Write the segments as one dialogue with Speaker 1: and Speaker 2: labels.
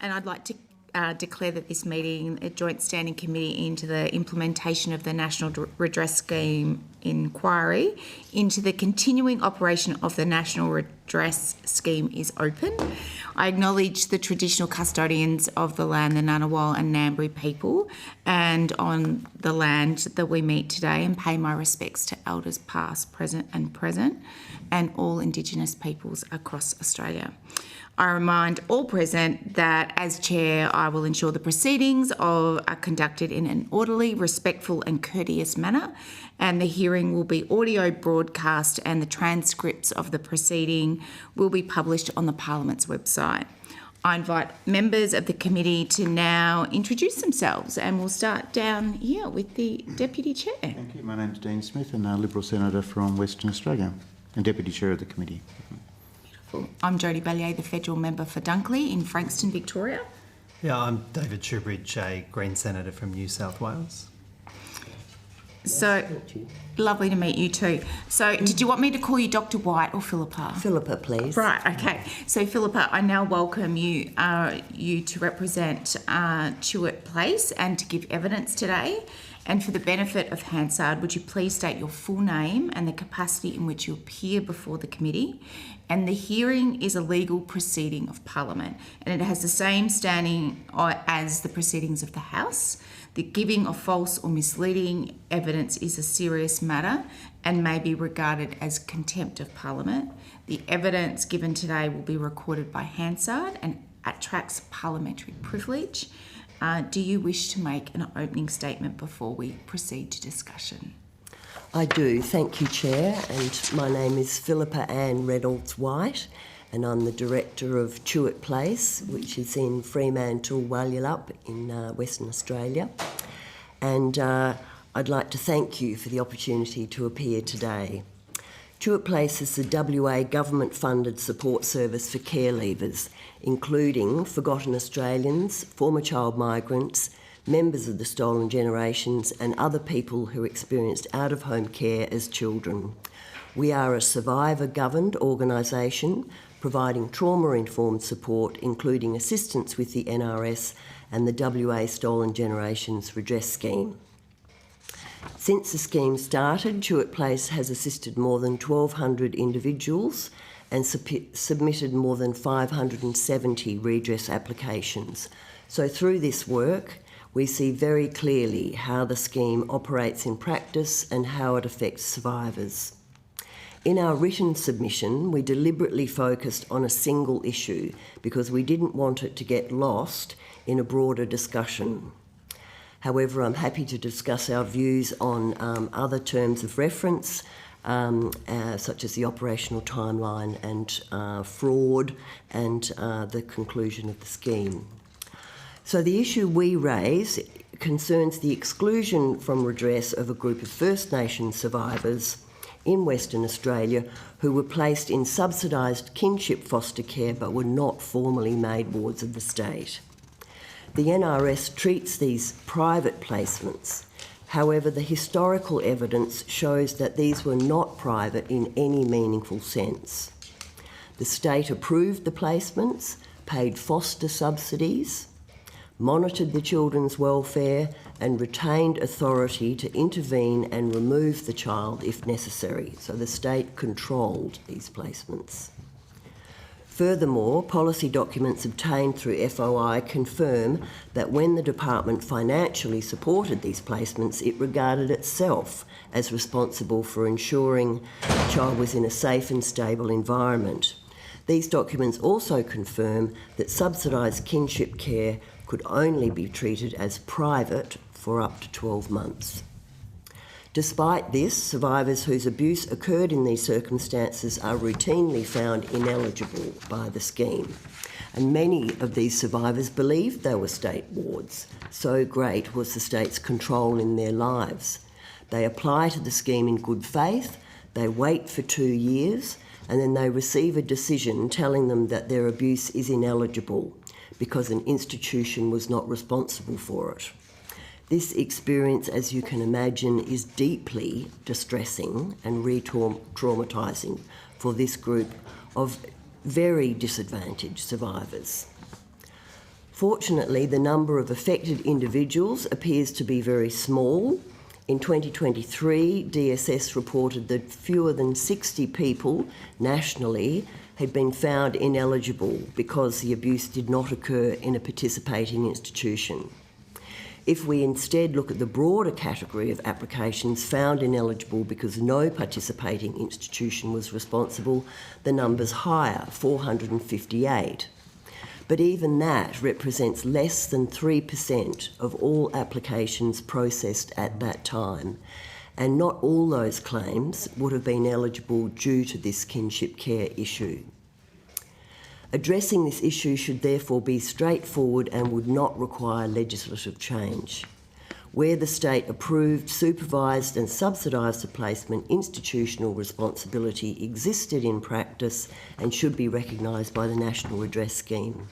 Speaker 1: And I'd like to declare that this meeting, a joint standing committee into the implementation of the National Redress Scheme inquiry into the continuing operation of the National Redress Scheme is open. I acknowledge the traditional custodians of the land, the Ngunnawal and Ngambri people, and on the land that we meet today, and pay my respects to elders past, present and all Indigenous peoples across Australia. I remind all present that as Chair, I will ensure the proceedings are conducted in an orderly, respectful and courteous manner, and the hearing will be audio broadcast and the transcripts of the proceeding will be published on the Parliament's website. I invite members of the committee to now introduce themselves, and we'll start down here with the Deputy Chair.
Speaker 2: Thank you. My name is Dean Smith and a Liberal Senator from Western Australia and Deputy Chair of the committee.
Speaker 1: I'm Jodie Ballier, the Federal Member for Dunkley in Frankston, Victoria.
Speaker 3: Yeah, I'm David Shoebridge, a Green Senator from New South Wales.
Speaker 1: So, lovely to meet you too. So, did you want me to call you Dr. White or Philippa?
Speaker 4: Philippa, please.
Speaker 1: Right, okay. So, Philippa, I now welcome you to represent Chewett Place and to give evidence today. And for the benefit of Hansard, would you please state your full name and the capacity in which you appear before the committee? And the hearing is a legal proceeding of Parliament, and it has the same standing as the proceedings of the House. The giving of false or misleading evidence is a serious matter and may be regarded as contempt of Parliament. The evidence given today will be recorded by Hansard and attracts parliamentary privilege. Do you wish to make an opening statement before we proceed to discussion?
Speaker 4: I do. Thank you, Chair. And my name is Philippa Ann Reynolds White, and I'm the Director of Chewett Place, which is in Fremantle, Walyalup in Western Australia. And I'd like to thank you for the opportunity to appear today. Chewett Place is the WA government-funded support service for care leavers, including forgotten Australians, former child migrants, members of the stolen generations and other people who experienced out-of-home care as children. We are a survivor-governed organisation providing trauma-informed support, including assistance with the NRS and the WA Stolen Generations Redress Scheme. Since the scheme started, Chewett Place has assisted more than 1,200 individuals and submitted more than 570 redress applications. So through this work, we see very clearly how the scheme operates in practice and how it affects survivors. In our written submission, we deliberately focused on a single issue because we didn't want it to get lost in a broader discussion. However, I'm happy to discuss our views on other terms of reference, such as the operational timeline and fraud and the conclusion of the scheme. So the issue we raise concerns the exclusion from redress of a group of First Nations survivors in Western Australia who were placed in subsidised kinship foster care but were not formally made wards of the state. The NRS treats these private placements. However, the historical evidence shows that these were not private in any meaningful sense. The state approved the placements, paid foster subsidies, monitored the children's welfare and retained authority to intervene and remove the child if necessary. So the state controlled these placements. Furthermore, policy documents obtained through FOI confirm that when the department financially supported these placements, it regarded itself as responsible for ensuring the child was in a safe and stable environment. These documents also confirm that subsidised kinship care could only be treated as private for up to 12 months. Despite this, survivors whose abuse occurred in these circumstances are routinely found ineligible by the scheme. And many of these survivors believed they were state wards. So great was the state's control in their lives. They apply to the scheme in good faith, they wait for 2 years, and then they receive a decision telling them that their abuse is ineligible because an institution was not responsible for it. This experience, as you can imagine, is deeply distressing and re-traumatising for this group of very disadvantaged survivors. Fortunately, the number of affected individuals appears to be very small. In 2023, DSS reported that fewer than 60 people nationally had been found ineligible because the abuse did not occur in a participating institution. If we instead look at the broader category of applications found ineligible because no participating institution was responsible, the number's higher, 458. But even that represents less than 3% of all applications processed at that time, and not all those claims would have been eligible due to this kinship care issue. Addressing this issue should therefore be straightforward and would not require legislative change. Where the state approved, supervised and subsidised the placement, institutional responsibility existed in practice and should be recognised by the National Redress Scheme.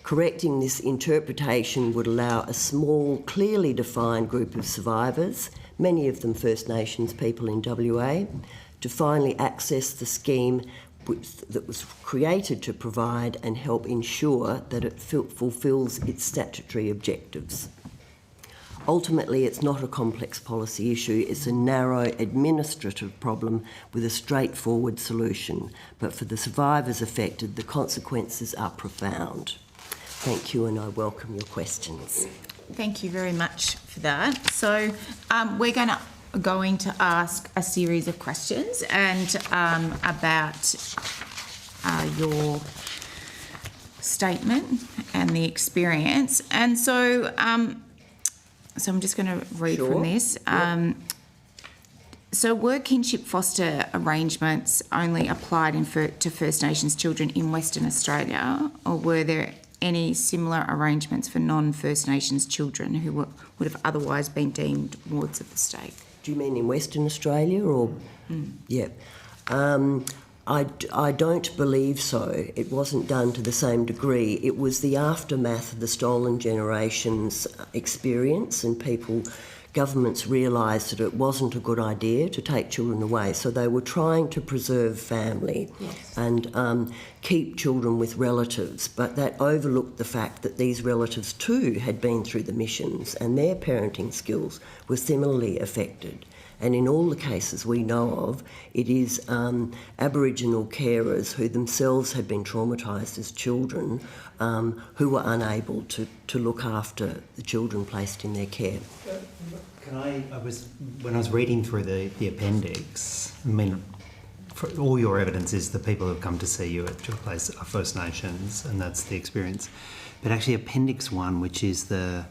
Speaker 4: Correcting this interpretation would allow a small, clearly defined group of survivors, many of them First Nations people in WA, to finally access the scheme that was created to provide and help ensure that it fulfils its statutory objectives. Ultimately, it's not a complex policy issue, it's a narrow administrative problem with a straightforward solution. But for the survivors affected, the consequences are profound. Thank you, and I welcome your questions.
Speaker 1: Thank you very much for that. So we're going to ask a series of questions and about your statement and the experience. And so I'm just going to read from this. So were kinship foster arrangements only applied to First Nations children in Western Australia, or were there any similar arrangements for non-First Nations children who would have otherwise been deemed wards of the state?
Speaker 4: Do you mean in Western Australia or? Yeah. I don't believe so. It wasn't done to the same degree. It was the aftermath of the Stolen Generations experience, and governments realised that it wasn't a good idea to take children away. So they were trying to preserve family and keep children with relatives, but that overlooked the fact that these relatives too had been through the missions and their parenting skills were similarly affected. And in all the cases we know of, it is Aboriginal carers who themselves had been traumatised as children who were unable to look after the children placed in their care.
Speaker 3: When I was reading through the appendix, I mean, all your evidence is the people who have come to see you at your place are First Nations, and that's the experience. But actually Appendix 1, which is the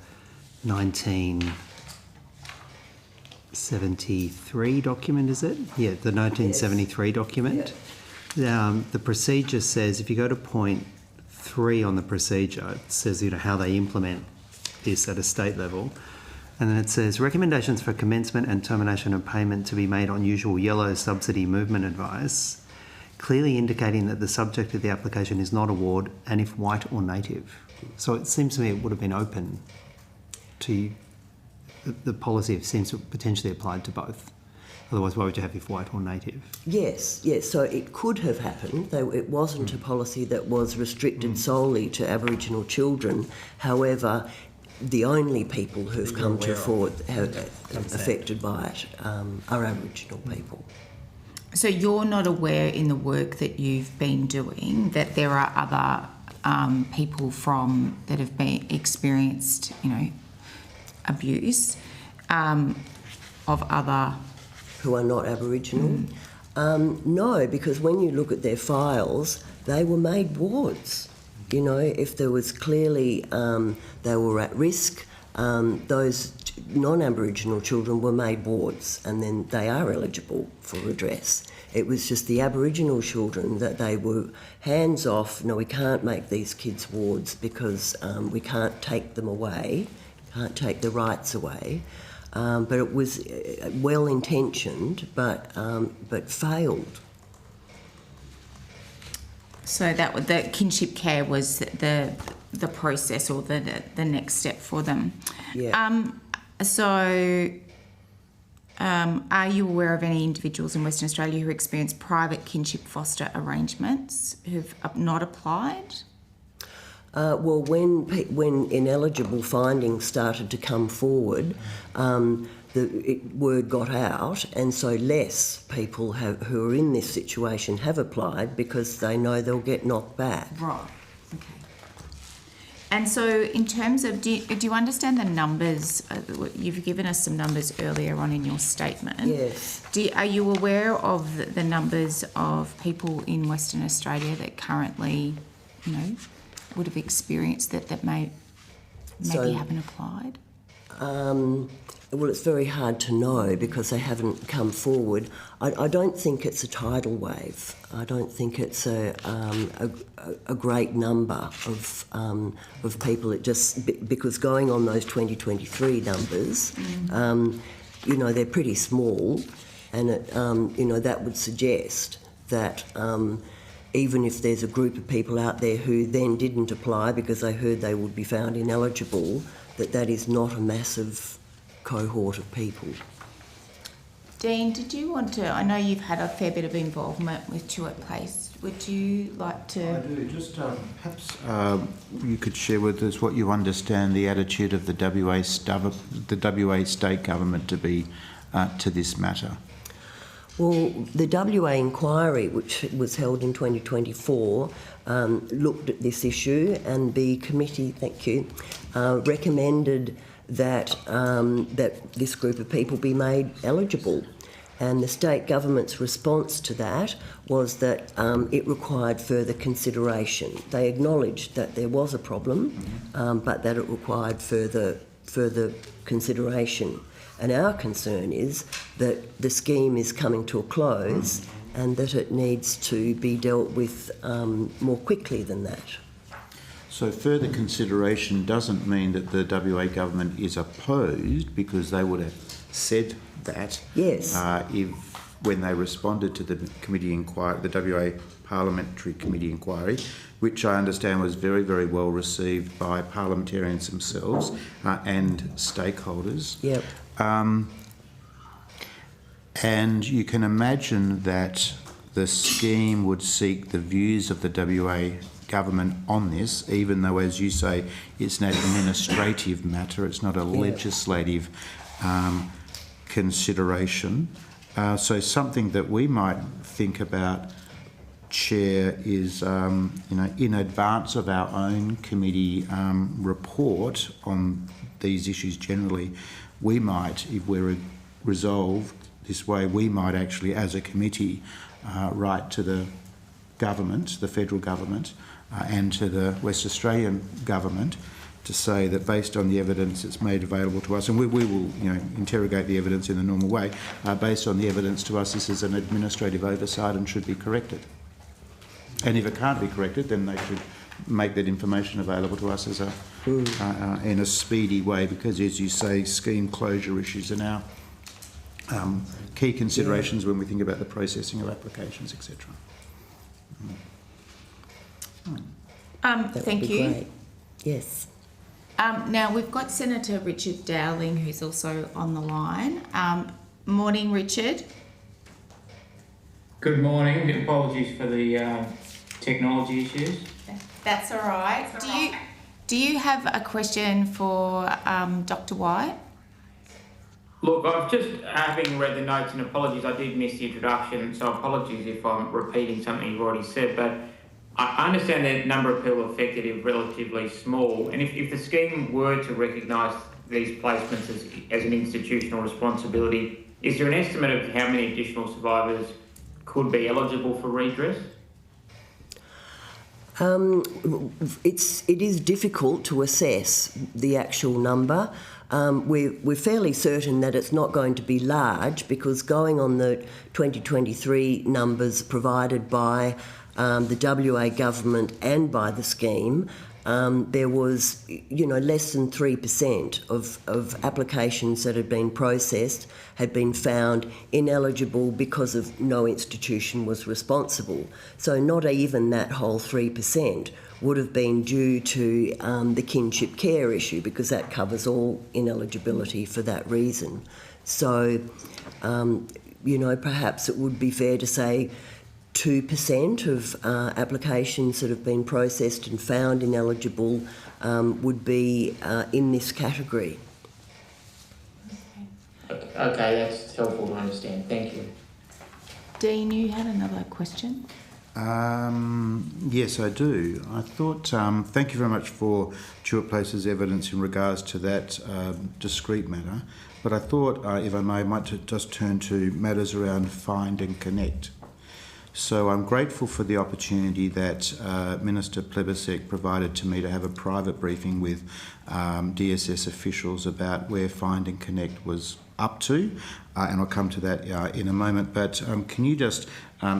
Speaker 3: 1973 document, is it? Yeah, the 1973 document. The procedure says, if you go to point 3 on the procedure, it says, how they implement this at a state level. And then it says, recommendations for commencement and termination of payment to be made on usual yellow subsidy movement advice, clearly indicating that the subject of the application is not a ward and if white or native. So it seems to me it would have been open to the policy seems to potentially applied to both. Otherwise, why would you have if white or native?
Speaker 4: Yes. So it could have happened, though it wasn't a policy that was restricted solely to Aboriginal children. However, the only people who've come to fore affected by it are Aboriginal people.
Speaker 1: So you're not aware in the work that you've been doing that there are other people that have been experienced, abuse of other
Speaker 4: who are not Aboriginal? No, because when you look at their files, they were made wards. If there was clearly they were at risk, those non-Aboriginal children were made wards, and then they are eligible for redress. It was just the Aboriginal children that they were hands off. No, we can't make these kids wards because we can't take them away, can't take the rights away. But it was well-intentioned, but failed.
Speaker 1: So that the kinship care was the process or the next step for them.
Speaker 4: Yeah.
Speaker 1: Are you aware of any individuals in Western Australia who experienced private kinship foster arrangements who've not applied?
Speaker 4: Well, when ineligible findings started to come forward, word got out, and so less people who are in this situation have applied because they know they'll get knocked back.
Speaker 1: Right. Okay. And so, in terms of, do you understand the numbers? You've given us some numbers earlier on in your statement.
Speaker 4: Yes.
Speaker 1: Are you aware of the numbers of people in Western Australia that currently, would have experienced that maybe haven't applied?
Speaker 4: Well, it's very hard to know because they haven't come forward. I don't think it's a tidal wave. I don't think it's a great number of people. It just because going on those 2023 numbers, they're pretty small, and that would suggest that. Even if there's a group of people out there who then didn't apply because they heard they would be found ineligible, that is not a massive cohort of people.
Speaker 1: Dean, did you want to, I know you've had a fair bit of involvement with Tuart Place. Would you like to...
Speaker 2: I do. Just perhaps you could share with us what you understand the attitude of the WA state government to be to this matter.
Speaker 4: Well, the WA inquiry, which was held in 2024, looked at this issue, and the committee, recommended that this group of people be made eligible. And the state government's response to that was that it required further consideration. They acknowledged that there was a problem, but that it required further consideration. And our concern is that the scheme is coming to a close and that it needs to be dealt with more quickly than that.
Speaker 2: So further consideration doesn't mean that the WA government is opposed, because they would have said that when they responded to the committee inquiry, the WA Parliamentary Committee inquiry, which I understand was very, very well received by parliamentarians themselves and stakeholders.
Speaker 4: Yep.
Speaker 2: And you can imagine that the scheme would seek the views of the WA government on this, even though, as you say, it's an administrative matter, it's not a legislative consideration. So something that we might think about, Chair, is in advance of our own committee report on these issues generally, we might, if we're resolved this way, we might actually, as a committee, write to the government, the federal government, and to the West Australian government to say that based on the evidence that's made available to us, and we will interrogate the evidence in the normal way, based on the evidence to us, this is an administrative oversight and should be corrected. And if it can't be corrected, then they should make that information available to us as in a speedy way, because, as you say, scheme closure issues are now key considerations when we think about the processing of applications, etc.
Speaker 1: Thank you.
Speaker 4: Great. Yes.
Speaker 1: Now, we've got Senator Richard Dowling, who's also on the line. Morning, Richard.
Speaker 5: Good morning. Apologies for the technology issues.
Speaker 1: That's all right. Do you have a question for Dr. White?
Speaker 5: Look, I've just, having read the notes, and apologies, I did miss the introduction, so apologies if I'm repeating something you've already said, but I understand the number of people affected is relatively small, and if the scheme were to recognise these placements as an institutional responsibility, is there an estimate of how many additional survivors could be eligible for redress?
Speaker 4: It is difficult to assess the actual number. We're fairly certain that it's not going to be large, because going on the 2023 numbers provided by the WA government and by the scheme, there was, less than 3% of applications that had been processed had been found ineligible because of no institution was responsible. So not even that whole 3% would have been due to the kinship care issue, because that covers all ineligibility for that reason. So, perhaps it would be fair to say 2% of applications that have been processed and found ineligible would be in this category.
Speaker 5: Okay, that's helpful to understand. Thank you.
Speaker 1: Dean, you had another question?
Speaker 2: Yes, I do. I thought, thank you very much for Tuart Place's evidence in regards to that discrete matter, but I thought, if I may, I might just turn to matters around find and connect. So I'm grateful for the opportunity that Minister Plibersek provided to me to have a private briefing with DSS officials about where find and connect was up to, and I'll come to that in a moment. But can you just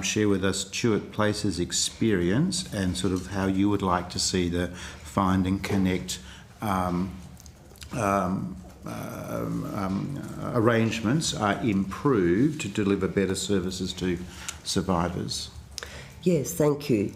Speaker 2: share with us Tuart Place's experience and sort of how you would like to see the find and connect arrangements improved to deliver better services to survivors?
Speaker 4: Yes, thank you.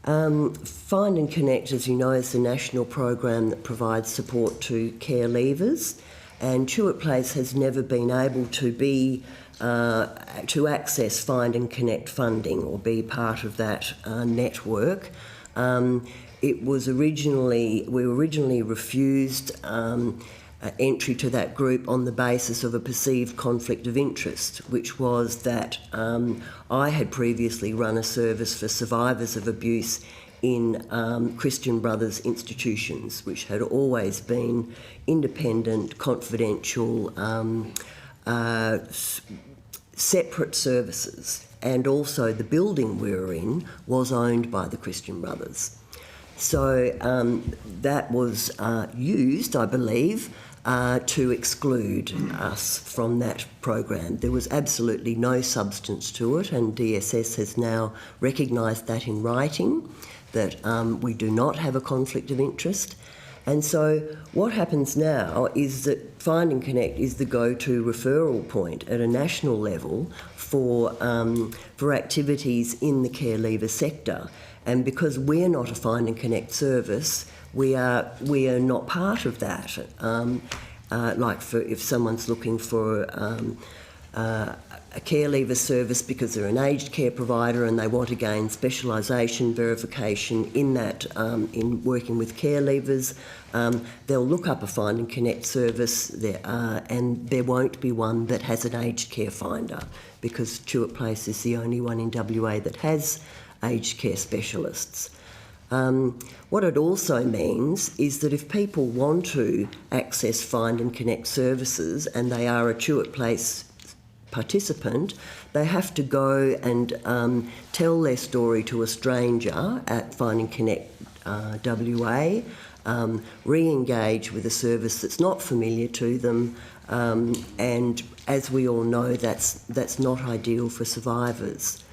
Speaker 4: Find and Connect, as you know, is the national program that provides support to care leavers, and Tuart Place has never been able to be to access Find and Connect funding or be part of that network. We were originally refused entry to that group on the basis of a perceived conflict of interest, which was that I had previously run a service for survivors of abuse in Christian Brothers institutions, which had always been independent, confidential, separate services. And also the building we were in was owned by the Christian Brothers. So that was used, I believe, to exclude us from that program. There was absolutely no substance to it, and DSS has now recognised that in writing, that we do not have a conflict of interest. And so what happens now is that Find and Connect is the go-to referral point at a national level for activities in the care leaver sector. And because we're not a Find and Connect service, we are not part of that. If someone's looking for a care leaver service because they're an aged care provider and they want to gain specialisation verification in that, in working with care leavers, they'll look up a Find and Connect service and there won't be one that has an aged care finder, because Tuart Place is the only one in WA that has aged care specialists. What it also means is that if people want to access Find and Connect services and they are a Tuart Place participant, they have to go and tell their story to a stranger at Find and Connect WA, re-engage with a service that's not familiar to them, and as we all know, that's not ideal for survivors.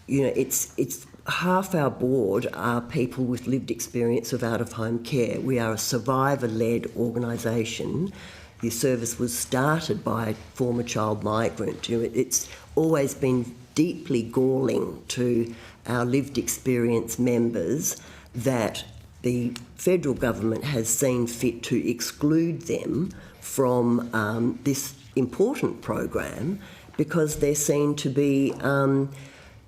Speaker 4: It's half our board are people with lived experience of out-of-home care. We are a survivor-led organisation. The service was started by a former child migrant. It's always been deeply galling to our lived experience members that the federal government has seen fit to exclude them from this important program because they're seen to be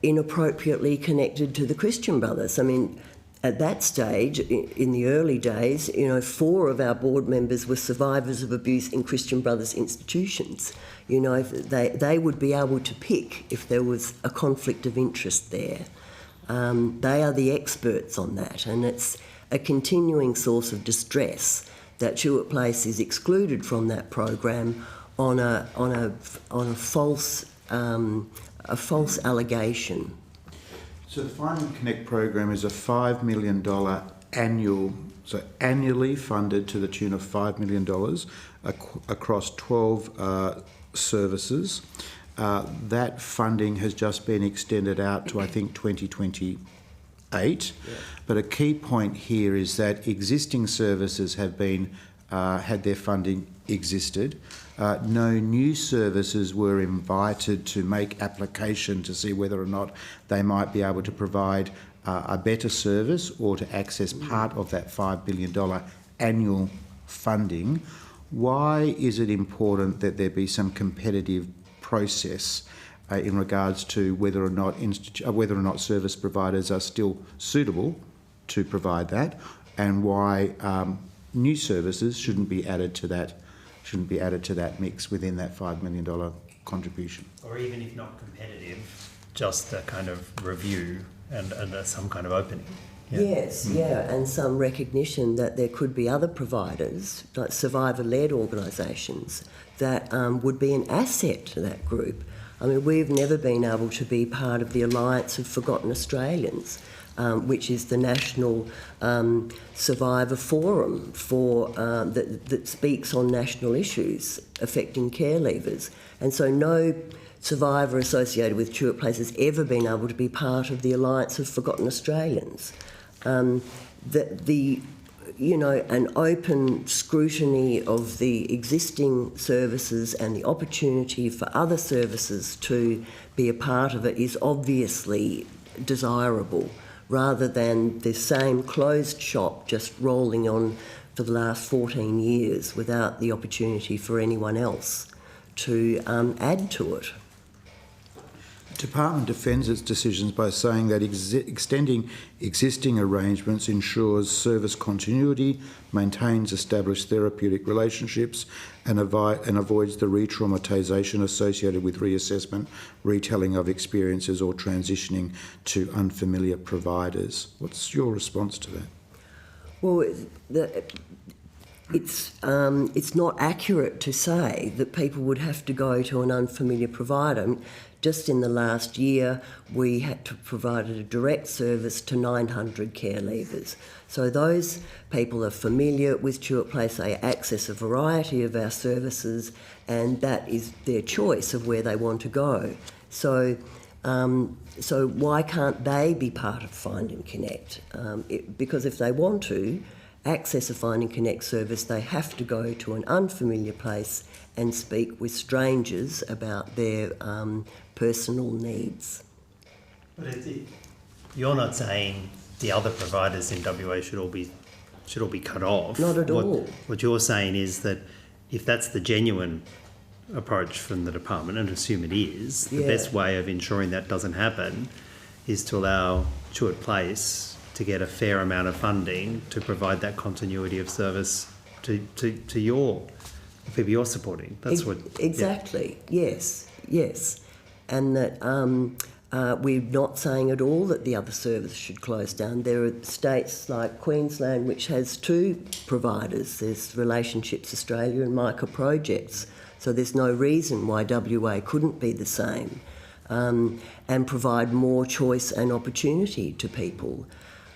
Speaker 4: inappropriately connected to the Christian Brothers. I mean, at that stage, in the early days, 4 of our board members were survivors of abuse in Christian Brothers institutions. They would be able to pick if there was a conflict of interest there. They are the experts on that, and it's a continuing source of distress that Tuart Place is excluded from that program on a false allegation.
Speaker 2: So the Find and Connect program is a $5 million annually funded to the tune of $5 million across 12 services. That funding has just been extended out to, I think, 2028. Yeah. But a key point here is that existing services have been had their funding existed. No new services were invited to make application to see whether or not they might be able to provide a better service or to access part of that $5 billion annual funding. Why is it important that there be some competitive process in regards to whether or not service providers are still suitable to provide that, and why new services shouldn't be added to that mix within that $5 million contribution.
Speaker 3: Or even if not competitive, just a kind of review and some kind of opening. Yeah.
Speaker 4: Yes, yeah, and some recognition that there could be other providers, like survivor-led organisations, that would be an asset to that group. I mean, we've never been able to be part of the Alliance of Forgotten Australians, which is the national survivor forum that speaks on national issues affecting care leavers. And so no survivor associated with Tuart Place has ever been able to be part of the Alliance of Forgotten Australians. An open scrutiny of the existing services and the opportunity for other services to be a part of it is obviously desirable, rather than the same closed shop just rolling on for the last 14 years without the opportunity for anyone else to add to it.
Speaker 2: The Department defends its decisions by saying that extending existing arrangements ensures service continuity, maintains established therapeutic relationships, and avoids the re-traumatisation associated with reassessment, retelling of experiences, or transitioning to unfamiliar providers. What's your response to that?
Speaker 4: Well, it's not accurate to say that people would have to go to an unfamiliar provider. Just in the last year, we had to provide a direct service to 900 care leavers. So those people are familiar with Tuart Place, they access a variety of our services, and that is their choice of where they want to go. So why can't they be part of Find and Connect? Because if they want to access a Find and Connect service, they have to go to an unfamiliar place and speak with strangers about their personal needs.
Speaker 3: But you're not saying the other providers in WA should all be cut off.
Speaker 4: Not at all.
Speaker 3: What you're saying is that if that's the genuine approach from the department, and assume it is, the best way of ensuring that doesn't happen is to allow Tuart Place to get a fair amount of funding to provide that continuity of service to your people you're supporting. That's what
Speaker 4: exactly. Yeah. Yes, and that we're not saying at all that the other service should close down. There are states like Queensland which has two providers. There's Relationships Australia and Micah Projects. So there's no reason why WA couldn't be the same and provide more choice and opportunity to people.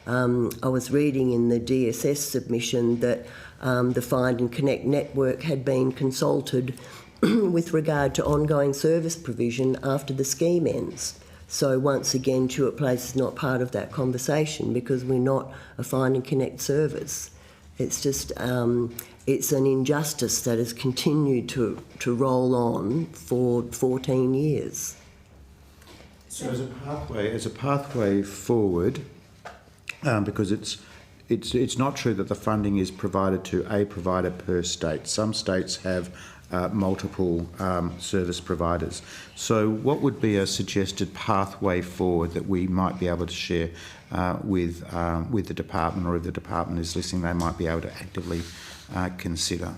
Speaker 4: I was reading in the DSS submission that the Find and Connect network had been consulted with regard to ongoing service provision after the scheme ends. So once again, Tuart Place is not part of that conversation because we're not a Find and Connect service. It's just it's an injustice that has continued to roll on for 14 years.
Speaker 2: So as a pathway forward, because it's not true that the funding is provided to a provider per state. Some states have multiple service providers. So what would be a suggested pathway forward that we might be able to share with the department, or if the department is listening, they might be able to actively consider?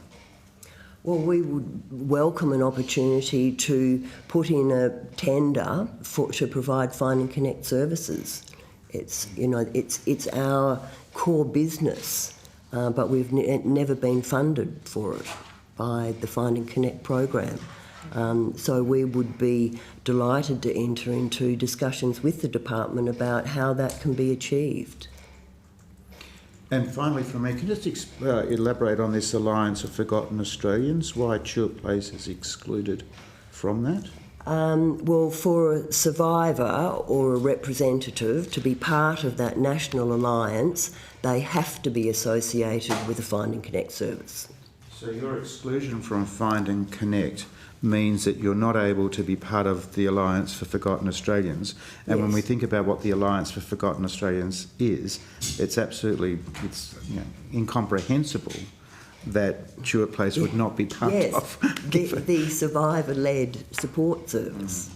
Speaker 4: Well, we would welcome an opportunity to put in a tender to provide Find and Connect services. It's our core business, but we've never been funded for it by the Find and Connect program. So we would be delighted to enter into discussions with the department about how that can be achieved.
Speaker 2: And finally, from me, can you just elaborate on this Alliance of Forgotten Australians, why Tuart Place is excluded from that?
Speaker 4: Well, for a survivor or a representative to be part of that national alliance, they have to be associated with a Find and Connect service.
Speaker 2: So your exclusion from Find and Connect means that you're not able to be part of the Alliance for Forgotten Australians. And when we think about what the Alliance for Forgotten Australians is, it's absolutely incomprehensible that Tuart Place would not be part of.
Speaker 4: The survivor-led support service.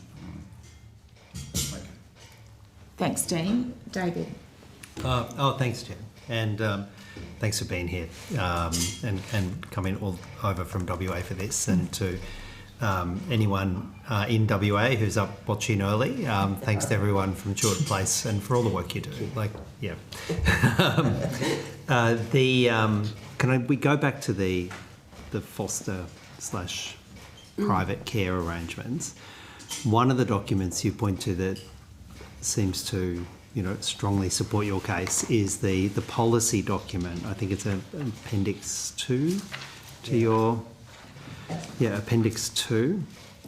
Speaker 1: Thanks, Dean. David.
Speaker 3: Thanks, Jen. And thanks for being here and coming all over from WA for this. And to anyone in WA who's up watching early, thanks to everyone from Chewett Place and for all the work you do. We go back to the foster/private care arrangements? One of the documents you point to that seems to strongly support your case is the policy document. I think it's Appendix 2 to your... Yeah, Appendix 2,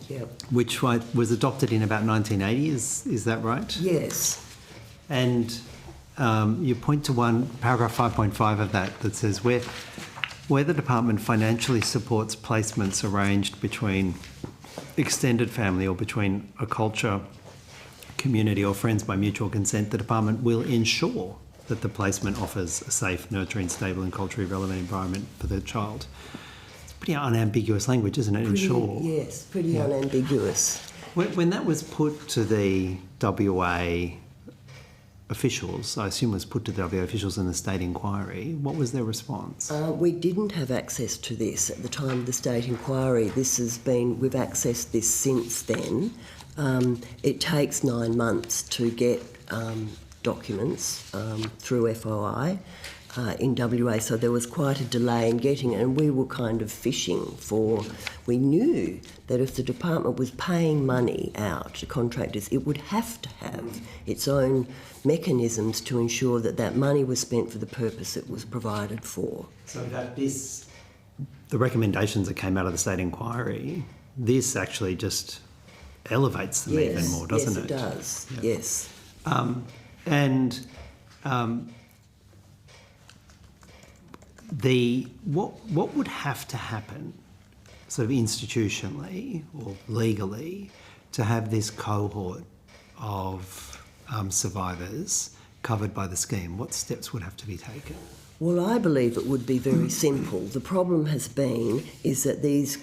Speaker 4: Yep.
Speaker 3: which was adopted in about 1980, is that right?
Speaker 4: Yes.
Speaker 3: And you point to paragraph 5.5 of that says, where the department financially supports placements arranged between extended family or between a culture, community or friends by mutual consent, the department will ensure that the placement offers a safe, nurturing, stable and culturally relevant environment for the child. It's pretty unambiguous language, isn't it? Ensure.
Speaker 4: Yes, pretty unambiguous.
Speaker 3: When that was put to the WA officials, I assume was put to the WA officials in the state inquiry, what was their response?
Speaker 4: We didn't have access to this at the time of the state inquiry. We've accessed this since then. It takes 9 months to get documents through FOI in WA, so there was quite a delay in getting it, and we were kind of fishing for... We knew that if the department was paying money out to contractors, it would have to have its own mechanisms to ensure that that money was spent for the purpose it was provided for.
Speaker 3: So that the recommendations that came out of the state inquiry, this actually just elevates them even more, doesn't it?
Speaker 4: Yes, it does.
Speaker 3: Yeah.
Speaker 4: Yes.
Speaker 3: What would have to happen, sort of institutionally or legally, to have this cohort of survivors covered by the scheme? What steps would have to be taken?
Speaker 4: Well, I believe it would be very simple. The problem has been that these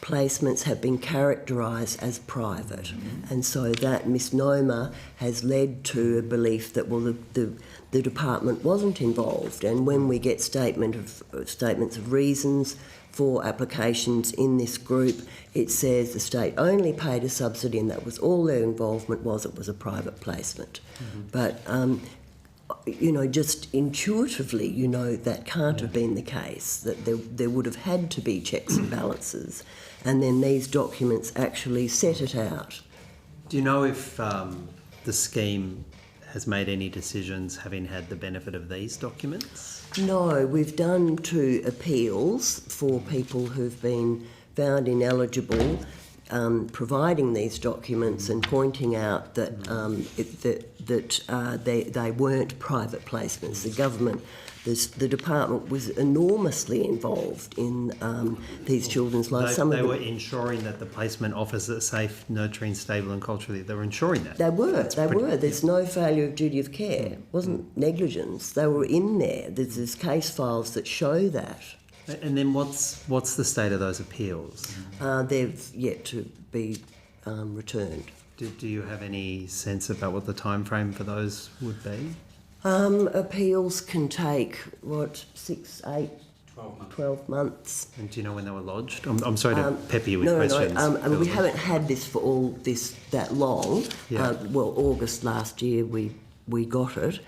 Speaker 4: placements have been characterised as private, and so that misnomer has led to a belief that the department wasn't involved. And when we get statements of reasons for applications in this group, it says the state only paid a subsidy, and that was all their involvement was. It was a private placement, but. Just intuitively, that can't have been the case, that there would have had to be checks and balances, and then these documents actually set it out.
Speaker 3: Do you know if the scheme has made any decisions having had the benefit of these documents?
Speaker 4: No, we've done 2 appeals for people who've been found ineligible, providing these documents and pointing out that they weren't private placements. The government, the department was enormously involved in these children's lives.
Speaker 3: They were ensuring that the placement offers a safe, nurturing, stable and culturally... They were ensuring that.
Speaker 4: They were. There's no failure of duty of care. It wasn't negligence. They were in there. There's case files that show that.
Speaker 3: And then what's the state of those appeals?
Speaker 4: They've yet to be returned.
Speaker 3: Do you have any sense about what the time frame for those would be?
Speaker 4: Appeals can take, 6, 8, 12 months.
Speaker 3: And do you know when they were lodged? I'm sorry to pepper you with questions.
Speaker 4: No, we haven't had this for that long.
Speaker 3: Yeah.
Speaker 4: August last year we got it.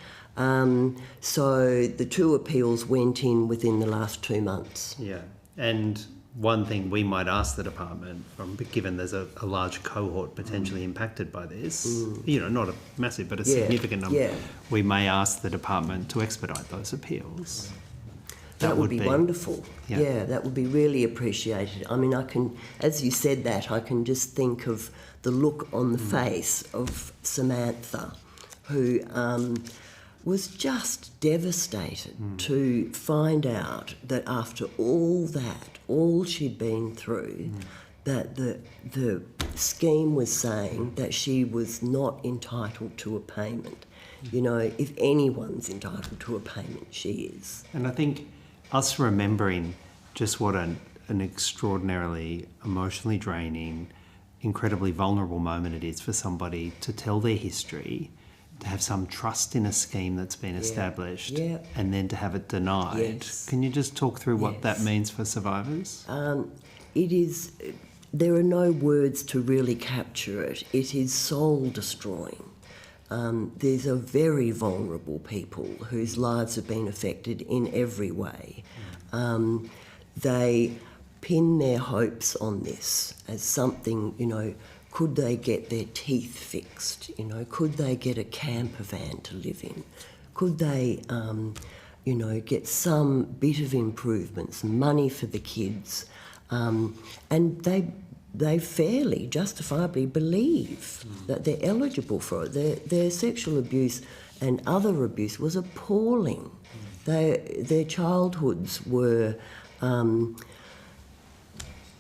Speaker 4: So the 2 appeals went in within the last 2 months.
Speaker 3: Yeah, and one thing we might ask the department, given there's a large cohort potentially impacted by this, not a massive but a significant number, we may ask the department to expedite those appeals.
Speaker 4: That would be wonderful. Yeah, that would be really appreciated. I mean, as you said that, I can just think of the look on the face of Samantha, who... was just devastated to find out that after all she'd been through, that the scheme was saying that she was not entitled to a payment. If anyone's entitled to a payment, she is.
Speaker 3: And I think us remembering just what an extraordinarily emotionally draining, incredibly vulnerable moment it is for somebody to tell their history, to have some trust in a scheme that's been established, and then to have it denied.
Speaker 4: Yes.
Speaker 3: Can you just talk through what that means for survivors?
Speaker 4: It is. There are no words to really capture it. It is soul destroying. These are very vulnerable people whose lives have been affected in every way. They pin their hopes on this as something, could they get their teeth fixed? Could they get a camper van to live in? Could they, get some bit of improvement, some money for the kids? And they fairly, justifiably believe that they're eligible for it. Their sexual abuse and other abuse was appalling. Their childhoods were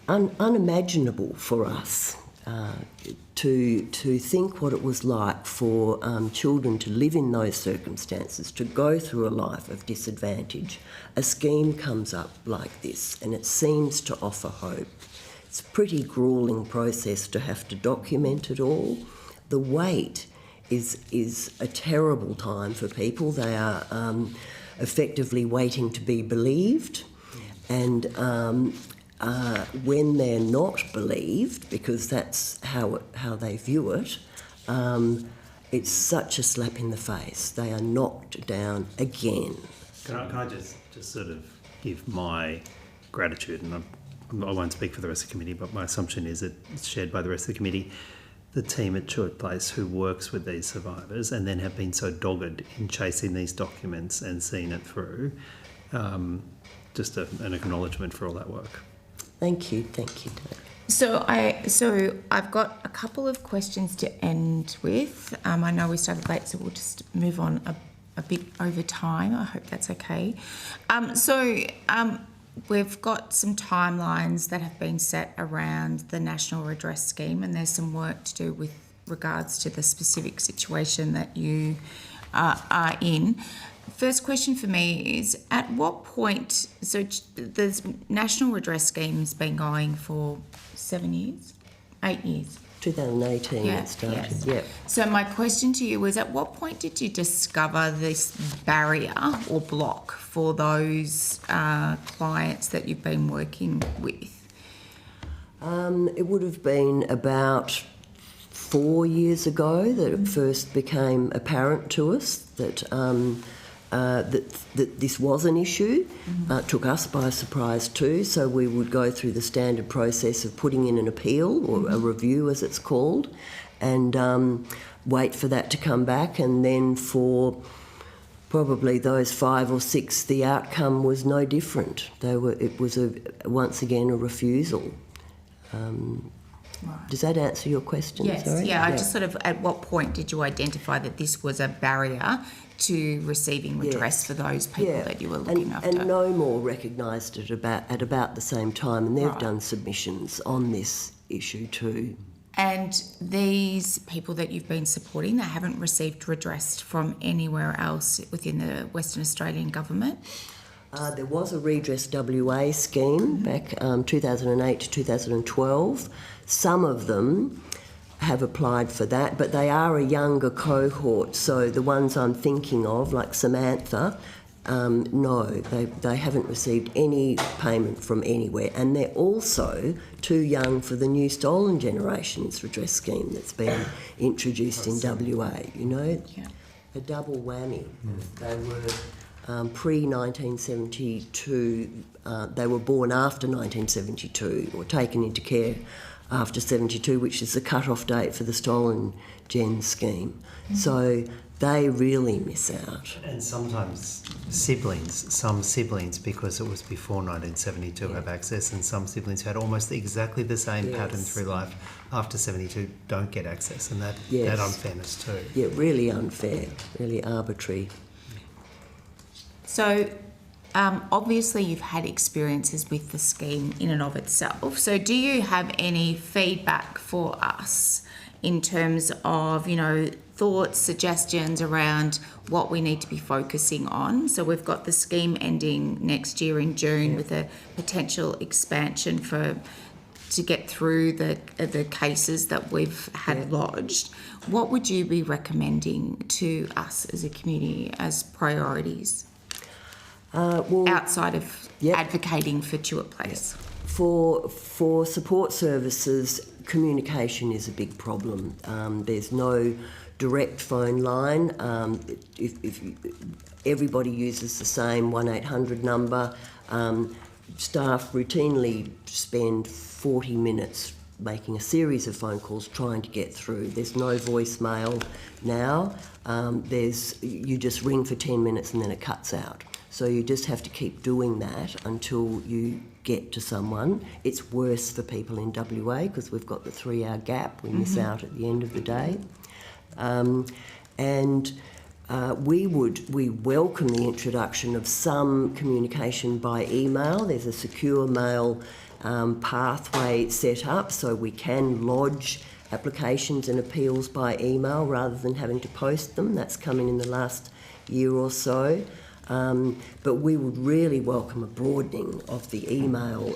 Speaker 4: unimaginable for us. To think what it was like for children to live in those circumstances, to go through a life of disadvantage. A scheme comes up like this and it seems to offer hope. It's a pretty gruelling process to have to document it all. The wait is a terrible time for people. They are effectively waiting to be believed, and when they're not believed, because that's how they view it, it's such a slap in the face. They are knocked down again.
Speaker 3: Can I just sort of give my gratitude, and I won't speak for the rest of the committee, but my assumption is that it's shared by the rest of the committee, the team at Chewett Place who works with these survivors and then have been so dogged in chasing these documents and seeing it through. Just an acknowledgement for all that work.
Speaker 4: Thank you, Dave.
Speaker 1: So I've got a couple of questions to end with. I know we started late, so we'll just move on a bit over time. I hope that's okay. We've got some timelines that have been set around the National Redress Scheme, and there's some work to do with regards to the specific situation that you are in. First question for me is, at what point, so the National Redress Scheme's been going for 7 years? 8 years?
Speaker 4: 2018 it started,
Speaker 1: yes.
Speaker 4: yeah.
Speaker 1: So my question to you was, at what point did you discover this barrier or block for those clients that you've been working with?
Speaker 4: It would have been about 4 years ago that it first became apparent to us that that this was an issue. It took us by surprise too, so we would go through the standard process of putting in an appeal, or a review as it's called, and wait for that to come back, and then for probably those 5 or 6, the outcome was no different. It was once again a refusal.
Speaker 1: Right.
Speaker 4: Does that answer your question?
Speaker 1: Yes,
Speaker 4: Sorry?
Speaker 1: yeah. I just sort of, at what point did you identify that this was a barrier to receiving redress for those people that you were looking after?
Speaker 4: And No More recognised it at about the same time, and they've
Speaker 1: Right.
Speaker 4: done submissions on this issue too.
Speaker 1: And these people that you've been supporting, they haven't received redress from anywhere else within the Western Australian government?
Speaker 4: There was a Redress WA scheme back 2008 to 2012. Some of them have applied for that, but they are a younger cohort. So the ones I'm thinking of, like Samantha, no, they haven't received any payment from anywhere. And they're also too young for the new Stolen Generations Redress Scheme that's been introduced in WA,
Speaker 1: Yeah.
Speaker 4: A double whammy. They were pre-1972, they were born after 1972 or taken into care after 72, which is the cut-off date for the Stolen Gen scheme. So they really miss out.
Speaker 3: And sometimes some siblings, because it was before 1972, have access, and some siblings who had almost exactly the same pattern through life after 72 don't get access, and that unfairness too.
Speaker 4: Yeah, really unfair, really arbitrary.
Speaker 1: So obviously you've had experiences with the scheme in and of itself. So do you have any feedback for us in terms of, thoughts, suggestions around what we need to be focusing on? So we've got the scheme ending next year in June with a potential expansion for to get through the cases that we've had lodged, what would you be recommending to us as a community as priorities outside of advocating for Tuart Place?
Speaker 4: For support services, communication is a big problem. There's no direct phone line. If everybody uses the same 1-800 number, staff routinely spend 40 minutes making a series of phone calls trying to get through. There's no voicemail now. You just ring for 10 minutes and then it cuts out. So you just have to keep doing that until you get to someone. It's worse for people in WA because we've got the 3-hour gap. We miss out at the end of the day. We welcome the introduction of some communication by email. There's a secure mail pathway set up so we can lodge applications and appeals by email rather than having to post them. That's come in the last year or so. But we would really welcome a broadening of the email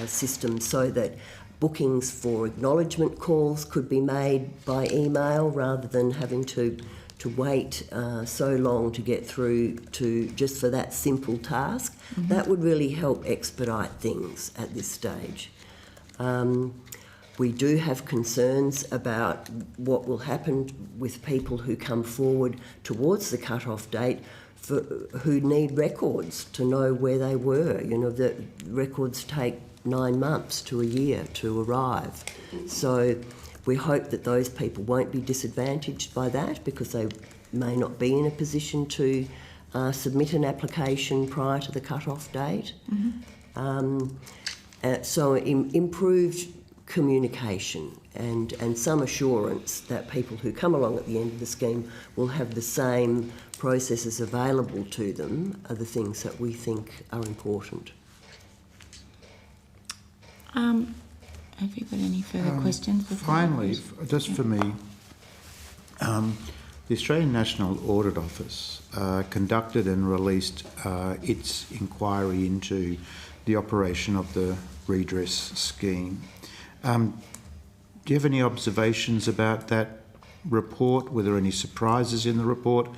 Speaker 4: system so that bookings for acknowledgement calls could be made by email rather than having to wait so long to get through to just for that simple task. That would really help expedite things at this stage. We do have concerns about what will happen with people who come forward towards the cut-off date who need records to know where they were. You know, the records take 9 months to a year to arrive. So we hope that those people won't be disadvantaged by that because they may not be in a position to submit an application prior to the cut-off date. So improved communication and some assurance that people who come along at the end of the scheme will have the same processes available to them are the things that we think are important.
Speaker 1: Have you got any further questions?
Speaker 2: Finally, just for me, the Australian National Audit Office conducted and released its inquiry into the operation of the redress scheme. Do you have any observations about that report? Were there any surprises in the report?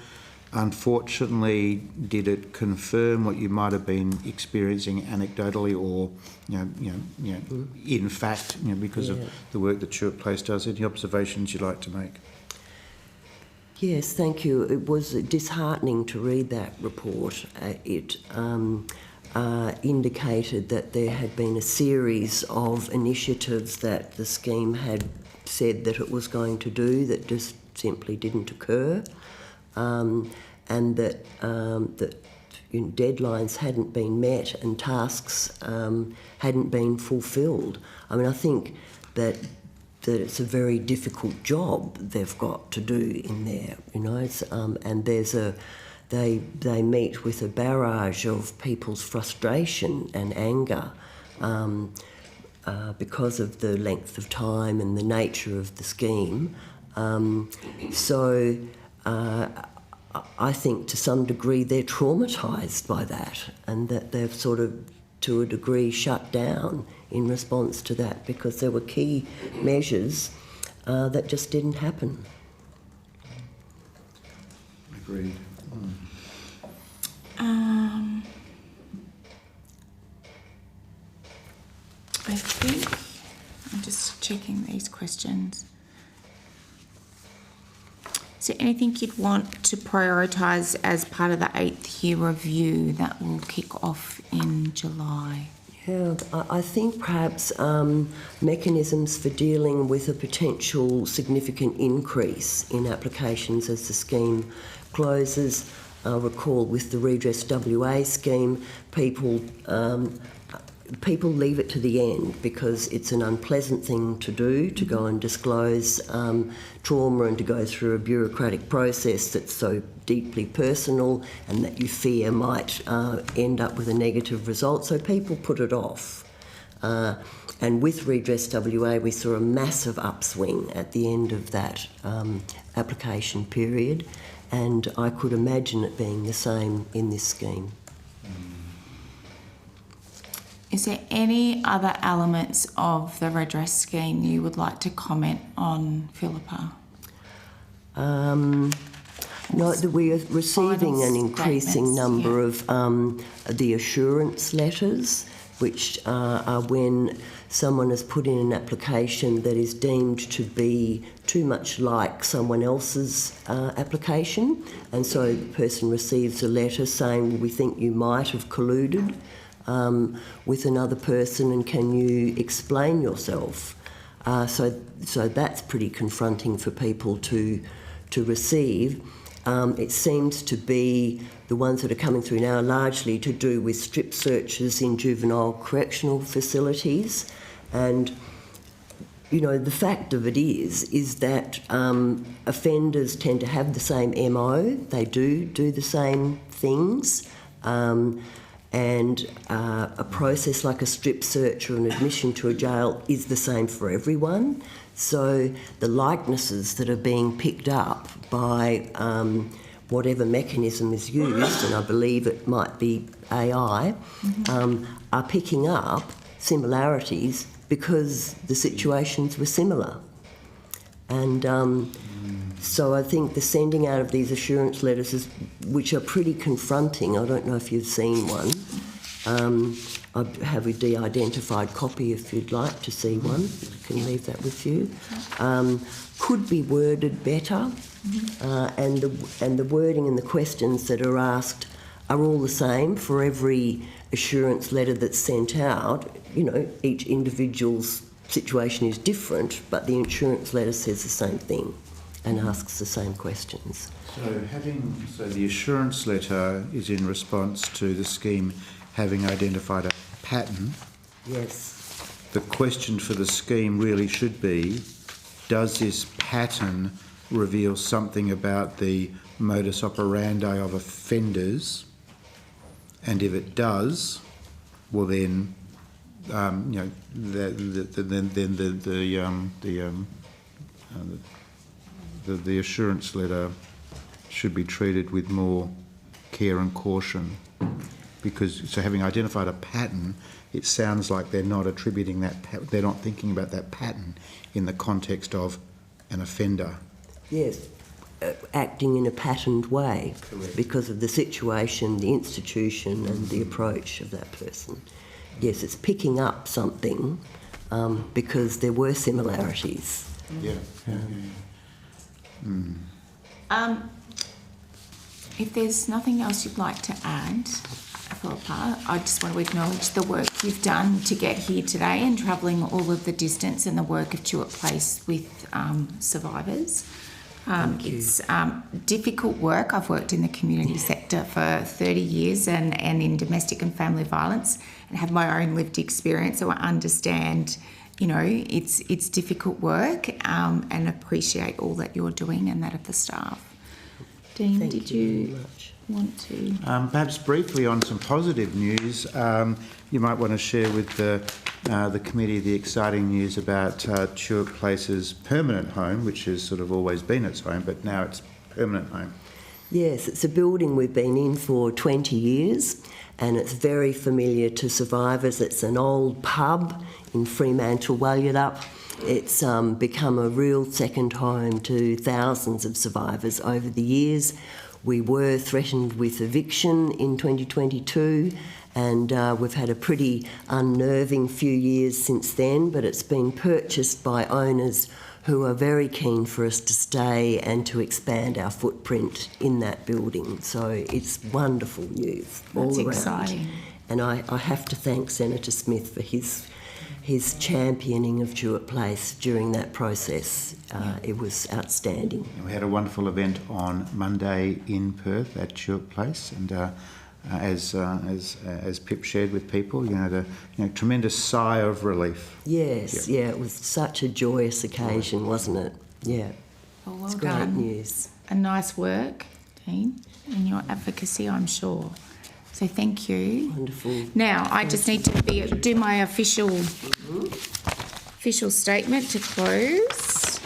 Speaker 2: Unfortunately, did it confirm what you might have been experiencing anecdotally, or in fact, because of the work that Tuart Place does? Any observations you'd like to make?
Speaker 4: Yes, thank you. It was disheartening to read that report. It indicated that there had been a series of initiatives that the scheme had said that it was going to do that just simply didn't occur. And that deadlines hadn't been met and tasks hadn't been fulfilled. I mean, I think that it's a very difficult job they've got to do in there, and they meet with a barrage of people's frustration and anger because of the length of time and the nature of the scheme. I think to some degree they're traumatised by that, and that they've sort of, to a degree, shut down in response to that because there were key measures that just didn't happen.
Speaker 2: Agreed.
Speaker 1: I think I'm just checking these questions. Is there anything you'd want to prioritise as part of the 8th year review that will kick off in July?
Speaker 4: Yeah, I think perhaps mechanisms for dealing with a potential significant increase in applications as the scheme closes. I recall with the Redress WA scheme, people leave it to the end because it's an unpleasant thing to do, to go and disclose trauma and to go through a bureaucratic process that's so deeply personal and that you fear might end up with a negative result. So people put it off. And with Redress WA, we saw a massive upswing at the end of that application period, and I could imagine it being the same in this scheme.
Speaker 1: Is there any other elements of the redress scheme you would like to comment on, Philippa?
Speaker 4: No, that we are receiving an increasing
Speaker 1: statements,
Speaker 4: number of the assurance letters, which are when someone has put in an application that is deemed to be too much like someone else's application, and so the person receives a letter saying, well, we think you might have colluded with another person, and can you explain yourself? So that's pretty confronting for people to receive. It seems to be the ones that are coming through now are largely to do with strip searches in juvenile correctional facilities. And, you know, the fact of it is that offenders tend to have the same MO. They do the same things. And a process like a strip search or an admission to a jail is the same for everyone. So the likenesses that are being picked up by whatever mechanism is used, and I believe it might be AI, are picking up similarities because the situations were similar. And so I think the sending out of these assurance letters, which are pretty confronting, I don't know if you've seen one. I have a de-identified copy if you'd like to see one. I can leave that with you. Could be worded better, and the wording and the questions that are asked are all the same for every assurance letter that's sent out. You know, each individual's situation is different, but the insurance letter says the same thing and asks the same questions.
Speaker 2: So the assurance letter is in response to the scheme having identified a pattern.
Speaker 4: Yes.
Speaker 2: The question for the scheme really should be, does this pattern reveal something about the modus operandi of offenders? And if it does, well then, the assurance letter should be treated with more care and caution, because so having identified a pattern, it sounds like they're not attributing that, they're not thinking about that pattern in the context of an offender.
Speaker 4: Yes, acting in a patterned way.
Speaker 2: Correct.
Speaker 4: Because of the situation, the institution and the approach of that person. Yes, it's picking up something because there were similarities.
Speaker 2: Yeah.
Speaker 1: If there's nothing else you'd like to add, Philippa, I just want to acknowledge the work you've done to get here today and travelling all of the distance, and the work of Tuart Place with survivors. It's difficult work. I've worked in the community sector for 30 years and in domestic and family violence, and have my own lived experience, so I understand, you know, it's difficult work, and appreciate all that you're doing and that of the staff. Dean,
Speaker 4: Thank
Speaker 1: did
Speaker 4: you
Speaker 1: you
Speaker 4: very much.
Speaker 1: want to?
Speaker 2: Perhaps briefly on some positive news, you might want to share with the committee the exciting news about Tuart Place's permanent home, which has sort of always been its home, but now it's permanent home.
Speaker 4: Yes, it's a building we've been in for 20 years, and it's very familiar to survivors. It's an old pub in Fremantle, Walyalup. It's become a real second home to thousands of survivors over the years. We were threatened with eviction in 2022, and we've had a pretty unnerving few years since then, but it's been purchased by owners who are very keen for us to stay and to expand our footprint in that building. So it's wonderful news all around.
Speaker 1: That's exciting.
Speaker 4: And I have to thank Senator Smith for his championing of Tuart Place during that process. It was outstanding.
Speaker 2: We had a wonderful event on Monday in Perth at Tuart Place, and as Pip shared with people, tremendous sigh of relief.
Speaker 4: Yes, yeah, it was such a joyous occasion, wasn't it? Yeah.
Speaker 1: Well
Speaker 4: It's
Speaker 1: done.
Speaker 4: great news.
Speaker 1: And nice work, Dean, in your advocacy, I'm sure. So thank you.
Speaker 4: Wonderful.
Speaker 1: Now, I just need to do my official statement to close.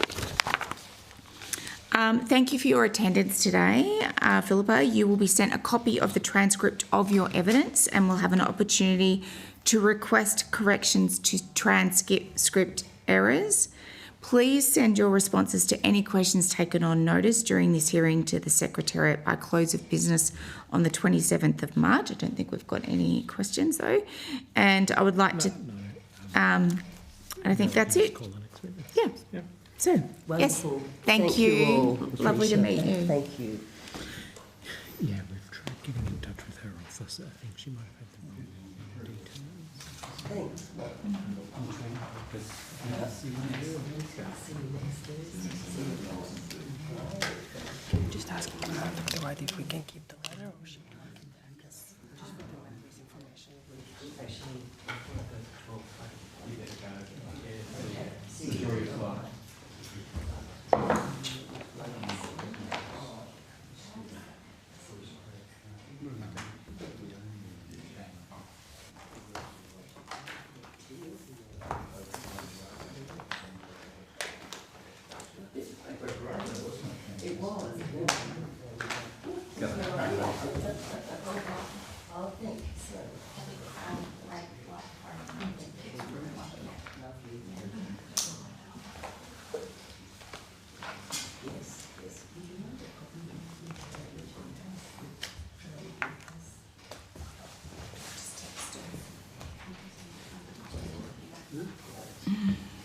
Speaker 1: Thank you for your attendance today. Philippa, you will be sent a copy of the transcript of your evidence, and we'll have an opportunity to request corrections to transcript errors. Please send your responses to any questions taken on notice during this hearing to the Secretariat by close of business on the 27th of March. I don't think we've got any questions though. And I would like to, and I think that's it. Yeah. So, yes,
Speaker 4: Wonderful.
Speaker 1: thank you.
Speaker 4: all.
Speaker 1: Lovely to
Speaker 4: Appreciate
Speaker 1: meet
Speaker 4: that.
Speaker 1: you.
Speaker 4: Thank you.
Speaker 6: Yeah, we've tried getting in touch with her office. I think she might have had the wrong details.
Speaker 4: Thanks.
Speaker 6: Just asking her if we can keep the letter or she can give it back.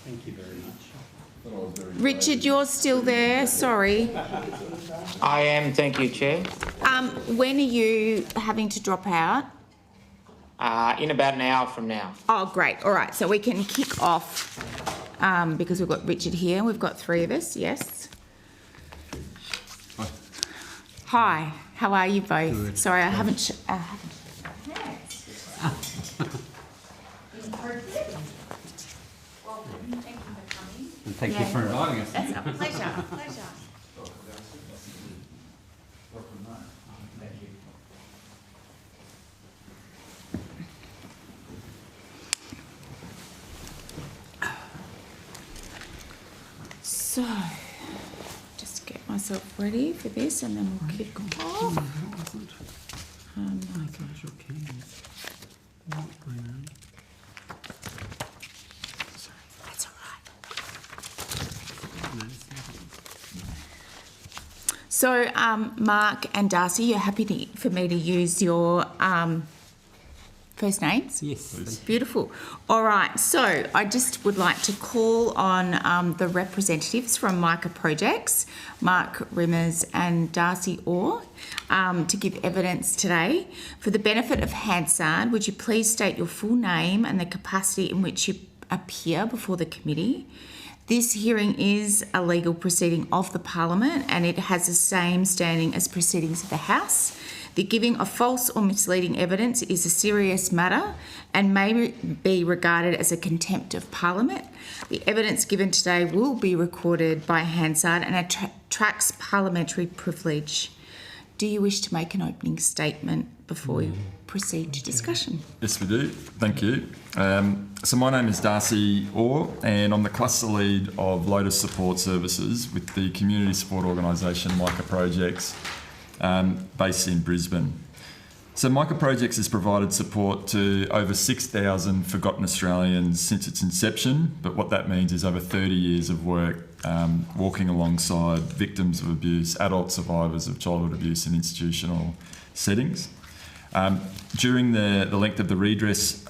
Speaker 3: Thank you very much.
Speaker 1: Richard, you're still there? Sorry.
Speaker 5: I am, thank you, Chair.
Speaker 1: When are you having to drop out?
Speaker 5: In about an hour from now.
Speaker 1: Oh, great. All right. So we can kick off because we've got Richard here. We've got three of us. Yes. Hi. How are you both?
Speaker 6: Good.
Speaker 1: Sorry, I haven't.
Speaker 3: And thank you for inviting us.
Speaker 1: That's a pleasure. So, just get myself ready for this and then we'll kick off. That's all right. So, Mark and Darcy, you're happy for me to use your first names?
Speaker 3: Yes.
Speaker 1: Beautiful. All right, so I just would like to call on the representatives from Micah Projects, Mark Rimmers and Darcy Orr, to give evidence today. For the benefit of Hansard, would you please state your full name and the capacity in which you appear before the committee? This hearing is a legal proceeding of the Parliament and it has the same standing as proceedings of the House. The giving of false or misleading evidence is a serious matter and may be regarded as a contempt of Parliament. The evidence given today will be recorded by Hansard and attracts parliamentary privilege. Do you wish to make an opening statement before we proceed to discussion?
Speaker 7: Yes, we do. Thank you. So my name is Darcy Orr and I'm the cluster lead of Lotus Support Services with the community support organisation Micah Projects, based in Brisbane. So Micah Projects has provided support to over 6,000 forgotten Australians since its inception, but what that means is over 30 years of work walking alongside victims of abuse, adult survivors of childhood abuse in institutional settings. During the length of the redress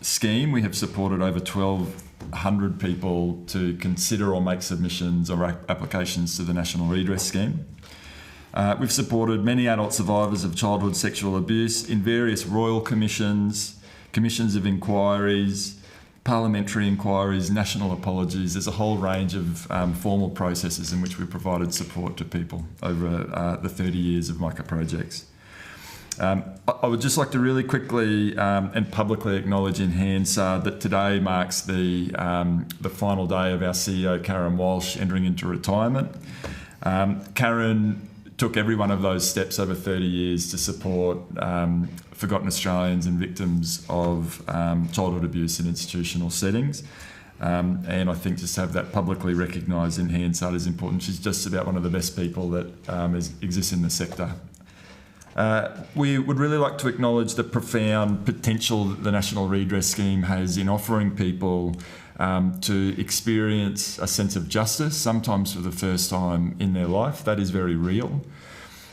Speaker 7: scheme, we have supported over 1,200 people to consider or make submissions or applications to the National Redress Scheme. We've supported many adult survivors of childhood sexual abuse in various royal commissions, commissions of inquiries, parliamentary inquiries, national apologies. There's a whole range of formal processes in which we've provided support to people over the 30 years of Micah Projects. I would just like to really quickly and publicly acknowledge in Hansard that today marks the final day of our CEO, Karen Walsh, entering into retirement. Karen took every one of those steps over 30 years to support forgotten Australians and victims of childhood abuse in institutional settings. And I think just to have that publicly recognised in Hansard is important. She's just about one of the best people that exists in the sector. We would really like to acknowledge the profound potential that the National Redress Scheme has in offering people to experience a sense of justice, sometimes for the first time in their life. That is very real.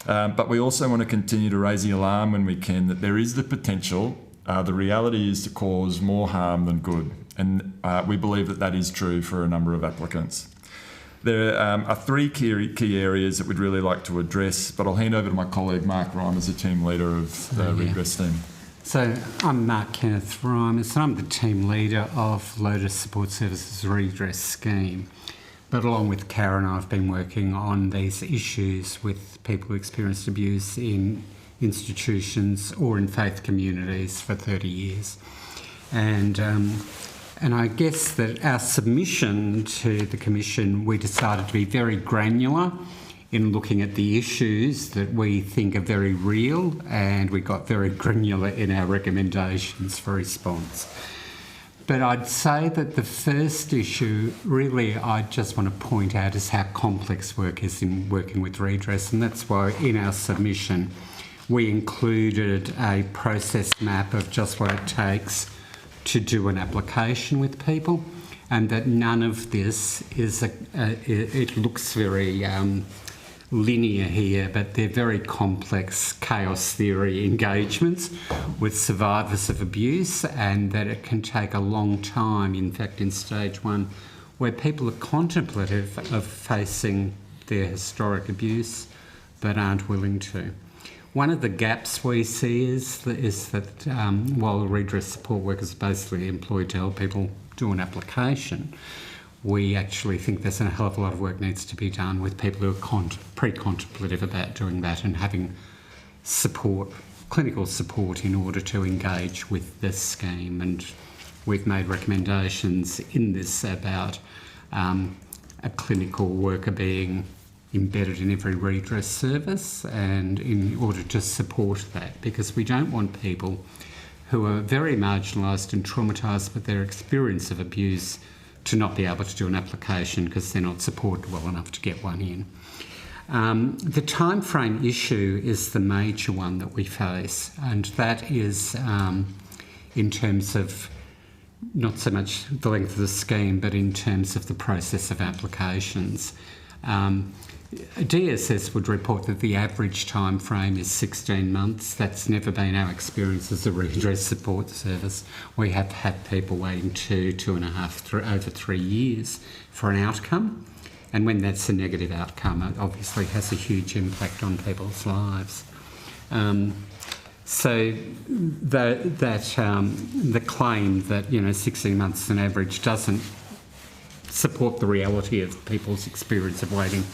Speaker 7: But we also want to continue to raise the alarm when we can that there is the potential, the reality is to cause more harm than good. And we believe that that is true for a number of applicants. There are three key areas that we'd really like to address, but I'll hand over to my colleague Mark Reimers, the team leader of the redress team.
Speaker 6: So I'm Mark Kenneth Reimers, and I'm the team leader of Lotus Support Services Redress Scheme. But along with Karen, I've been working on these issues with people who experienced abuse in institutions or in faith communities for 30 years. And I guess that our submission to the Commission, we decided to be very granular in looking at the issues that we think are very real, and we got very granular in our recommendations for response. But I'd say that the first issue, really, I just want to point out is how complex work is in working with redress, and that's why in our submission we included a process map of just what it takes to do an application with people, and that none of this is it looks very linear here, but they're very complex chaos theory engagements with survivors of abuse, and that it can take a long time, in fact in stage one, where people are contemplative of facing their historic abuse but aren't willing to. One of the gaps we see is that while redress support workers are basically employed to help people do an application, we actually think there's a hell of a lot of work needs to be done with people who are pre-contemplative about doing that and having support, clinical support, in order to engage with this scheme. And we've made recommendations in this about a clinical worker being embedded in every redress service, and in order to support that, because we don't want people who are very marginalised and traumatised with their experience of abuse to not be able to do an application because they're not supported well enough to get one in. The time frame issue is the major one that we face, and that is in terms of not so much the length of the scheme, but in terms of the process of applications. DSS would report that the average time frame is 16 months. That's never been our experience as a redress support service. We have had people waiting 2.5, over 3 years for an outcome. And when that's a negative outcome, it obviously has a huge impact on people's lives. So the claim that 16 months on average doesn't support the reality of people's experience of waiting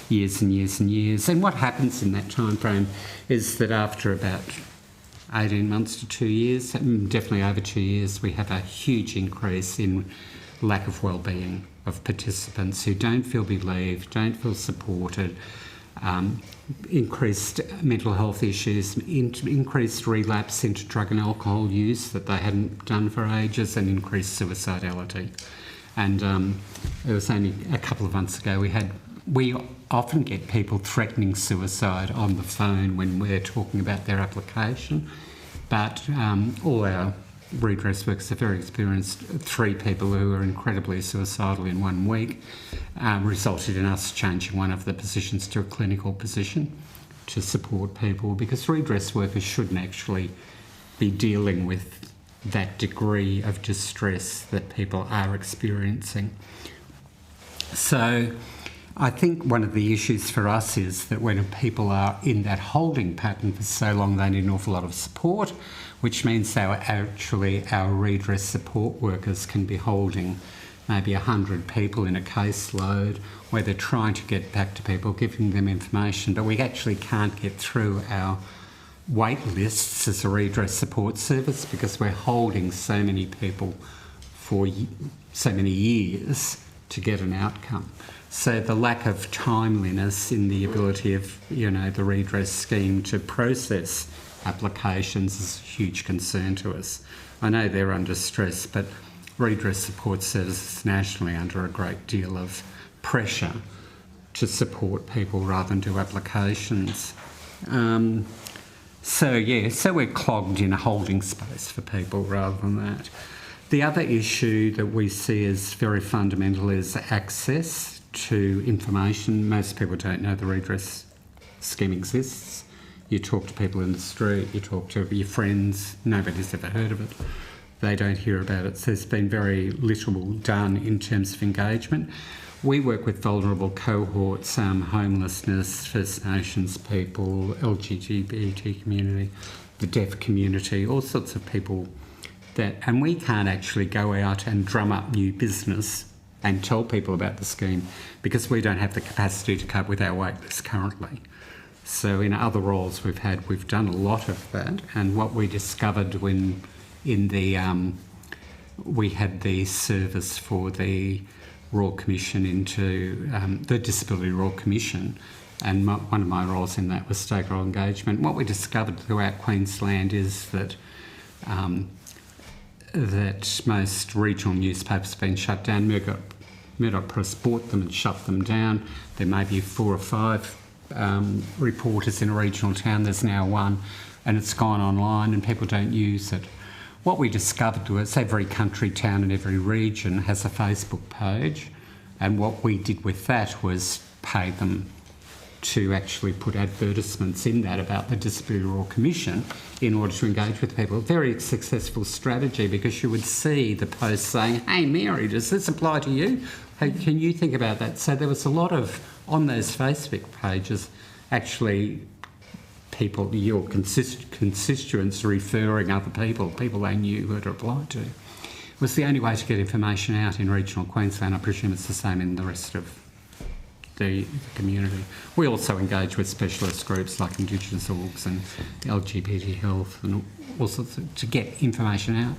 Speaker 6: years and years and years. And what happens in that time frame is that after about 18 months to 2 years, definitely over 2 years, we have a huge increase in lack of well-being of participants who don't feel believed, don't feel supported, increased mental health issues, increased relapse into drug and alcohol use that they hadn't done for ages, and increased suicidality. And it was only a couple of months ago we often get people threatening suicide on the phone when we're talking about their application, but all our redress workers are very experienced. 3 people who were incredibly suicidal in 1 week resulted in us changing one of the positions to a clinical position to support people, because redress workers shouldn't actually be dealing with that degree of distress that people are experiencing. So I think one of the issues for us is that when people are in that holding pattern for so long, they need an awful lot of support, which means our redress support workers can be holding maybe 100 people in a caseload where they're trying to get back to people, giving them information, but we actually can't get through our wait lists as a redress support service because we're holding so many people for so many years to get an outcome. So the lack of timeliness in the ability of the redress scheme to process applications is a huge concern to us. I know they're under stress, but redress support services nationally under a great deal of pressure to support people rather than do applications. So we're clogged in a holding space for people rather than that. The other issue that we see as very fundamental is access to information. Most people don't know the redress scheme exists. You talk to people in the street, you talk to your friends, nobody's ever heard of it. They don't hear about it. So there's been very little done in terms of engagement. We work with vulnerable cohorts, homelessness, First Nations people, LGBT community, the deaf community, all sorts of people and we can't actually go out and drum up new business and tell people about the scheme because we don't have the capacity to cope with our waitlist currently. So in other roles we've done a lot of that, and what we discovered when we had the service for the Royal Commission into the Disability Royal Commission, and one of my roles in that was stakeholder engagement. What we discovered throughout Queensland is that that most regional newspapers have been shut down. Murdoch Press bought them and shut them down. There may be 4 or 5 reporters in a regional town. There's now one, and it's gone online and people don't use it. What we discovered was every country town and every region has a Facebook page, and what we did with that was pay them to actually put advertisements in that about the Disability Royal Commission in order to engage with people. A very successful strategy, because you would see the post saying, "Hey Mary, does this apply to you? Hey, can you think about that?" So there was a lot of, on those Facebook pages, actually people, your constituents referring other people they knew who to apply to. It was the only way to get information out in regional Queensland. I presume it's the same in the rest of the community. We also engage with specialist groups like Indigenous orgs and LGBT health and all sorts to get information out.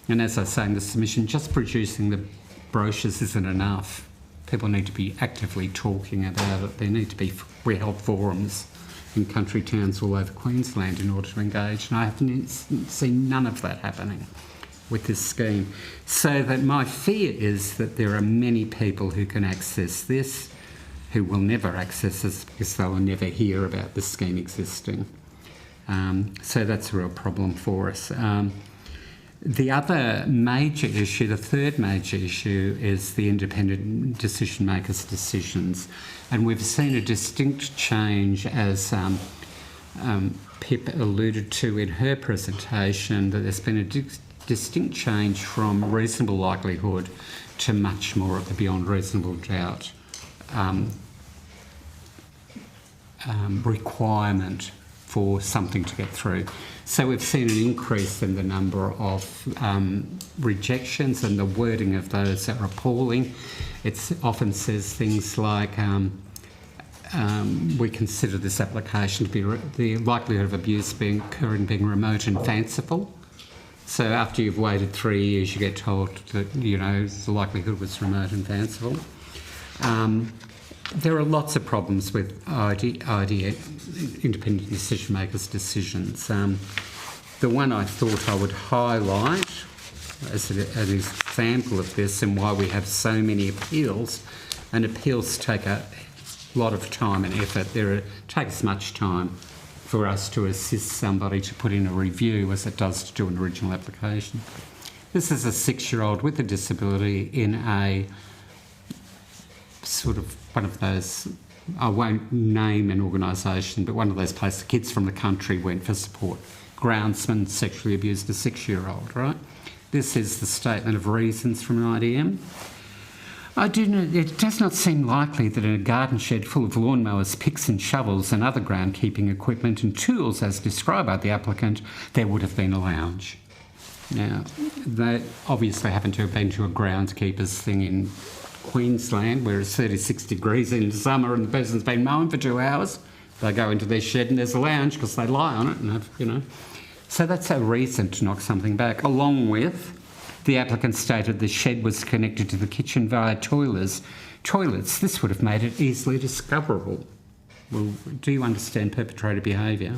Speaker 6: And as I say in the submission, just producing the brochures isn't enough. People need to be actively talking about it. We held forums in country towns all over Queensland in order to engage, and I haven't seen none of that happening with this scheme. So that my fear is that there are many people who can access this who will never access this because they will never hear about the scheme existing. So that's a real problem for us. The other major issue, the third major issue, is the independent decision makers' decisions. And we've seen a distinct change, as Pip alluded to in her presentation, that there's been a distinct change from reasonable likelihood to much more of the beyond reasonable doubt requirement for something to get through. So we've seen an increase in the number of rejections, and the wording of those are appalling. It often says things like, we consider this application to be the likelihood of abuse occurring being remote and fanciful. So after you've waited 3 years, you get told that, the likelihood was remote and fanciful. There are lots of problems with independent decision makers' decisions. The one I thought I would highlight as an example of this, and why we have so many appeals, and appeals take a lot of time and effort. It takes as much time for us to assist somebody to put in a review as it does to do an original application. This is a 6-year-old with a disability in a sort of one of those, I won't name an organisation, but one of those places kids from the country went for support. Groundsman sexually abused a 6-year-old, right? This is the statement of reasons from IDM. It does not seem likely that in a garden shed full of lawnmowers, picks and shovels and other groundkeeping equipment and tools as described by the applicant, there would have been a lounge. Now, they obviously happen to have been to a groundskeeper's thing in Queensland, where it's 36 degrees in summer and the person's been mowing for 2 hours. They go into their shed and there's a lounge because they lie on it and have, So that's a reason to knock something back, along with the applicant stated the shed was connected to the kitchen via toilets. This would have made it easily discoverable. Well, do you understand perpetrator behaviour?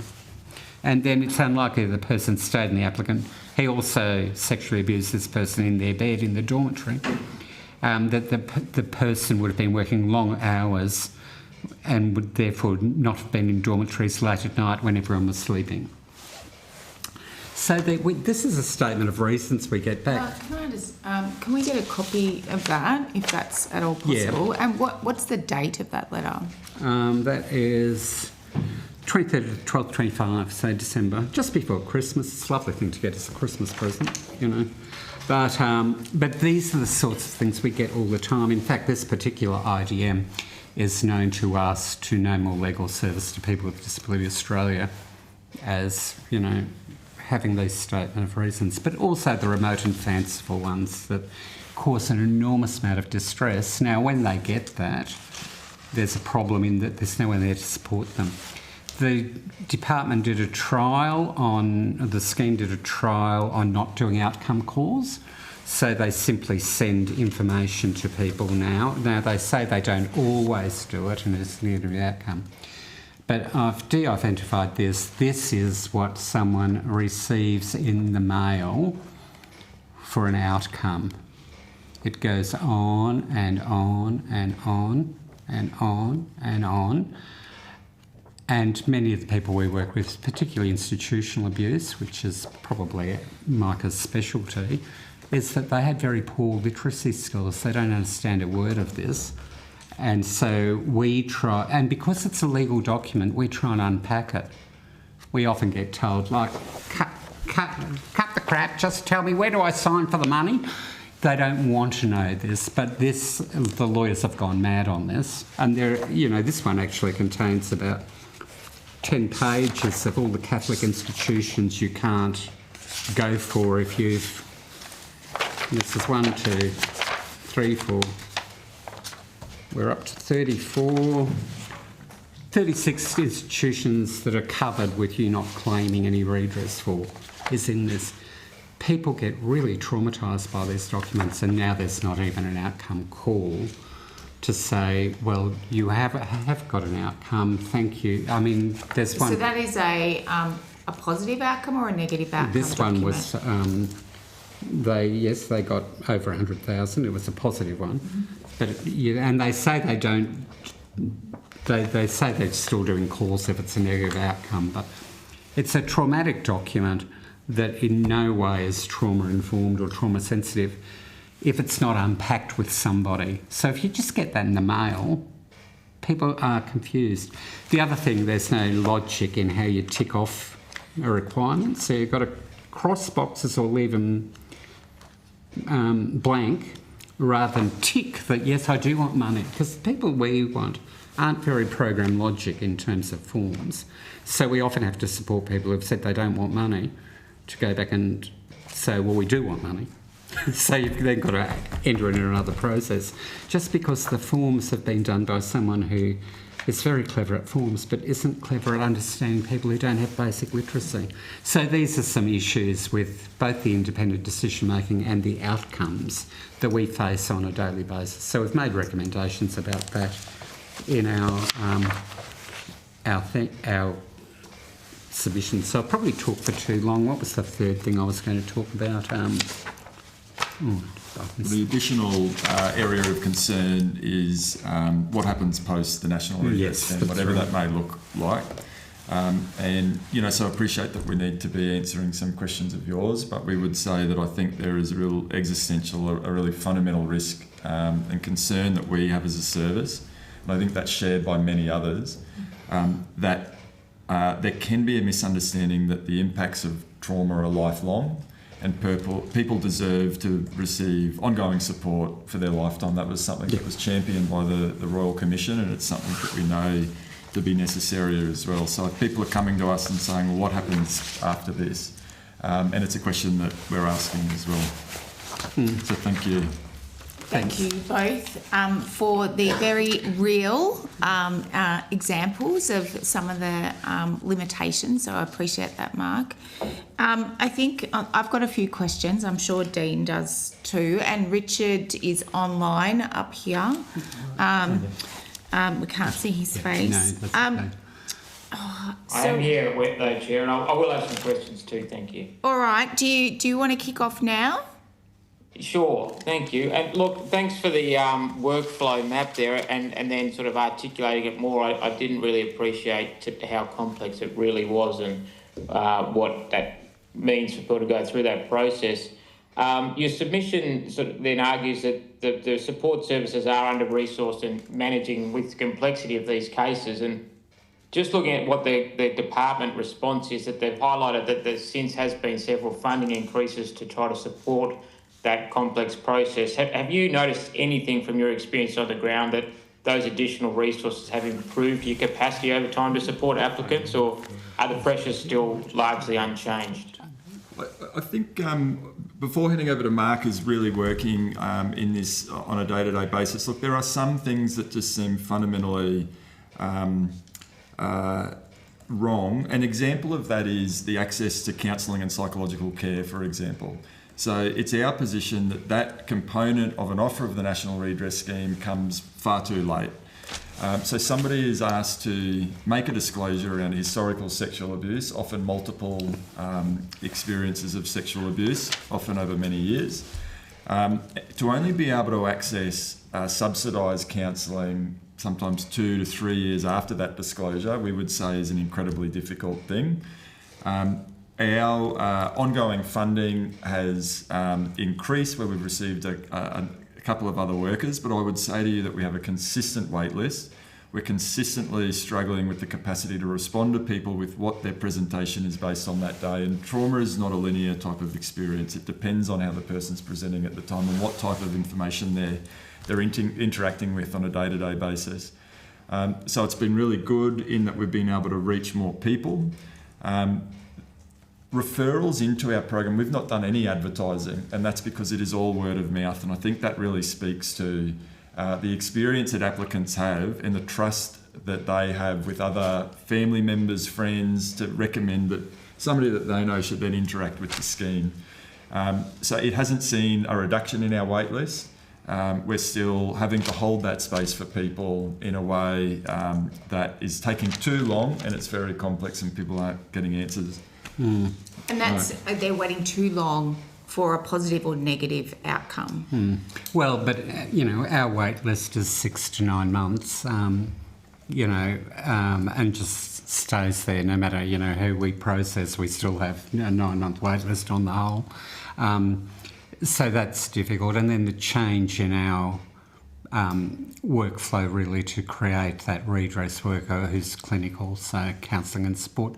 Speaker 6: And then it's unlikely the person stayed in the applicant. He also sexually abused this person in their bed in the dormitory. That the person would have been working long hours and would therefore not have been in dormitories late at night when everyone was sleeping. So this is a statement of reasons we get back.
Speaker 1: Can we get a copy of that, if that's at all possible?
Speaker 6: Yeah.
Speaker 1: And what's the date of that letter?
Speaker 6: That is 23rd to 12th, 25, so December, just before Christmas. It's a lovely thing to get as a Christmas present, you know. But these are the sorts of things we get all the time. In fact, this particular IDM is known to us, to No More Legal Service to People with Disability Australia, as, you know, having these statement of reasons, but also the remote and fanciful ones that cause an enormous amount of distress. Now, when they get that, there's a problem in that there's no one there to support them. The department did a trial on, the scheme did a trial on not doing outcome calls. So they simply send information to people now. Now, they say they don't always do it and it's near the outcome. But I've de-identified this. This is what someone receives in the mail for an outcome. It goes on and on and on and on and on. And many of the people we work with, particularly institutional abuse, which is probably Micah's specialty, is that they have very poor literacy skills. They don't understand a word of this. And so we try, and because it's a legal document, we try and unpack it. We often get told, like, cut the crap, just tell me, where do I sign for the money? They don't want to know this, but the lawyers have gone mad on this. And this one actually contains about 10 pages of all the Catholic institutions you can't go for if you've... This is 1, 2, 3, 4... We're up to 34, 36 institutions that are covered with you not claiming any redress for is in this. People get really traumatised by these documents, and now there's not even an outcome call to say, well, you have got an outcome, thank you. I mean, there's one...
Speaker 1: So that is a positive outcome or a negative outcome?
Speaker 6: This
Speaker 1: document?
Speaker 6: one was... they got over 100,000. It was a positive one. Mm-hmm. And they say they don't. They say they're still doing calls if it's a negative outcome, but it's a traumatic document that in no way is trauma informed or trauma sensitive if it's not unpacked with somebody. So if you just get that in the mail, people are confused. The other thing, there's no logic in how you tick off a requirement. So you've got to cross boxes or leave them blank, rather than tick that, yes, I do want money. Because the people we want aren't very program logic in terms of forms. So we often have to support people who've said they don't want money to go back and say, well, we do want money. So you've then got to enter in another process. Just because the forms have been done by someone who is very clever at forms but isn't clever at understanding people who don't have basic literacy. So these are some issues with both the independent decision making and the outcomes that we face on a daily basis. So we've made recommendations about that in our submission. So I'll probably talk for too long. What was the third thing I was going to talk about?
Speaker 7: The additional area of concern is what happens post the National Redress Scheme, whatever that may look like. So I appreciate that we need to be answering some questions of yours, but we would say that I think there is a real existential, a really fundamental risk and concern that we have as a service, and I think that's shared by many others, that there can be a misunderstanding that the impacts of trauma are lifelong, and people deserve to receive ongoing support for their lifetime. That was something that was championed by the Royal Commission, and it's something that we know to be necessary as well. So if people are coming to us and saying, well, what happens after this? And it's a question that we're asking as well. So thank you.
Speaker 1: Thank you both for the very real examples of some of the limitations. So I appreciate that, Mark. I think I've got a few questions. I'm sure Dean does too. And Richard is online up here. We can't see his face.
Speaker 6: No, that's okay.
Speaker 5: I am here though, Chair, and I will have some questions too. Thank you.
Speaker 1: All right. Do you want to kick off now?
Speaker 5: Sure, thank you. And look, thanks for the workflow map there and then sort of articulating it more. I didn't really appreciate how complex it really was and what that means for people to go through that process. Your submission sort of then argues that the support services are under-resourced in managing with the complexity of these cases, and just looking at what the department response is, that they've highlighted that there since has been several funding increases to try to support that complex process. Have you noticed anything from your experience on the ground that those additional resources have improved your capacity over time to support applicants, or are the pressures still largely unchanged?
Speaker 7: I think before heading over to Mark, is really working in this on a day-to-day basis. Look, there are some things that just seem fundamentally wrong. An example of that is the access to counselling and psychological care, for example. So it's our position that that component of an offer of the National Redress Scheme comes far too late. So somebody is asked to make a disclosure around historical sexual abuse, often multiple experiences of sexual abuse, often over many years. To only be able to access subsidised counselling sometimes 2 to 3 years after that disclosure, we would say is an incredibly difficult thing. Our ongoing funding has increased, where we've received a couple of other workers, but I would say to you that we have a consistent wait list. We're consistently struggling with the capacity to respond to people with what their presentation is based on that day, and trauma is not a linear type of experience. It depends on how the person's presenting at the time and what type of information they're interacting with on a day-to-day basis. So it's been really good in that we've been able to reach more people. Referrals into our program, we've not done any advertising, and that's because it is all word of mouth, and I think that really speaks to the experience that applicants have and the trust that they have with other family members, friends, to recommend that somebody that they know should then interact with the scheme. So it hasn't seen a reduction in our wait list. We're still having to hold that space for people in a way that is taking too long, and it's very complex and people aren't getting answers.
Speaker 1: And that's, they're waiting too long for a positive or negative outcome.
Speaker 6: Well, but, our wait list is 6 to 9 months, and just stays there no matter, who we process. We still have a 9-month wait list on the whole. So that's difficult. And then the change in our workflow really to create that redress worker who's clinical, so counselling and support.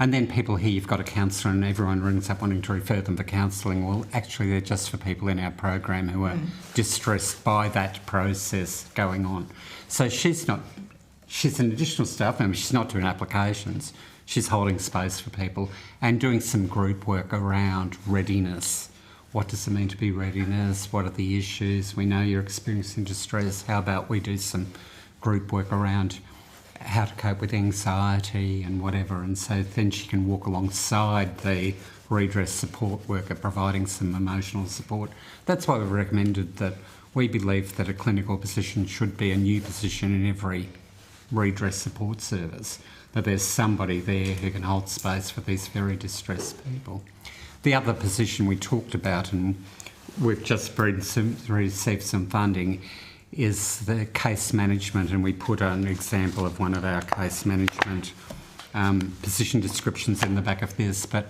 Speaker 6: And then people hear you've got a counsellor and everyone rings up wanting to refer them for counselling. Well, actually they're just for people in our program who are distressed by that process going on. So she's an additional staff member, she's not doing applications, she's holding space for people and doing some group work around readiness. What does it mean to be readiness? What are the issues? We know you're experiencing distress. How about we do some group work around how to cope with anxiety and whatever, and so then she can walk alongside the redress support worker providing some emotional support. That's why we've recommended that we believe that a clinical position should be a new position in every redress support service, that there's somebody there who can hold space for these very distressed people. The other position we talked about, and we've just received some funding, is the case management, and we put an example of one of our case management position descriptions in the back of this. But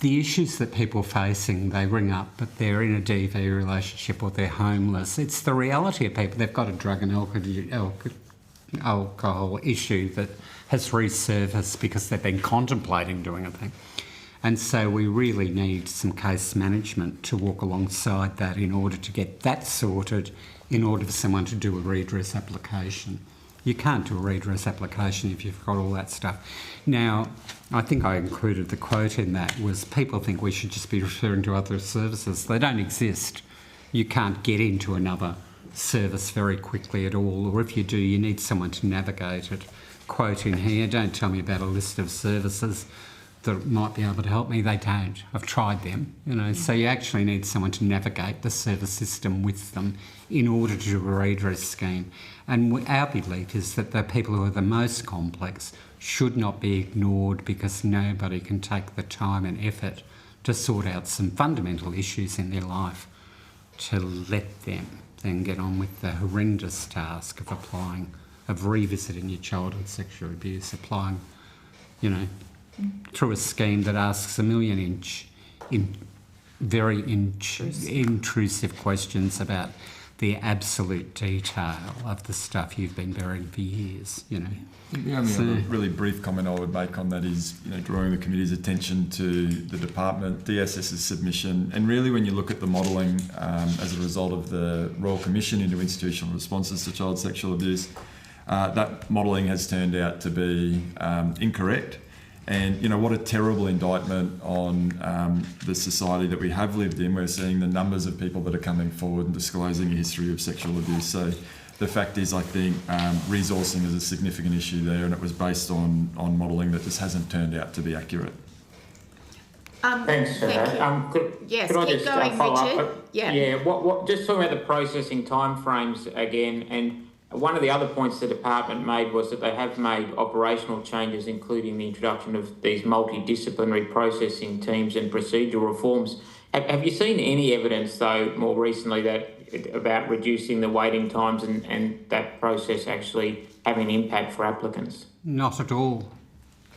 Speaker 6: the issues that people are facing, they ring up, but they're in a DV relationship or they're homeless. It's the reality of people. They've got a drug and alcohol issue that has resurfaced because they've been contemplating doing a thing. And so we really need some case management to walk alongside that in order to get that sorted, in order for someone to do a redress application. You can't do a redress application if you've got all that stuff. Now, I think I included the quote in that, was people think we should just be referring to other services. They don't exist. You can't get into another service very quickly at all, or if you do, you need someone to navigate it. Quote in here, don't tell me about a list of services that might be able to help me. They don't. I've tried them, So you actually need someone to navigate the service system with them in order to do a redress scheme. And our belief is that the people who are the most complex should not be ignored, because nobody can take the time and effort to sort out some fundamental issues in their life to let them then get on with the horrendous task of revisiting your childhood sexual abuse, applying, through a scheme that asks a million very intrusive questions about the absolute detail of the stuff you've been burying for years, you know.
Speaker 7: The only other really brief comment I would make on that is, you know, drawing the committee's attention to the department, DSS's submission, and really when you look at the modelling as a result of the Royal Commission into institutional responses to child sexual abuse, that modelling has turned out to be incorrect. And, you know, what a terrible indictment on the society that we have lived in. We're seeing the numbers of people that are coming forward and disclosing a history of sexual abuse. So the fact is, I think, resourcing is a significant issue there, and it was based on modelling that just hasn't turned out to be accurate.
Speaker 5: Thanks for that.
Speaker 1: Yes,
Speaker 5: could I
Speaker 1: keep
Speaker 5: just
Speaker 1: going,
Speaker 5: follow
Speaker 1: Richard.
Speaker 5: up?
Speaker 1: Yeah.
Speaker 5: What? Just talking about the processing timeframes again, and one of the other points the department made was that they have made operational changes, including the introduction of these multidisciplinary processing teams and procedural reforms. Have you seen any evidence, though, more recently about reducing the waiting times and that process actually having an impact for applicants?
Speaker 6: Not at all.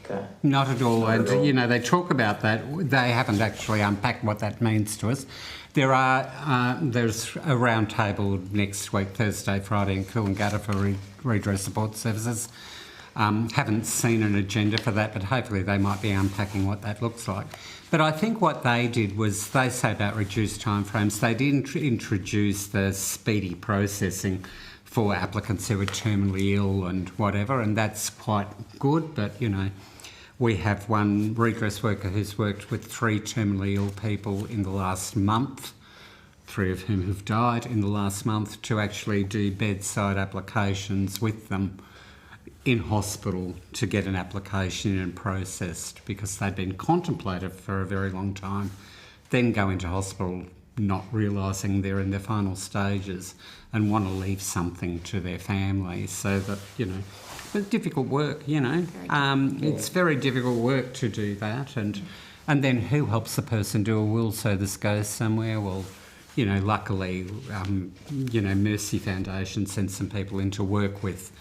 Speaker 5: Okay.
Speaker 6: Not at all. You know, they talk about that. They haven't actually unpacked what that means to us. There's a round table next week, Thursday, Friday in Coolangatta for redress support services. Haven't seen an agenda for that, but hopefully they might be unpacking what that looks like. But I think what they did was, they say about reduced timeframes, they did introduce the speedy processing for applicants who are terminally ill and whatever, and that's quite good. But, you know, we have one redress worker who's worked with 3 terminally ill people in the last month, 3 of whom have died in the last month, to actually do bedside applications with them in hospital to get an application in and processed, because they'd been contemplated for a very long time, then go into hospital not realising they're in their final stages and want to leave something to their family. So that, you know, it's difficult work, you know. It's very difficult work to do that. And then who helps the person do a will so this goes somewhere? Well, you know, luckily, you know, Mercy Foundation sent some people in to work with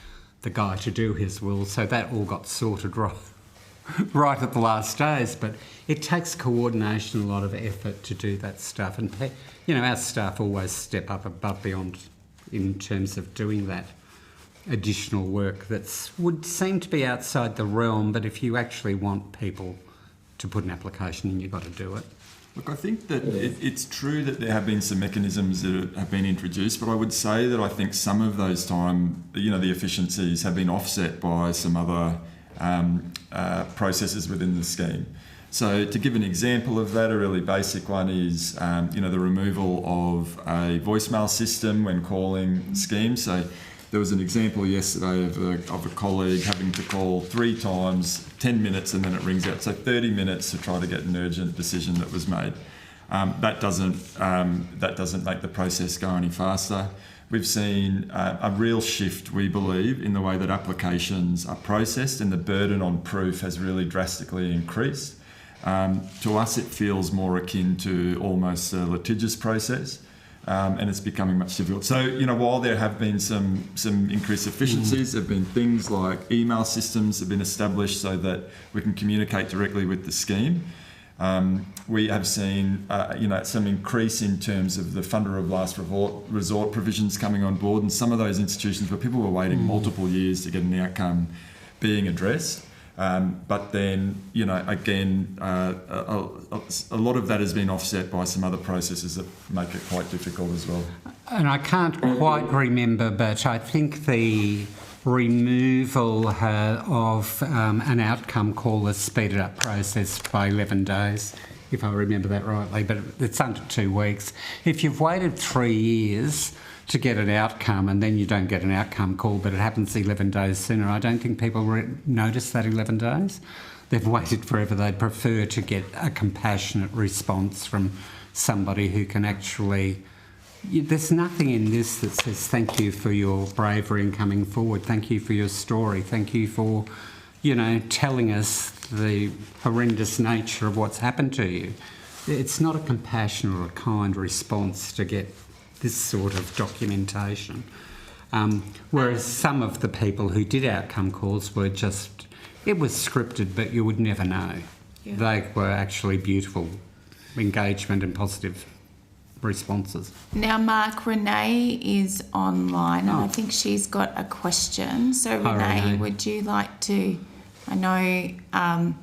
Speaker 6: the guy to do his will, so that all got sorted right at the last days. But it takes coordination, a lot of effort to do that stuff. And, you know, our staff always step up above beyond in terms of doing that additional work that would seem to be outside the realm, but if you actually want people to put an application in, you've got to do it.
Speaker 7: Look, I think that it's true that there have been some mechanisms that have been introduced, but I would say that I think some of those the efficiencies have been offset by some other processes within the scheme. So to give an example of that, a really basic one is, the removal of a voicemail system when calling schemes. So there was an example yesterday of a colleague having to call 3 times, 10 minutes, and then it rings out. So 30 minutes to try to get an urgent decision that was made. That doesn't make the process go any faster. We've seen a real shift, we believe, in the way that applications are processed, and the burden on proof has really drastically increased. To us, it feels more akin to almost a litigious process. And it's becoming much difficult. So, you know, while there have been some increased efficiencies, there have been things like email systems have been established so that we can communicate directly with the scheme. We have seen, some increase in terms of the funder of last resort provisions coming on board, and some of those institutions where people were waiting multiple years to get an outcome being addressed. But then, you know, again, a lot of that has been offset by some other processes that make it quite difficult as well.
Speaker 6: And I can't quite remember, but I think the removal of an outcome call has speeded up process by 11 days, if I remember that rightly, but it's under 2 weeks. If you've waited 3 years to get an outcome and then you don't get an outcome call, but it happens 11 days sooner, I don't think people notice that 11 days. They've waited forever. They'd prefer to get a compassionate response from somebody who can actually... There's nothing in this that says thank you for your bravery in coming forward, thank you for your story, thank you for, you know, telling us the horrendous nature of what's happened to you. It's not a compassionate or a kind response to get this sort of documentation. Whereas some of the people who did outcome calls were just It was scripted, but you would never know.
Speaker 1: Yeah.
Speaker 6: They were actually beautiful engagement and positive responses.
Speaker 1: Now, Mark, Renee is online, and
Speaker 6: Oh.
Speaker 1: I think she's got a question. So,
Speaker 6: Hi,
Speaker 1: Renee,
Speaker 6: Renee.
Speaker 1: would you like to? I know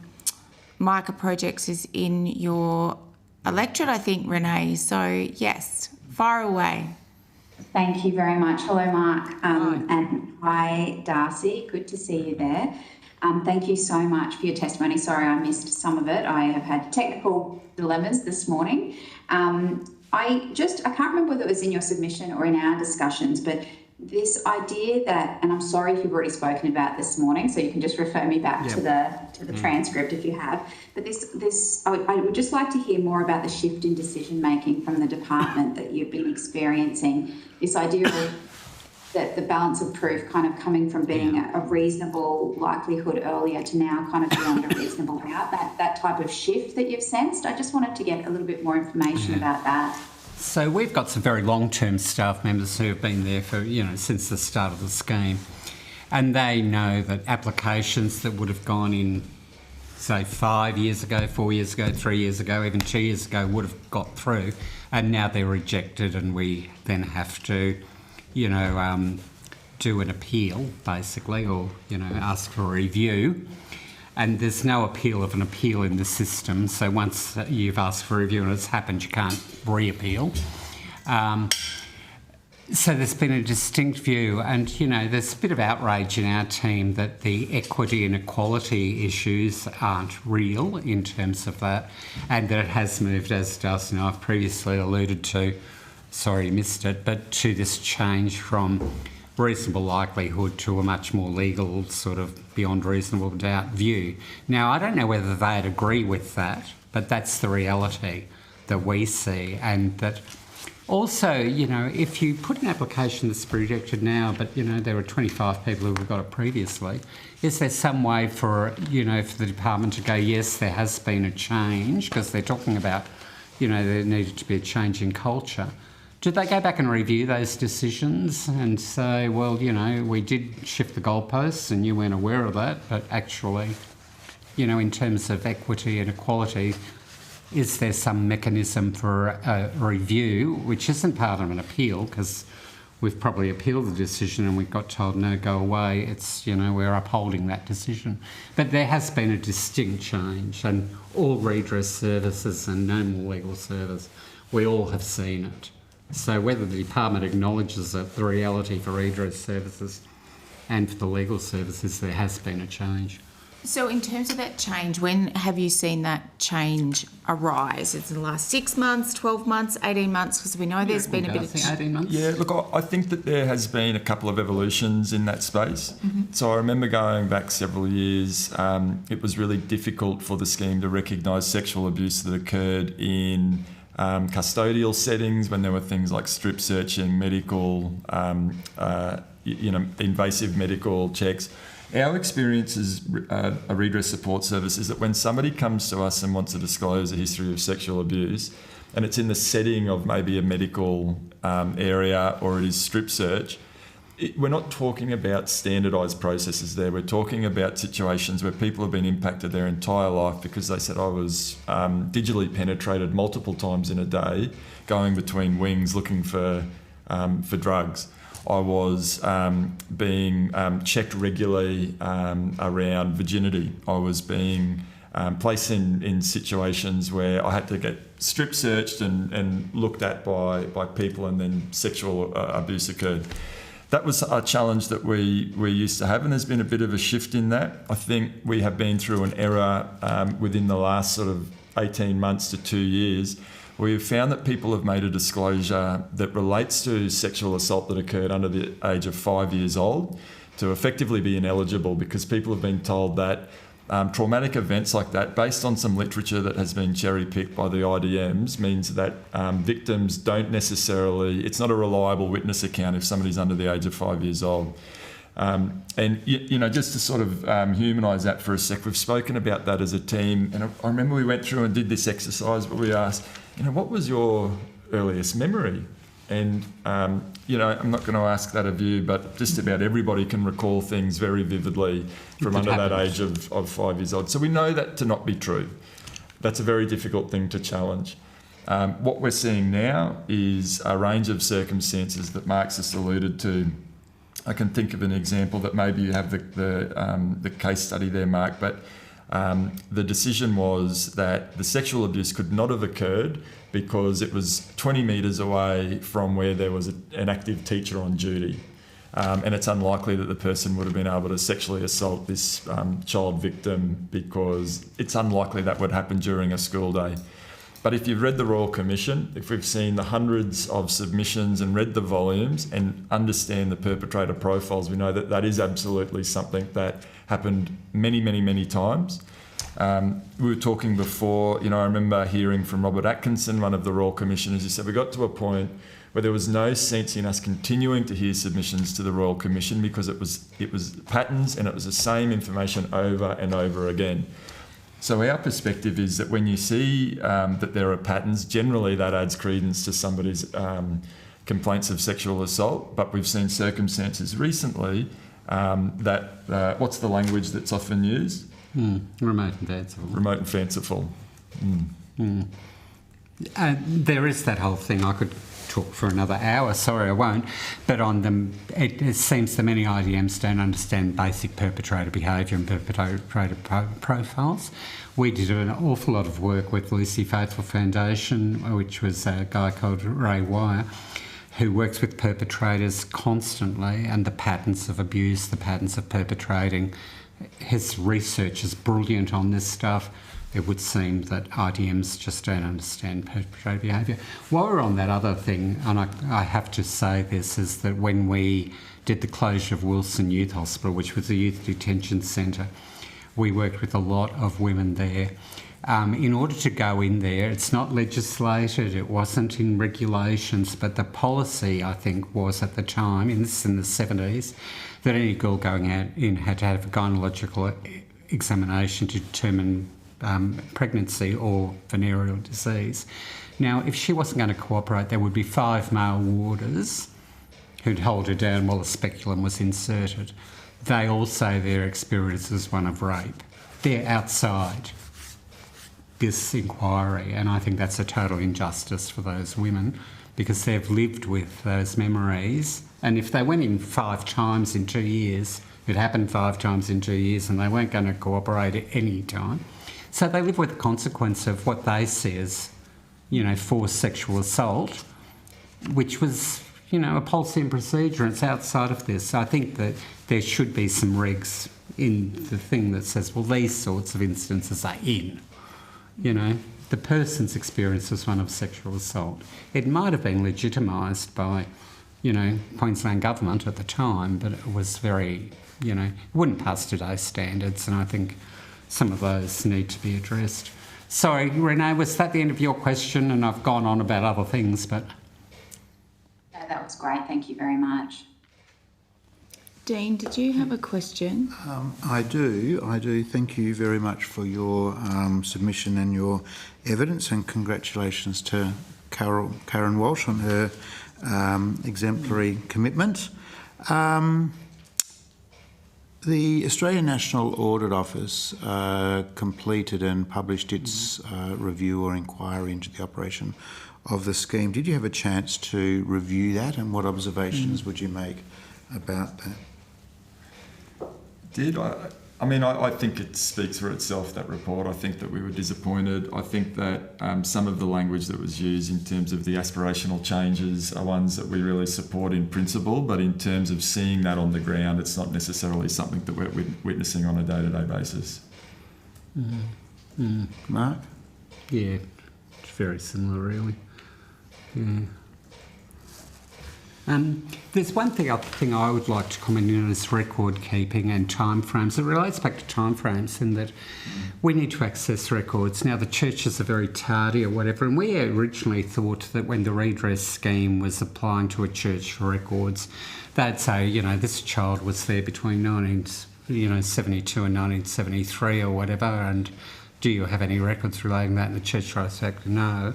Speaker 1: Micah Projects is in your electorate, I think, Renee. So, yes, far away.
Speaker 8: Thank you very much. Hello, Mark. And hi, Darcy. Good to see you there. Thank you so much for your testimony. Sorry I missed some of it. I have had technical dilemmas this morning. I can't remember whether it was in your submission or in our discussions, but this idea that, and I'm sorry if you've already spoken about this morning, so you can just refer me back to the transcript if you have. But I would just like to hear more about the shift in decision making from the department that you've been experiencing. This idea of that the balance of proof kind of coming from being a reasonable likelihood earlier to now kind of beyond a reasonable doubt, that type of shift that you've sensed. I just wanted to get a little bit more information about that.
Speaker 6: So we've got some very long-term staff members who have been there for, since the start of the scheme. And they know that applications that would have gone in, say, 5 years ago, 4 years ago, 3 years ago, even 2 years ago would have got through. And now they're rejected, and we then have to do an appeal, basically, or, ask for a review. And there's no appeal of an appeal in the system. So once you've asked for a review and it's happened, you can't re-appeal. So there's been a distinct view, and, there's a bit of outrage in our team that the equity and equality issues aren't real in terms of that, and that it has moved, as Darcy and I have previously alluded to, sorry you missed it, but to this change from reasonable likelihood to a much more legal sort of beyond reasonable doubt view. Now, I don't know whether they'd agree with that, but that's the reality that we see. And that also, if you put an application that's rejected now, but, there were 25 people who have got it previously, is there some way for the department to go, yes, there has been a change, because they're talking about, there needed to be a change in culture. Did they go back and review those decisions and say, well, we did shift the goalposts and you weren't aware of that, but actually, in terms of equity and equality, is there some mechanism for a review, which isn't part of an appeal, because we've probably appealed the decision and we got told, no, go away. It's, we're upholding that decision. But there has been a distinct change, and all redress services and no more legal service, we all have seen it. So whether the department acknowledges it, the reality for redress services and for the legal services, there has been a change.
Speaker 1: So in terms of that change, when have you seen that change arise? It's in the last 6 months, 12 months, 18 months? Because we know there's been a bit of...
Speaker 6: 18 months?
Speaker 7: Yeah, look, I think that there has been a couple of evolutions in that space.
Speaker 1: Mm-hmm.
Speaker 7: So I remember going back several years, it was really difficult for the scheme to recognise sexual abuse that occurred in custodial settings, when there were things like strip searching, medical, invasive medical checks. Our experience as a redress support service is that when somebody comes to us and wants to disclose a history of sexual abuse, and it's in the setting of maybe a medical area or it is strip search, we're not talking about standardised processes there. We're talking about situations where people have been impacted their entire life because they said, I was digitally penetrated multiple times in a day, going between wings looking for drugs. I was being checked regularly around virginity. I was being placed in situations where I had to get strip searched and looked at by people, and then sexual abuse occurred. That was a challenge that we used to have, and there's been a bit of a shift in that. I think we have been through an era within the last sort of 18 months to 2 years. We've found that people have made a disclosure that relates to sexual assault that occurred under the age of 5 years old to effectively be ineligible, because people have been told that traumatic events like that, based on some literature that has been cherry-picked by the IDMs, means that victims don't necessarily... It's not a reliable witness account if somebody's under the age of 5 years old. And, just to sort of humanise that for a sec, we've spoken about that as a team. And I remember we went through and did this exercise where we asked, what was your earliest memory? And you know, I'm not going to ask that of you, but just about everybody can recall things very vividly from under that age of 5 years old. So we know that to not be true. That's a very difficult thing to challenge. What we're seeing now is a range of circumstances that Mark's just alluded to. I can think of an example that maybe you have the case study there, Mark, but the decision was that the sexual abuse could not have occurred because it was 20 metres away from where there was an active teacher on duty. And it's unlikely that the person would have been able to sexually assault this child victim because it's unlikely that would happen during a school day. But if you've read the Royal Commission, if we've seen the hundreds of submissions and read the volumes and understand the perpetrator profiles, we know that that is absolutely something that happened many, many, many times. We were talking before, you know, I remember hearing from Robert Atkinson, one of the Royal Commissioners, he said we got to a point where there was no sense in us continuing to hear submissions to the Royal Commission because it was patterns and it was the same information over and over again. So our perspective is that when you see that there are patterns, generally that adds credence to somebody's complaints of sexual assault, but we've seen circumstances recently that, what's the language that's often used?
Speaker 6: Remote and fanciful. Remote and fanciful. There is that whole thing. I could talk for another hour, sorry I won't, but on them, it seems that many IDMs don't understand basic perpetrator behaviour and perpetrator profiles. We did an awful lot of work with Lucy Faithful Foundation, which was a guy called Ray Wire, who works with perpetrators constantly and the patterns of abuse, the patterns of perpetrating. His research is brilliant on this stuff. It would seem that IDMs just don't understand perpetrator behaviour. While we're on that other thing, and I have to say this, is that when we did the closure of Wilson Youth Hospital, which was a youth detention centre, we worked with a lot of women there. In order to go in there, it's not legislated, it wasn't in regulations, but the policy, I think, was at the time, in the 70s, that any girl going out in had to have a gynecological examination to determine pregnancy or venereal disease. Now, if she wasn't going to cooperate, there would be 5 male warders who'd hold her down while the speculum was inserted. They all say their experience is one of rape. They're outside this inquiry, and I think that's a total injustice for those women because they've lived with those memories. And if they went in 5 times in 2 years, it happened 5 times in 2 years, and they weren't going to cooperate at any time. So they live with the consequence of what they see as, you know, forced sexual assault, which was, you know, a policy and procedure, and it's outside of this. So I think that there should be some regs in the thing that says, well, these sorts of instances are in. You know, the person's experience was one of sexual assault. It might have been legitimised by, you know, Queensland government at the time, but it was very, you know, it wouldn't pass today's standards, and I think some of those need to be addressed. Sorry, Renee, was that the end of your question? And I've gone on about other things, but...
Speaker 8: No, that was great. Thank you very much.
Speaker 1: Dean, did you have a question?
Speaker 2: I do. Thank you very much for your submission and your evidence, and congratulations to Karen Walsh on her exemplary commitment. The Australian National Audit Office completed and published its review or inquiry into the operation of the scheme. Did you have a chance to review that, and what observations would you make about that?
Speaker 7: I think it speaks for itself, that report. I think that we were disappointed. I think that some of the language that was used in terms of the aspirational changes are ones that we really support in principle, but in terms of seeing that on the ground, it's not necessarily something that we're witnessing on a day-to-day basis.
Speaker 2: Mark?
Speaker 6: Yeah, it's very similar, really. Yeah. There's one thing I would like to comment on is record keeping and timeframes. It relates back to timeframes in that we need to access records. Now, the churches are very tardy or whatever, and we originally thought that when the redress scheme was applying to a church for records, they'd say, you know, this child was there between 1972 and 1973 or whatever, and do you have any records relating to that? And the church writes back, no.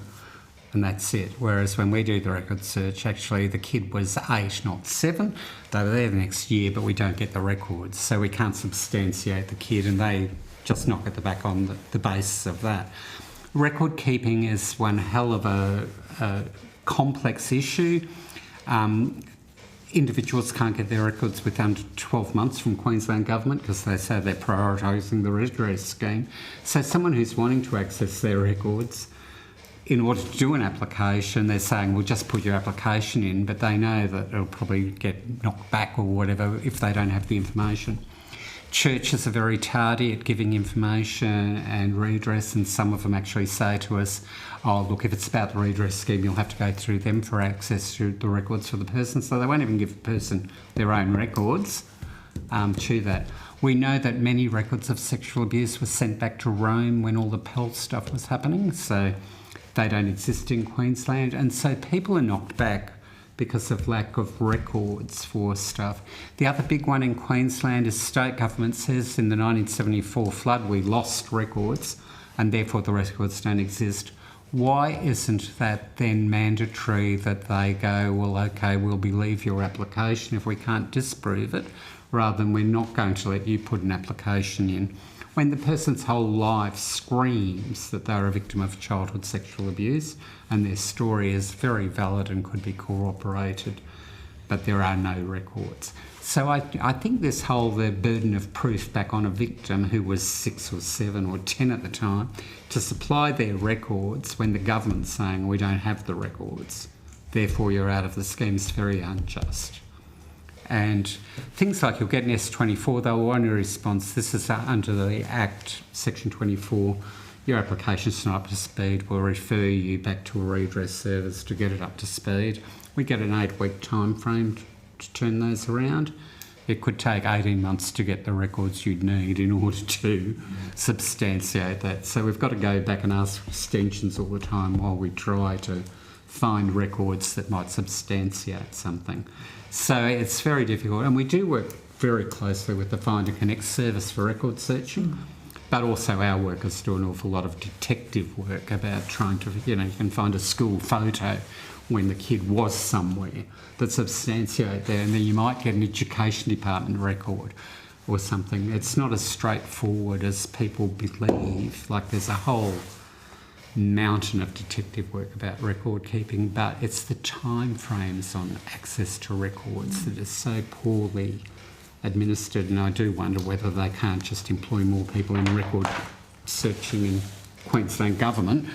Speaker 6: and that's it. Whereas when we do the record search, actually the kid was 8, not 7. They were there the next year, but we don't get the records, so we can't substantiate the kid, and they just knock at the back on the basis of that. Record keeping is one hell of a complex issue. Individuals can't get their records within under 12 months from Queensland Government because they say they're prioritising the redress scheme. So someone who's wanting to access their records, in order to do an application, they're saying, well, just put your application in, but they know that it'll probably get knocked back or whatever if they don't have the information. Churches are very tardy at giving information and redress, and some of them actually say to us, oh, look, if it's about the redress scheme, you'll have to go through them for access to the records for the person. So they won't even give the person their own records to that. We know that many records of sexual abuse were sent back to Rome when all the Pell stuff was happening, so they don't exist in Queensland. And so people are knocked back because of lack of records for stuff. The other big one in Queensland is state government says in the 1974 flood we lost records and therefore the records don't exist. Why isn't that then mandatory that they go, well, okay, we'll believe your application if we can't disprove it, rather than we're not going to let you put an application in, when the person's whole life screams that they're a victim of childhood sexual abuse and their story is very valid and could be corroborated, but there are no records. So I think this whole the burden of proof back on a victim who was 6 or 7 or 10 at the time to supply their records when the government's saying we don't have the records, therefore you're out of the scheme, is very unjust. And things like you'll get an S24, they'll want a response. This is under the Act, Section 24. Your application's not up to speed. We'll refer you back to a redress service to get it up to speed. We get an 8-week time frame to turn those around. It could take 18 months to get the records you'd need in order to substantiate that. So we've got to go back and ask for extensions all the time while we try to find records that might substantiate something. So it's very difficult, and we do work very closely with the Find and Connect service for record searching, but also our workers do an awful lot of detective work about trying to, you can find a school photo when the kid was somewhere that substantiate there, and then you might get an education department record or something. It's not as straightforward as people believe. Like there's a whole mountain of detective work about record keeping, but it's the time frames on access to records that is so poorly administered, and I do wonder whether they can't just employ more people in record searching in Queensland Government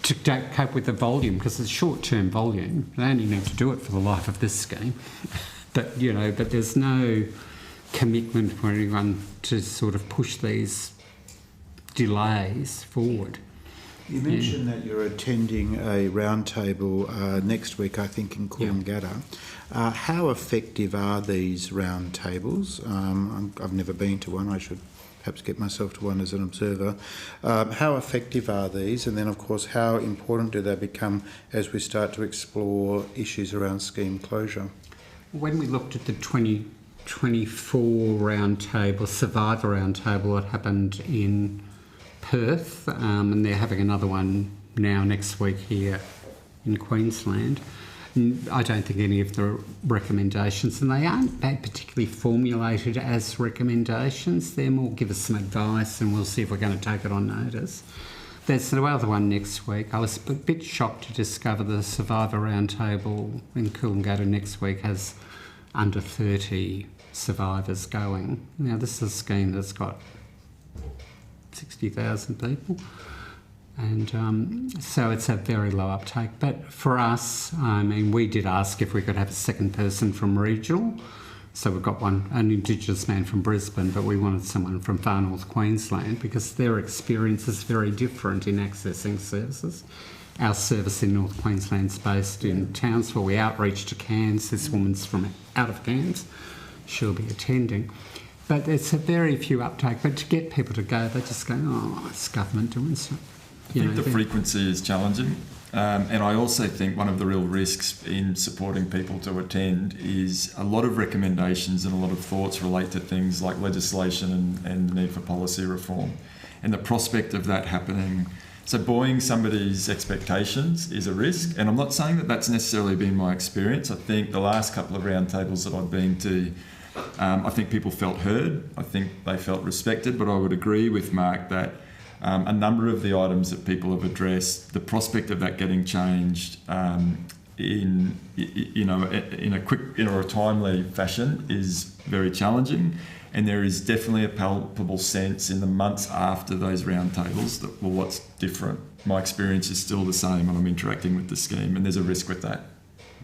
Speaker 6: to cope with the volume, because it's short-term volume. They only need to do it for the life of this scheme, but there's no commitment for anyone to sort of push these delays forward.
Speaker 2: You mentioned that you're attending a roundtable next week, I think, in Coolangatta. How effective are these roundtables? I've never been to one. I should perhaps get myself to one as an observer. How effective are these? And then, of course, how important do they become as we start to explore issues around scheme closure?
Speaker 6: When we looked at the 2024 roundtable, Survivor roundtable, that happened in Perth, and they're having another one now next week here in Queensland. I don't think any of the recommendations, and they aren't particularly formulated as recommendations, they're more give us some advice and we'll see if we're going to take it on notice. There's the other one next week. I was a bit shocked to discover the Survivor Roundtable in Coolangatta next week has under 30 survivors going. Now this is a scheme that's got 60,000 people, and so it's a very low uptake. But for us, we did ask if we could have a second person from regional, so we've got an Indigenous man from Brisbane, but we wanted someone from far north Queensland because their experience is very different in accessing services. Our service in North Queensland's based in Townsville. We outreach to Cairns. This woman's from out of Cairns. She'll be attending. But it's a very few uptake. But to get people to go, they just go, oh, it's government doing stuff.
Speaker 7: I think the frequency is challenging. And I also think one of the real risks in supporting people to attend is a lot of recommendations and a lot of thoughts relate to things like legislation and the need for policy reform. And the prospect of that happening So buoying somebody's expectations is a risk, and I'm not saying that that's necessarily been my experience. I think the last couple of roundtables that I've been to, I think people felt heard. I think they felt respected, but I would agree with Mark that a number of the items that people have addressed, the prospect of that getting changed in a quick, or a timely fashion is very challenging. And there is definitely a palpable sense in the months after those roundtables that, well, what's different? My experience is still the same when I'm interacting with the scheme, and there's a risk with that.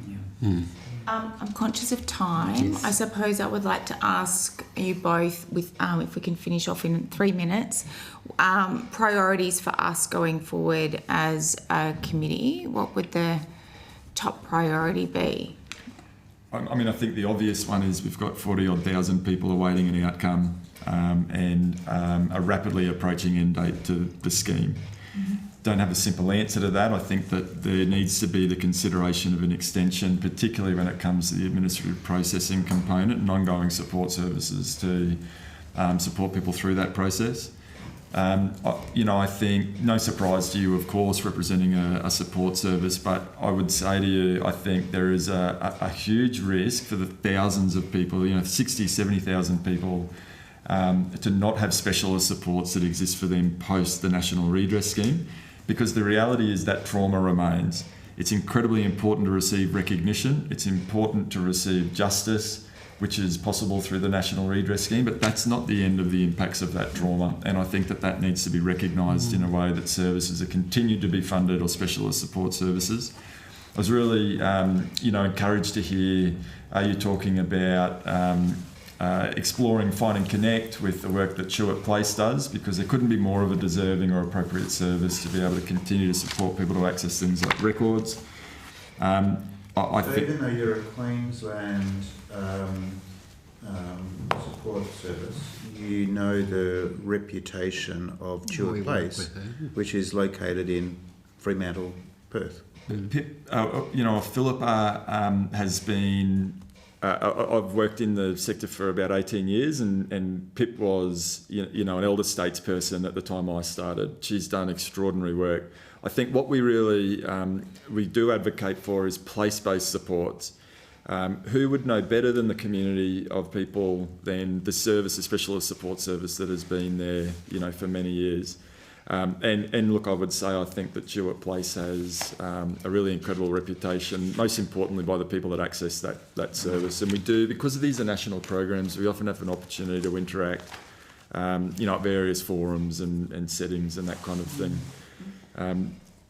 Speaker 6: Yeah. Mm.
Speaker 1: I'm conscious of time. Yes. I suppose I would like to ask you both, with if we can finish off in 3 minutes, priorities for us going forward as a committee. What would the top priority be?
Speaker 7: I mean, I think the obvious one is we've got 40-odd thousand people awaiting an outcome and a rapidly approaching end date to the scheme. Mm-hmm. Don't have a simple answer to that. I think that there needs to be the consideration of an extension, particularly when it comes to the administrative processing component and ongoing support services to support people through that process. I think, no surprise to you, of course, representing a support service, but I would say to you, I think there is a huge risk for the thousands of people, 60, 70,000 people, to not have specialist supports that exist for them post the National Redress Scheme, because the reality is that trauma remains. It's incredibly important to receive recognition. It's important to receive justice, which is possible through the National Redress Scheme, but that's not the end of the impacts of that trauma. And I think that needs to be recognised in a way that services are continued to be funded, or specialist support services. I was really, encouraged to hear you talking about exploring Find and Connect with the work that Chewett Place does, because there couldn't be more of a deserving or appropriate service to be able to continue to support people to access things like records. I think,
Speaker 2: even though you're a Queensland support service, you know the reputation of Chewett Place, which is located in Fremantle, Perth.
Speaker 7: Philippa has been. I've worked in the sector for about 18 years, and Pip was, an elder statesperson at the time I started. She's done extraordinary work. I think what we really we do advocate for is place-based supports. Who would know better than the community of people than the service, the specialist support service that has been there, for many years. And look, I would say I think that Chewett Place has a really incredible reputation, most importantly by the people that access that service. And we do, because these are national programs, we often have an opportunity to interact, at various forums and settings and that kind of thing.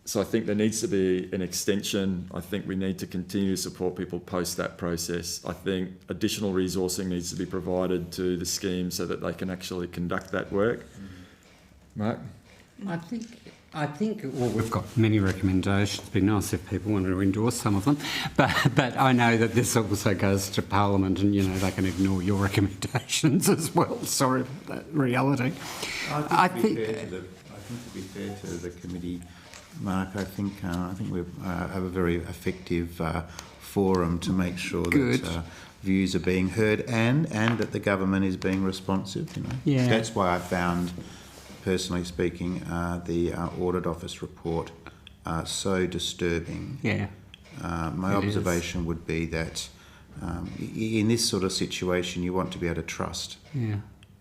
Speaker 7: So I think there needs to be an extension. I think we need to continue to support people post that process. I think additional resourcing needs to be provided to the scheme so that they can actually conduct that work. Mark?
Speaker 6: I think well, we've got many recommendations. It'd be nice if people wanted to endorse some of them, but I know that this also goes to Parliament, and they can ignore your recommendations as well. Sorry about that reality.
Speaker 2: I think to be fair to the committee, Mark, I think we have a very effective forum to make sure that views are being heard and that the government is being responsive.
Speaker 6: Yeah.
Speaker 2: That's why I found, personally speaking, the Audit Office report so disturbing.
Speaker 6: Yeah.
Speaker 2: My observation would be that in this sort of situation, you want to be able to trust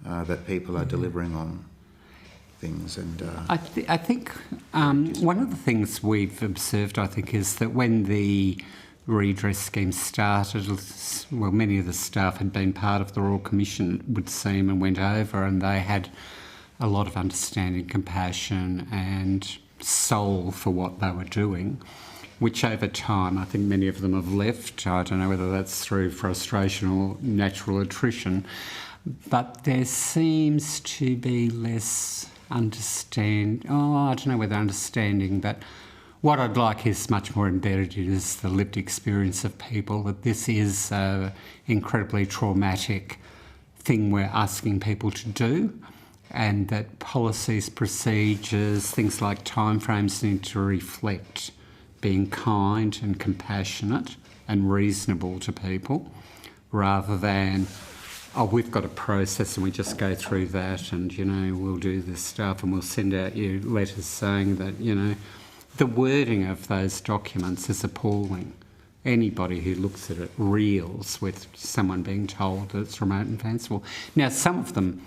Speaker 2: that people are delivering on things. And
Speaker 6: I think one of the things we've observed, I think, is that when the redress scheme started, well, many of the staff had been part of the Royal Commission, it would seem, and went over, and they had a lot of understanding, compassion and soul for what they were doing, which over time I think many of them have left. I don't know whether that's through frustration or natural attrition, but there seems to be less I don't know whether understanding, but what I'd like is much more embedded is the lived experience of people, that this is an incredibly traumatic thing we're asking people to do, and that policies, procedures, things like timeframes need to reflect being kind and compassionate and reasonable to people, rather than oh, we've got a process and we just go through that and, you know, we'll do this stuff and we'll send out you letters saying that, you know, the wording of those documents is appalling. Anybody who looks at it reels with someone being told that it's remote and fanciful. Now, some of them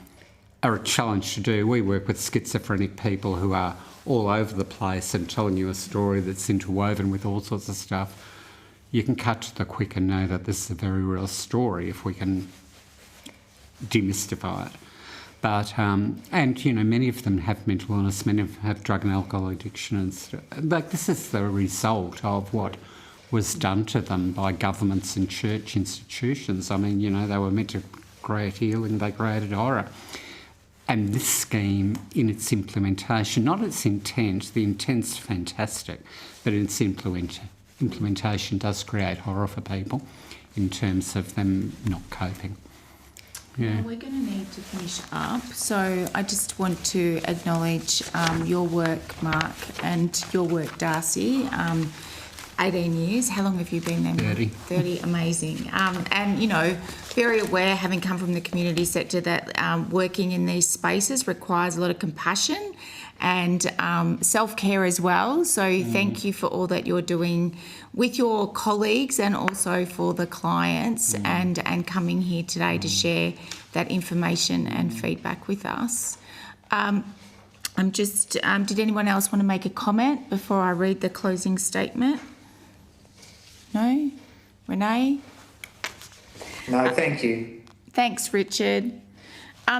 Speaker 6: are a challenge to do. We work with schizophrenic people who are all over the place and telling you a story that's interwoven with all sorts of stuff. You can cut to the quick and know that this is a very real story if we can demystify it. But, and, you know, many of them have mental illness, many of them have drug and alcohol addiction and stuff. Like, this is the result of what was done to them by governments and church institutions. I mean, you know, they were meant to create healing, they created horror. And this scheme, in its implementation, not its intent, the intent's fantastic, but in its implementation does create horror for people in terms of them not coping. Yeah.
Speaker 1: Well, we're going to need to finish up, so I just want to acknowledge your work, Mark, and your work, Darcy. 18 years. How long have you been there?
Speaker 6: 30.
Speaker 1: 30, amazing. And, you know, very aware, having come from the community sector, that working in these spaces requires a lot of compassion and self-care as well. So thank you for all that you're doing with your colleagues and also for the clients and coming here today to share that information and feedback with us. I'm just, did anyone else want to make a comment before I read the closing statement? No? Renee?
Speaker 5: No, thank you.
Speaker 1: Thanks, Richard.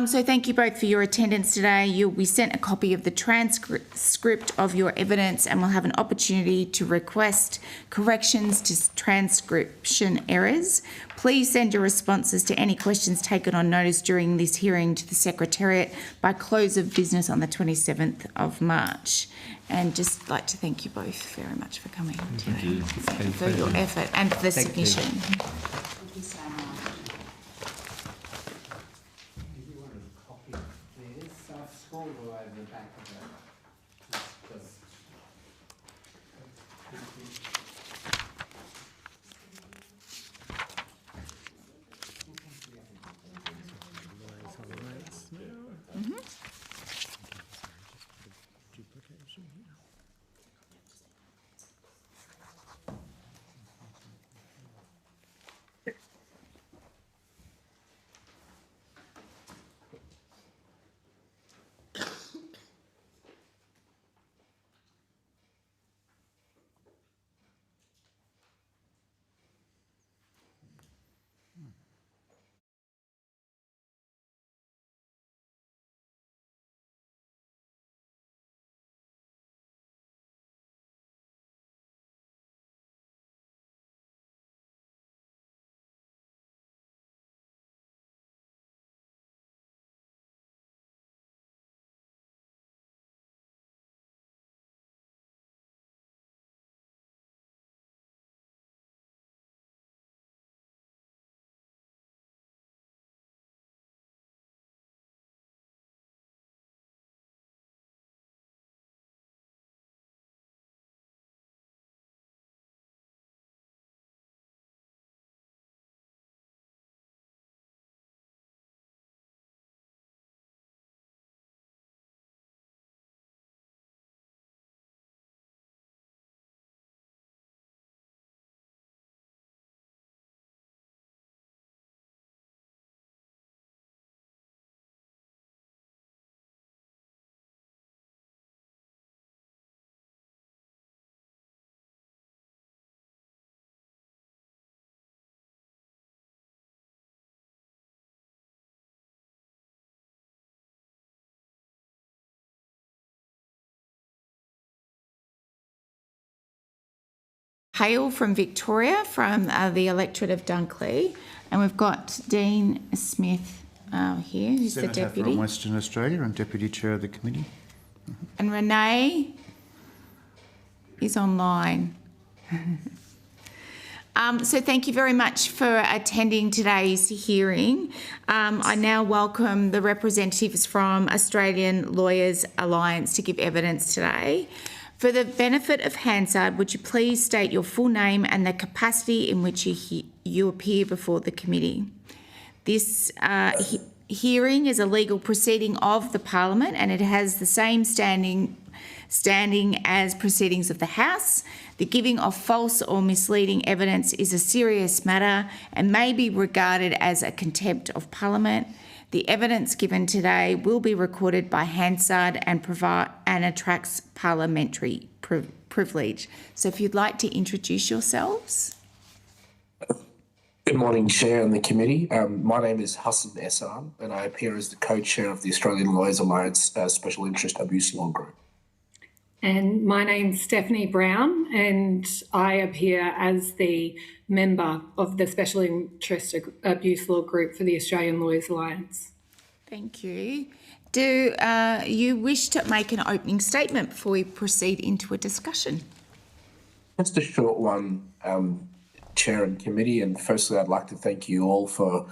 Speaker 1: So thank you both for your attendance today. You'll be sent a copy of the transcript of your evidence and will have an opportunity to request corrections to transcription errors. Please send your responses to any questions taken on notice during this hearing to the Secretariat by close of business on the 27th of March. And just like to thank you both very much for coming today and for your effort and for the submission.
Speaker 8: Thank you so much.
Speaker 6: You wanted a copy of this? I've scrolled all over the back of it. Just
Speaker 1: Hale from Victoria, from the electorate of Dunkley. And we've got Dean Smith here, who's
Speaker 2: Senator
Speaker 1: the deputy.
Speaker 2: from Western Australia and deputy chair of the committee.
Speaker 1: And Renee is online. So thank you very much for attending today's hearing. I now welcome the representatives from Australian Lawyers Alliance to give evidence today. For the benefit of Hansard, would you please state your full name and the capacity in which you appear before the committee? This hearing is a legal proceeding of the Parliament, and it has the same standing as proceedings of the House. The giving of false or misleading evidence is a serious matter and may be regarded as a contempt of Parliament. The evidence given today will be recorded by Hansard and attracts parliamentary privilege. So if you'd like to introduce yourselves.
Speaker 9: Good morning, Chair and the committee. My name is Hassan Essan, and I appear as the co-chair of the Australian Lawyers Alliance Special Interest Abuse Law Group.
Speaker 10: And my name's Stephanie Brown, and I appear as the member of the Special Interest Abuse Law Group for the Australian Lawyers Alliance.
Speaker 1: Thank you. Do you wish to make an opening statement before we proceed into a discussion?
Speaker 9: Just a short one, Chair and committee, and firstly I'd like to thank you all for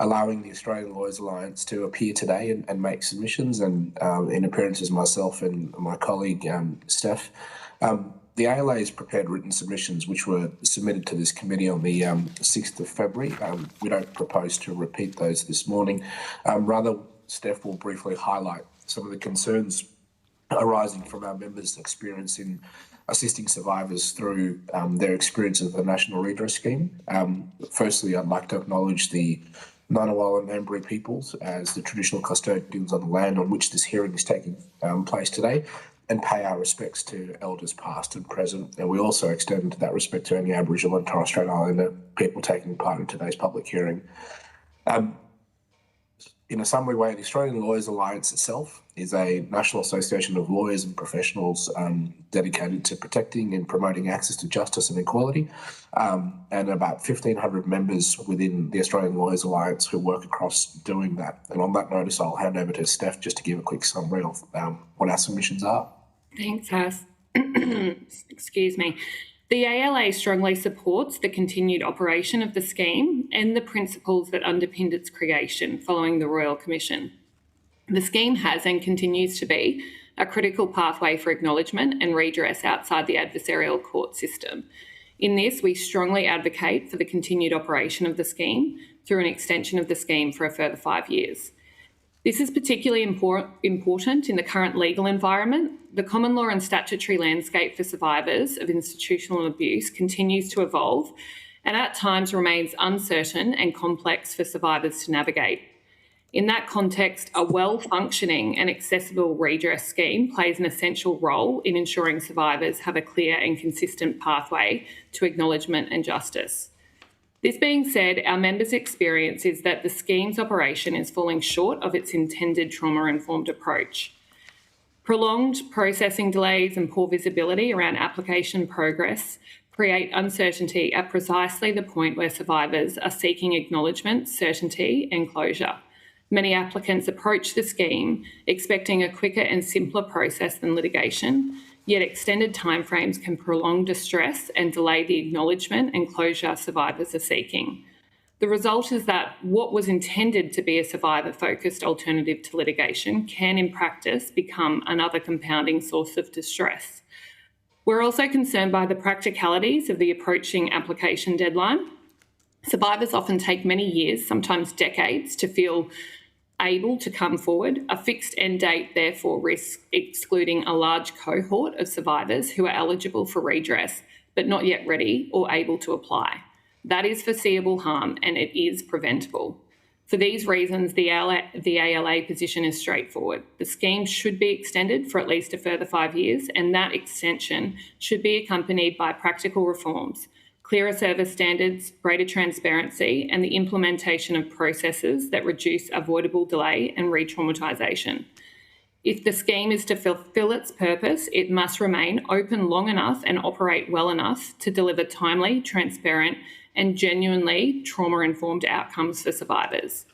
Speaker 9: allowing the Australian Lawyers Alliance to appear today and make submissions, and in appearances myself and my colleague Steph. The ALA has prepared written submissions which were submitted to this committee on the 6th of February. We don't propose to repeat those this morning. Rather, Steph will briefly highlight some of the concerns arising from our members' experience in assisting survivors through their experience of the National Redress Scheme. Firstly, I'd like to acknowledge the Ngunnawal and Ngambri peoples as the traditional custodians on the land on which this hearing is taking place today, and pay our respects to elders past and present. And we also extend that respect to any Aboriginal and Torres Strait Islander people taking part in today's public hearing. In a summary way, the Australian Lawyers Alliance itself is a national association of lawyers and professionals dedicated to protecting and promoting access to justice and equality, and about 1,500 members within the Australian Lawyers Alliance who work across doing that. And on that notice, I'll hand over to Steph just to give a quick summary of what our submissions are.
Speaker 10: Thanks, Has. Excuse me. The ALA strongly supports the continued operation of the scheme and the principles that underpinned its creation following the Royal Commission. The scheme has and continues to be a critical pathway for acknowledgement and redress outside the adversarial court system. In this, we strongly advocate for the continued operation of the scheme through an extension of the scheme for a further 5 years. This is particularly important in the current legal environment. The common law and statutory landscape for survivors of institutional abuse continues to evolve and at times remains uncertain and complex for survivors to navigate. In that context, a well-functioning and accessible redress scheme plays an essential role in ensuring survivors have a clear and consistent pathway to acknowledgement and justice. This being said, our members' experience is that the scheme's operation is falling short of its intended trauma-informed approach. Prolonged processing delays and poor visibility around application progress create uncertainty at precisely the point where survivors are seeking acknowledgement, certainty and closure. Many applicants approach the scheme expecting a quicker and simpler process than litigation, yet extended timeframes can prolong distress and delay the acknowledgement and closure survivors are seeking. The result is that what was intended to be a survivor-focused alternative to litigation can, in practice, become another compounding source of distress. We're also concerned by the practicalities of the approaching application deadline. Survivors often take many years, sometimes decades, to feel able to come forward. A fixed end date therefore risks excluding a large cohort of survivors who are eligible for redress but not yet ready or able to apply. That is foreseeable harm and it is preventable. For these reasons, the ALA position is straightforward. The scheme should be extended for at least a further 5 years, and that extension should be accompanied by practical reforms, clearer service standards, greater transparency, and the implementation of processes that reduce avoidable delay and re-traumatisation. If the scheme is to fulfil its purpose, it must remain open long enough and operate well enough to deliver timely, transparent, and genuinely trauma-informed outcomes for survivors.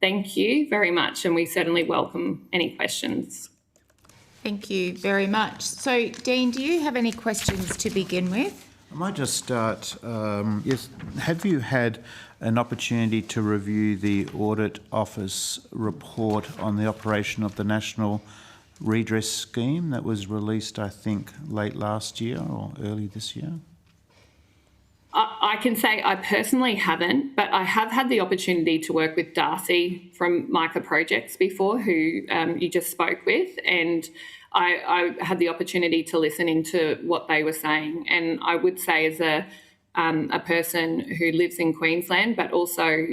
Speaker 10: Thank you very much, and we certainly welcome any questions.
Speaker 1: Thank you very much. So, Dean, do you have any questions to begin with?
Speaker 2: I might just start. Yes, have you had an opportunity to review the Audit Office report on the operation of the National Redress Scheme that was released, I think, late last year or early this year?
Speaker 10: I I can say I personally haven't, but I have had the opportunity to work with Darcy from Micah Projects before, who you just spoke with, and I had the opportunity to listen into what they were saying. And I would say, as a person who lives in Queensland but also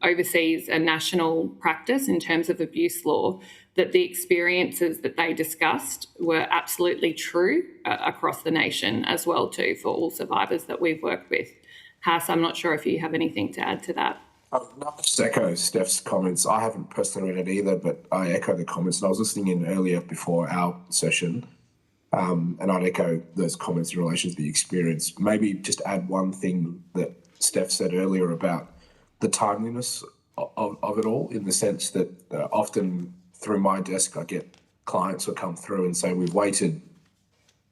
Speaker 10: oversees a national practice in terms of abuse law, that the experiences that they discussed were absolutely true across the nation as well too, for all survivors that we've worked with. Haas, I'm not sure if you have anything to add to that.
Speaker 9: I'll just echo Steph's comments. I haven't personally read it either, but I echo the comments. And I was listening in earlier before our session, and I'd echo those comments in relation to the experience. Maybe just add one thing that Steph said earlier about the timeliness of it all, in the sense that often through my desk I get clients who come through and say, we've waited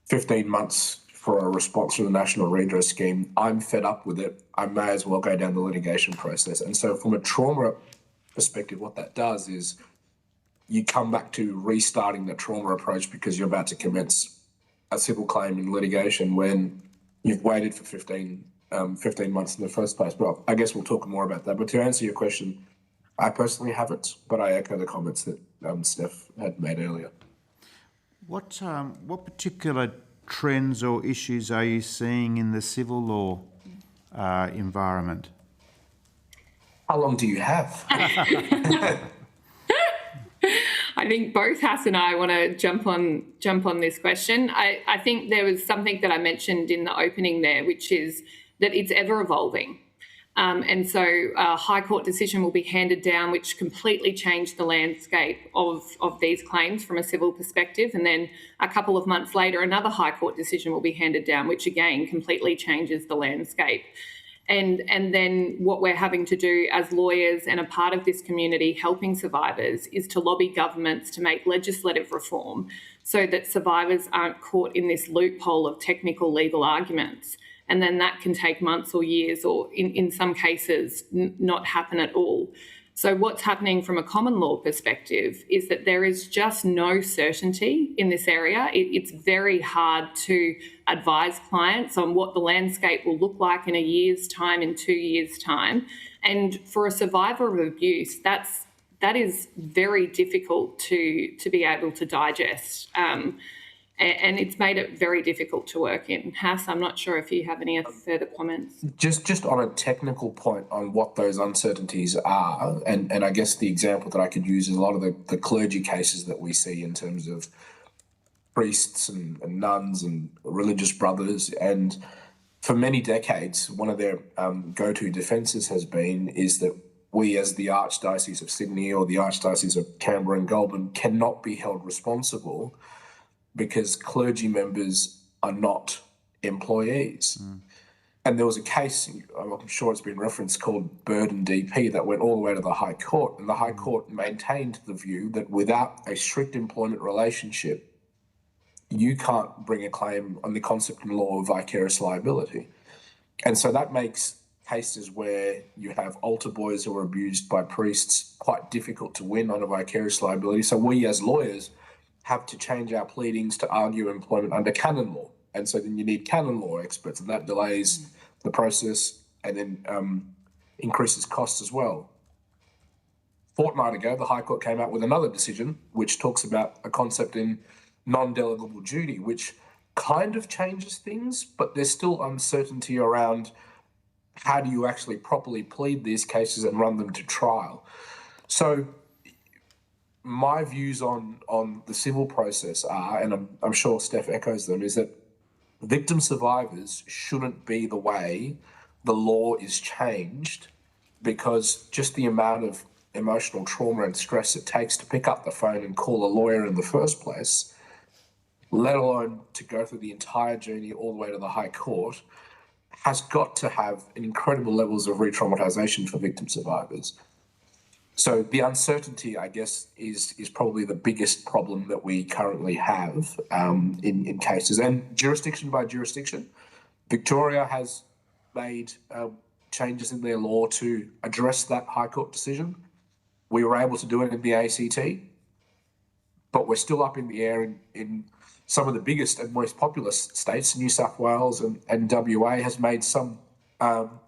Speaker 9: 15 months for a response from the National Redress Scheme. I'm fed up with it. I may as well go down the litigation process. And so from a trauma perspective, what that does is you come back to restarting the trauma approach because you're about to commence a civil claim in litigation when you've waited for 15 months in the first place. Well, I guess we'll talk more about that. But to answer your question, I personally haven't, but I echo the comments that Steph had made earlier.
Speaker 2: What particular trends or issues are you seeing in the civil law environment?
Speaker 9: How long do you have?
Speaker 10: I think both Haas and I want to jump on this question. I think there was something that I mentioned in the opening there, which is that it's ever evolving. And so a High Court decision will be handed down, which completely changed the landscape of these claims from a civil perspective. And then a couple of months later, another High Court decision will be handed down, which again completely changes the landscape. And then what we're having to do as lawyers and a part of this community helping survivors is to lobby governments to make legislative reform so that survivors aren't caught in this loophole of technical legal arguments. And then that can take months or years, or in some cases not happen at all. So what's happening from a common law perspective is that there is just no certainty in this area. It's very hard to advise clients on what the landscape will look like in a year's time, in 2 years' time. And for a survivor of abuse, that is very difficult to be able to digest. And it's made it very difficult to work in. Haas, I'm not sure if you have any further comments.
Speaker 9: Just on a technical point on what those uncertainties are, and I guess the example that I could use is a lot of the clergy cases that we see in terms of priests and nuns and religious brothers. And for many decades, one of their go-to defences has been is that we as the Archdiocese of Sydney or the Archdiocese of Canberra and Goulburn cannot be held responsible because clergy members are not employees. And there was a case, I'm sure it's been referenced, called Burden DP that went all the way to the High Court. And the High Court maintained the view that without a strict employment relationship, you can't bring a claim on the concept and law of vicarious liability. And so that makes cases where you have altar boys who are abused by priests quite difficult to win on a vicarious liability. So we as lawyers have to change our pleadings to argue employment under canon law. And so then you need canon law experts, and that delays the process and then increases costs as well. Fortnight ago, the High Court came out with another decision which talks about a concept in non-delegable duty, which kind of changes things, but there's still uncertainty around how do you actually properly plead these cases and run them to trial. So my views on the civil process are, and I'm sure Steph echoes them, is that victim survivors shouldn't be the way the law is changed, because just the amount of emotional trauma and stress it takes to pick up the phone and call a lawyer in the first place, let alone to go through the entire journey all the way to the High Court, has got to have incredible levels of re-traumatisation for victim survivors. So the uncertainty, I guess, is probably the biggest problem that we currently have in cases. And jurisdiction by jurisdiction, Victoria has made changes in their law to address that High Court decision. We were able to do it in the ACT, but we're still up in the air in some of the biggest and most populous states. New South Wales and WA has made some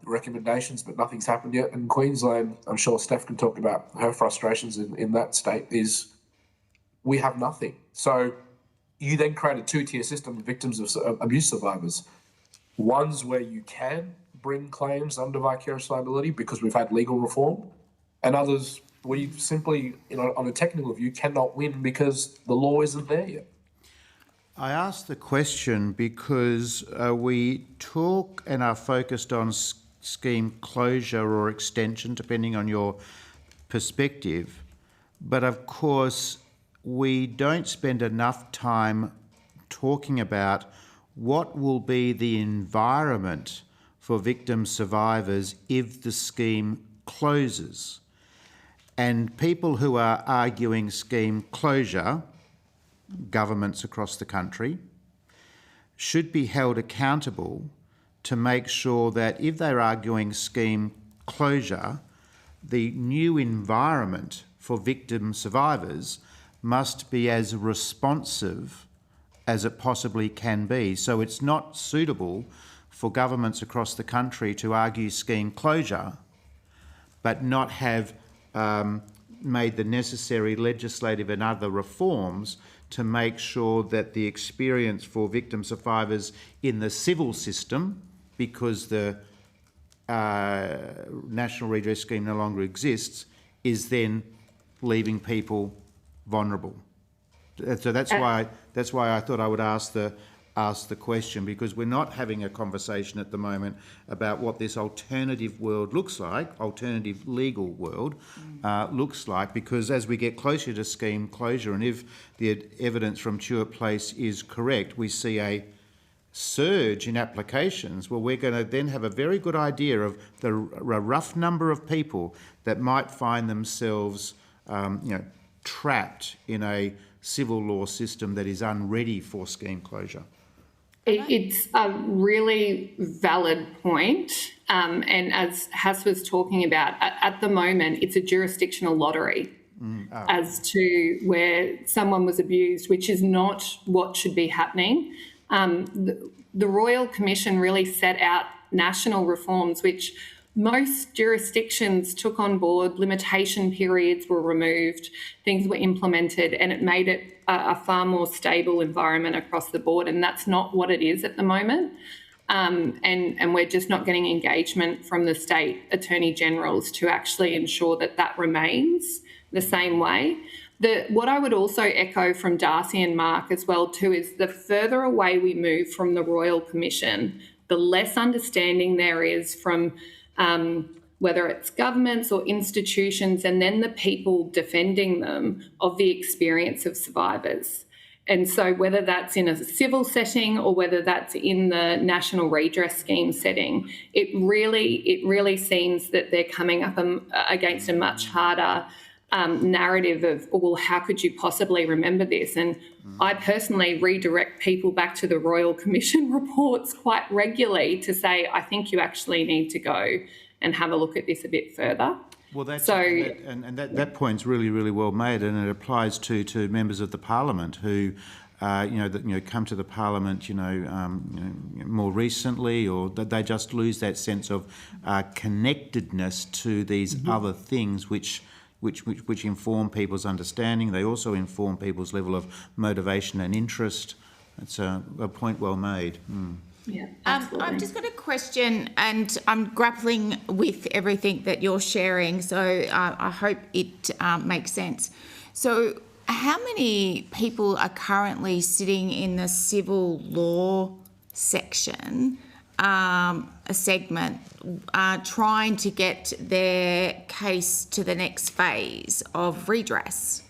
Speaker 9: recommendations, but nothing's happened yet. And Queensland, I'm sure Steph can talk about her frustrations in that state, is we have nothing. So you then create a two-tier system of victims of abuse survivors. One's where you can bring claims under vicarious liability because we've had legal reform, and others where you simply, on a technical view, cannot win because the law isn't there yet.
Speaker 2: I asked the question because we talk and are focused on scheme closure or extension, depending on your perspective. But of course, we don't spend enough time talking about what will be the environment for victim survivors if the scheme closes. And people who are arguing scheme closure, governments across the country, should be held accountable to make sure that if they're arguing scheme closure, the new environment for victim survivors must be as responsive as it possibly can be. So it's not suitable for governments across the country to argue scheme closure but not have made the necessary legislative and other reforms to make sure that the experience for victim survivors in the civil system, because the National Redress Scheme no longer exists, is then leaving people vulnerable. So that's why I thought I would ask the question, because we're not having a conversation at the moment about what this alternative world looks like, alternative legal world looks like, because as we get closer to scheme closure, and if the evidence from Tuart Place is correct, we see a surge in applications. Well, we're going to then have a very good idea of a rough number of people that might find themselves trapped in a civil law system that is unready for scheme closure.
Speaker 10: It's a really valid point. And as Has was talking about, at the moment, it's a jurisdictional lottery as to where someone was abused, which is not what should be happening. The Royal Commission really set out national reforms, which most jurisdictions took on board. Limitation periods were removed, things were implemented, and it made it a far more stable environment across the board. And that's not what it is at the moment. And we're just not getting engagement from the state attorney generals to actually ensure that that remains the same way. What I would also echo from Darcy and Mark as well too is the further away we move from the Royal Commission, the less understanding there is from whether it's governments or institutions, and then the people defending them, of the experience of survivors. And so whether that's in a civil setting or whether that's in the National Redress Scheme setting, it really seems that they're coming up against a much harder narrative of, oh, well, how could you possibly remember this? And I personally redirect people back to the Royal Commission reports quite regularly to say, I think you actually need to go and have a look at this a bit further.
Speaker 2: Well, that point's really, really well made, and it applies to members of the Parliament who, come to the Parliament, more recently, or that they just lose that sense of connectedness to these other things which inform people's understanding. They also inform people's level of motivation and interest. That's a point well made.
Speaker 10: Yeah, absolutely.
Speaker 1: I've just got a question, and I'm grappling with everything that you're sharing, so I hope it makes sense. So how many people are currently sitting in the civil law section, a segment, trying to get their case to the next phase of redress?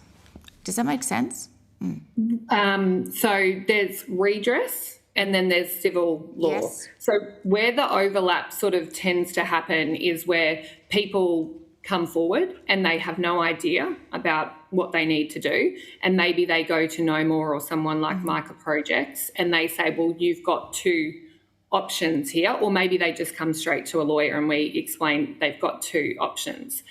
Speaker 1: Does that make sense?
Speaker 10: So there's redress and then there's civil law.
Speaker 1: Yes.
Speaker 10: So where the overlap sort of tends to happen is where people come forward and they have no idea about what they need to do, and maybe they go to No More or someone like Micah Projects and they say, well, you've got two options here, or maybe they just come straight to a lawyer and we explain they've got two options.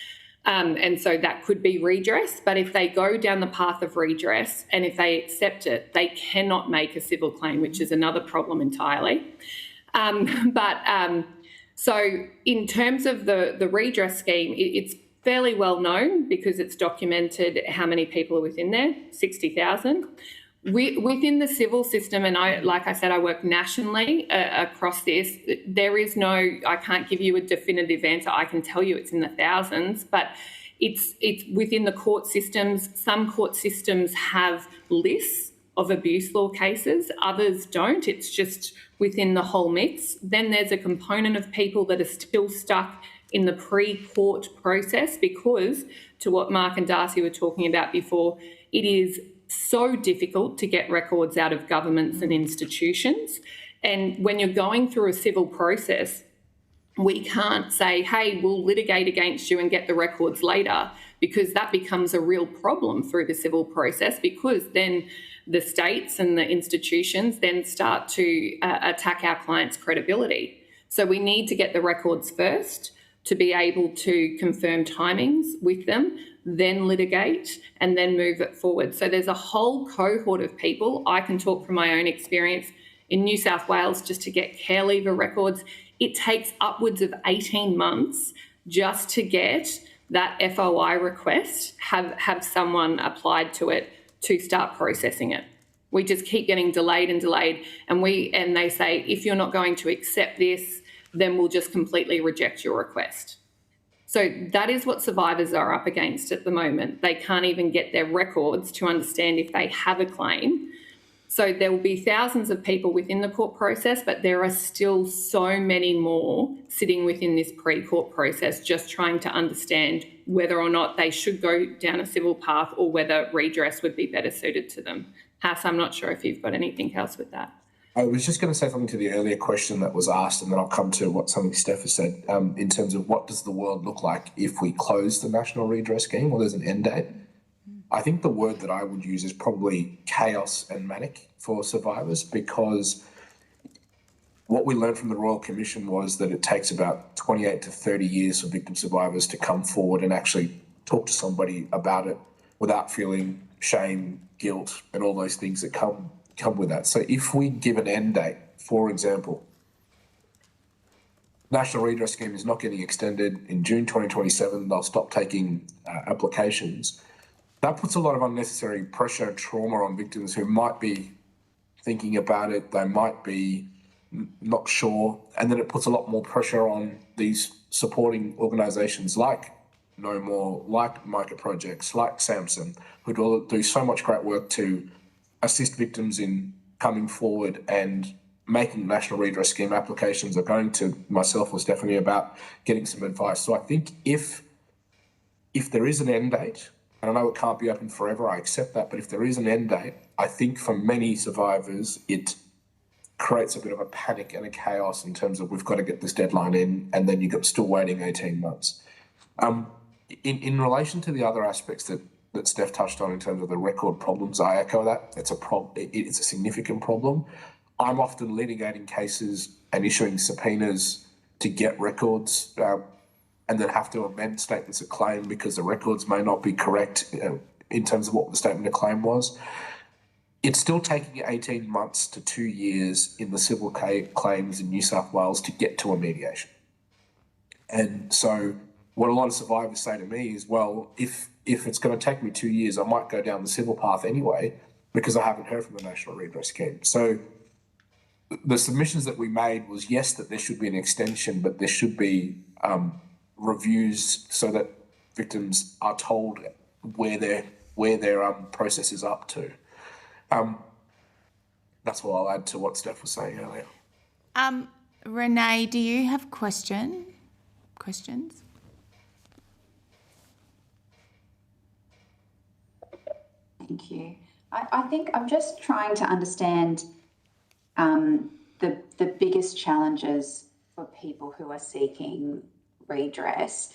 Speaker 10: And so that could be redress, but if they go down the path of redress and if they accept it, they cannot make a civil claim, which is another problem entirely. So in terms of the redress scheme, it's fairly well known because it's documented how many people are within there, 60,000. Within the civil system, and like I said, I work nationally across this, there is no, I can't give you a definitive answer. I can tell you it's in the thousands, but it's within the court systems. Some court systems have lists of abuse law cases, others don't. It's just within the whole mix. Then there's a component of people that are still stuck in the pre-court process because, to what Mark and Darcy were talking about before, it is so difficult to get records out of governments and institutions. And when you're going through a civil process, we can't say, hey, we'll litigate against you and get the records later, because that becomes a real problem through the civil process, because then the states and the institutions then start to attack our clients' credibility. So we need to get the records first to be able to confirm timings with them, then litigate, and then move it forward. So there's a whole cohort of people. I can talk from my own experience in New South Wales, just to get care leaver records. It takes upwards of 18 months just to get that FOI request, have someone applied to it to start processing it. We just keep getting delayed and delayed, and they say, if you're not going to accept this, then we'll just completely reject your request. So that is what survivors are up against at the moment. They can't even get their records to understand if they have a claim. So there will be thousands of people within the court process, but there are still so many more sitting within this pre-court process, just trying to understand whether or not they should go down a civil path or whether redress would be better suited to them. Hass, I'm not sure if you've got anything else with that.
Speaker 9: I was just going to say something to the earlier question that was asked, and then I'll come to something Steph has said, in terms of what does the world look like if we close the National Redress Scheme or there's an end date. I think the word that I would use is probably chaos and manic for survivors, because what we learned from the Royal Commission was that it takes about 28 to 30 years for victim survivors to come forward and actually talk to somebody about it without feeling shame, guilt, and all those things that come with that. So if we give an end date, for example, National Redress Scheme is not getting extended in June 2027, they'll stop taking applications. That puts a lot of unnecessary pressure and trauma on victims who might be thinking about it, they might be not sure, and then it puts a lot more pressure on these supporting organisations like No More, like Micah Projects, like Samson, who do so much great work to assist victims in coming forward and making National Redress Scheme applications, or going to myself or Stephanie about getting some advice. So I think if there is an end date, and I know it can't be open forever, I accept that, but if there is an end date, I think for many survivors, it creates a bit of a panic and a chaos in terms of we've got to get this deadline in, and then you're still waiting 18 months. In relation to the other aspects that Steph touched on in terms of the record problems, I echo that. It's a significant problem. I'm often litigating cases and issuing subpoenas to get records, and then have to amend statements of claim because the records may not be correct in terms of what the statement of claim was. It's still taking 18 months to 2 years in the civil claims in New South Wales to get to a mediation. And so what a lot of survivors say to me is, well, if it's going to take me 2 years, I might go down the civil path anyway, because I haven't heard from the National Redress Scheme. So the submissions that we made was, yes, that there should be an extension, but there should be reviews so that victims are told where their process is up to. That's what I'll add to what Steph was saying earlier.
Speaker 1: Renee, do you have questions?
Speaker 8: Thank you. I think I'm just trying to understand the biggest challenges for people who are seeking redress.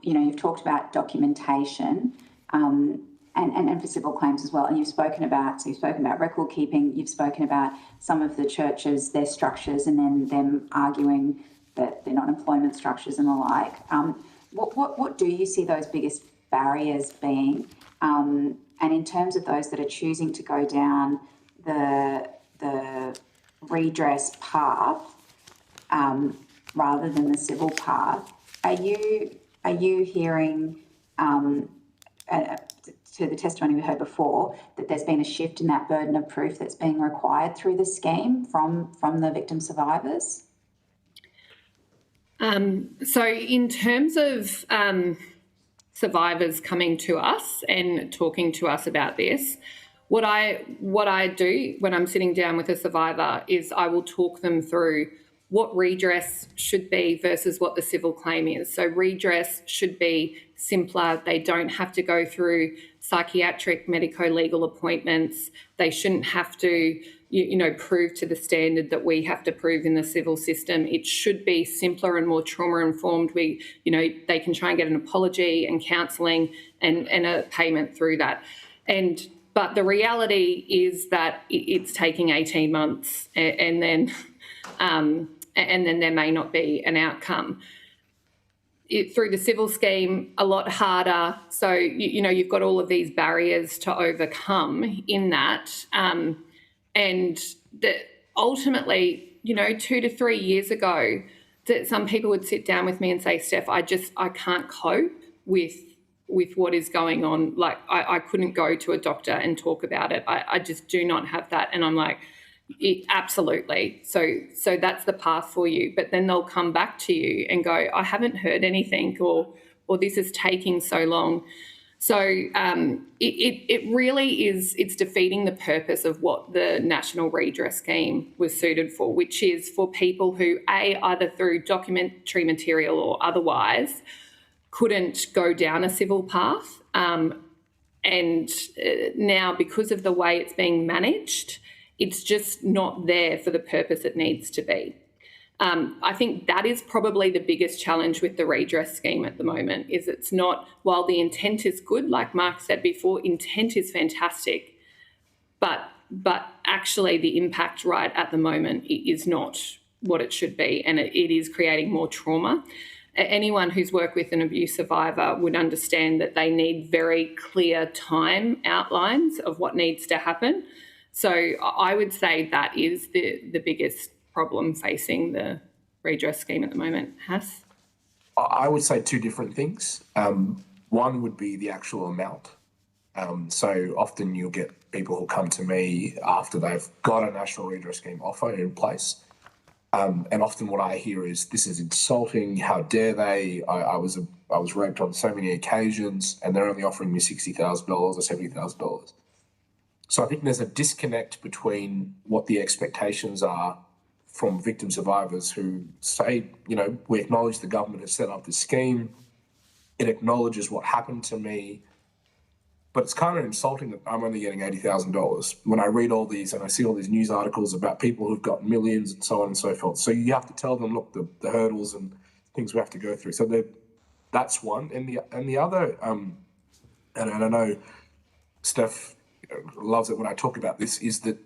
Speaker 8: You've talked about documentation and for civil claims as well. And you've spoken about record keeping. You've spoken about some of the churches, their structures, and then them arguing that they're not employment structures and the like. What do you see those biggest barriers being? And in terms of those that are choosing to go down the redress path, rather than the civil path. Are you hearing to the testimony we heard before that there's been a shift in that burden of proof that's being required through the scheme from the victim survivors?
Speaker 10: So in terms of survivors coming to us and talking to us about this, what I do when I'm sitting down with a survivor is I will talk them through what redress should be versus what the civil claim is. So redress should be simpler. They don't have to go through psychiatric medico-legal appointments. They shouldn't have to, prove to the standard that we have to prove in the civil system. It should be simpler and more trauma-informed. They can try and get an apology and counselling and a payment through that. But the reality is that it's taking 18 months and then there may not be an outcome. Through the civil scheme, a lot harder. So, you've got all of these barriers to overcome in that. And that ultimately, 2 to 3 years ago, that some people would sit down with me and say, Steph, I can't cope with what is going on. Like, I couldn't go to a doctor and talk about it. I just do not have that. And I'm like, absolutely. So that's the path for you. But then they'll come back to you and go, I haven't heard anything, or this is taking so long. So it really is, it's defeating the purpose of what the National Redress Scheme was suited for, which is for people who, either through documentary material or otherwise, couldn't go down a civil path. And now, because of the way it's being managed, it's just not there for the purpose it needs to be. I think that is probably the biggest challenge with the redress scheme at the moment, is it's not, while the intent is good, like Mark said before, intent is fantastic, but actually the impact right at the moment is not what it should be, and it is creating more trauma. Anyone who's worked with an abuse survivor would understand that they need very clear time outlines of what needs to happen. So I would say that is the biggest problem facing the redress scheme at the moment. Hass?
Speaker 9: I would say two different things. One would be the actual amount. So often you'll get people who come to me after they've got a National Redress Scheme offer in place. And often what I hear is, this is insulting, how dare they, I was raped on so many occasions and they're only offering me $60,000 or $70,000. So I think there's a disconnect between what the expectations are from victim survivors who say, we acknowledge the government has set up this scheme, it acknowledges what happened to me, but it's kind of insulting that I'm only getting $80,000 when I read all these and I see all these news articles about people who've got millions and so on and so forth. So you have to tell them, look, the hurdles and things we have to go through. So that's one. And the other, and I know Steph loves it when I talk about this, is that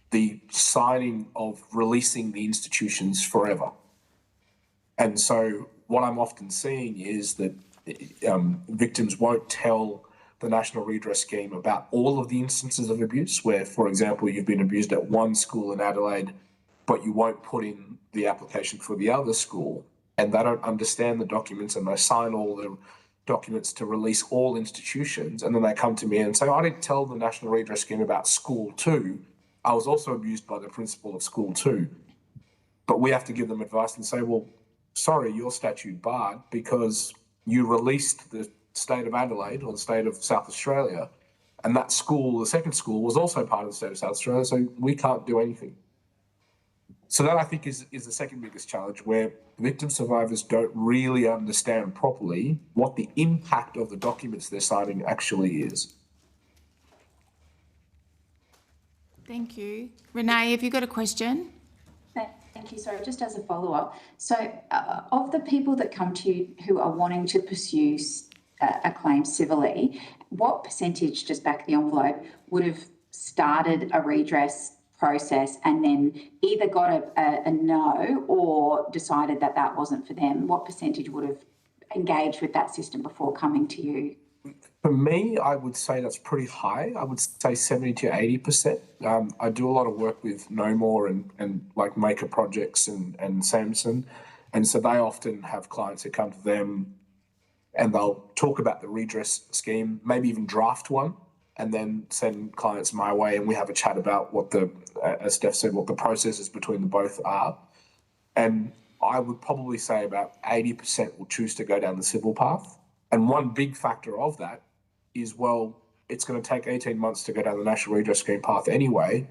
Speaker 9: the signing of releasing the institutions forever. And so what I'm often seeing is that victims won't tell the National Redress Scheme about all of the instances of abuse where, for example, you've been abused at one school in Adelaide, but you won't put in the application for the other school, and they don't understand the documents and they sign all the documents to release all institutions, and then they come to me and say, I didn't tell the National Redress Scheme about school 2. I was also abused by the principal of school 2. But we have to give them advice and say, well, sorry, your statute barred because you released the state of Adelaide or the state of South Australia, and that school, the second school, was also part of the state of South Australia, so we can't do anything. So that, I think, is the second biggest challenge, where victim survivors don't really understand properly what the impact of the documents they're signing actually is.
Speaker 1: Thank you. Renee, have you got a question?
Speaker 8: Thank you. Sorry, just as a follow-up. So of the people that come to you who are wanting to pursue a claim civilly, what percentage, just back of the envelope, would have started a redress process and then either got a no or decided that wasn't for them? What percentage would have engaged with that system before coming to you?
Speaker 9: For me, I would say that's pretty high. I would say 70 to 80%. I do a lot of work with No More and like Maker Projects and Samson. And so they often have clients who come to them and they'll talk about the redress scheme, maybe even draft one, and then send clients my way, and we have a chat about what as Steph said, what the processes between the both are. And I would probably say about 80% will choose to go down the civil path. And one big factor of that is, well, it's going to take 18 months to go down the National Redress Scheme path anyway.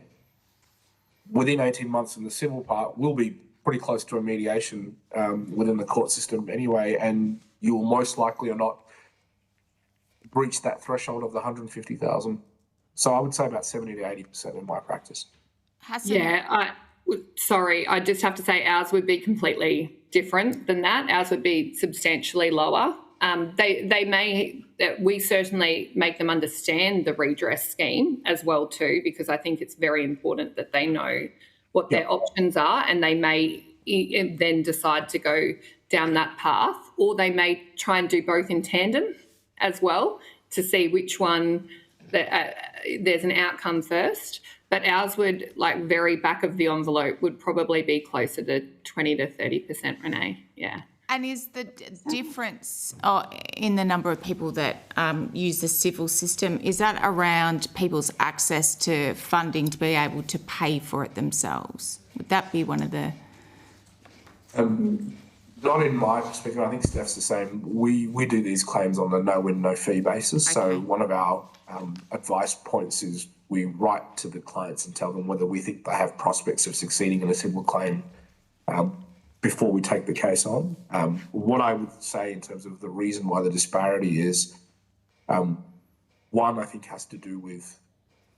Speaker 9: Within 18 months in the civil part, we'll be pretty close to a mediation within the court system anyway, and you will most likely or not breach that threshold of the 150,000. So I would say about 70 to 80% in my practice.
Speaker 10: Yeah, sorry, I just have to say ours would be completely different than that. Ours would be substantially lower. We certainly make them understand the redress scheme as well too, because I think it's very important that they know what their options are, and they may then decide to go down that path, or they may try and do both in tandem as well to see which one there's an outcome first. But ours would, like, very back of the envelope, would probably be closer to 20 to 30%, Renee. Yeah.
Speaker 1: And is the difference in the number of people that use the civil system, is that around people's access to funding to be able to pay for it themselves? Would that be one of the...
Speaker 9: Not in my perspective. I think Steph's the same. We do these claims on a no-win, no-fee basis. Okay. So one of our advice points is we write to the clients and tell them whether we think they have prospects of succeeding in a civil claim before we take the case on. What I would say in terms of the reason why the disparity is, one, I think has to do with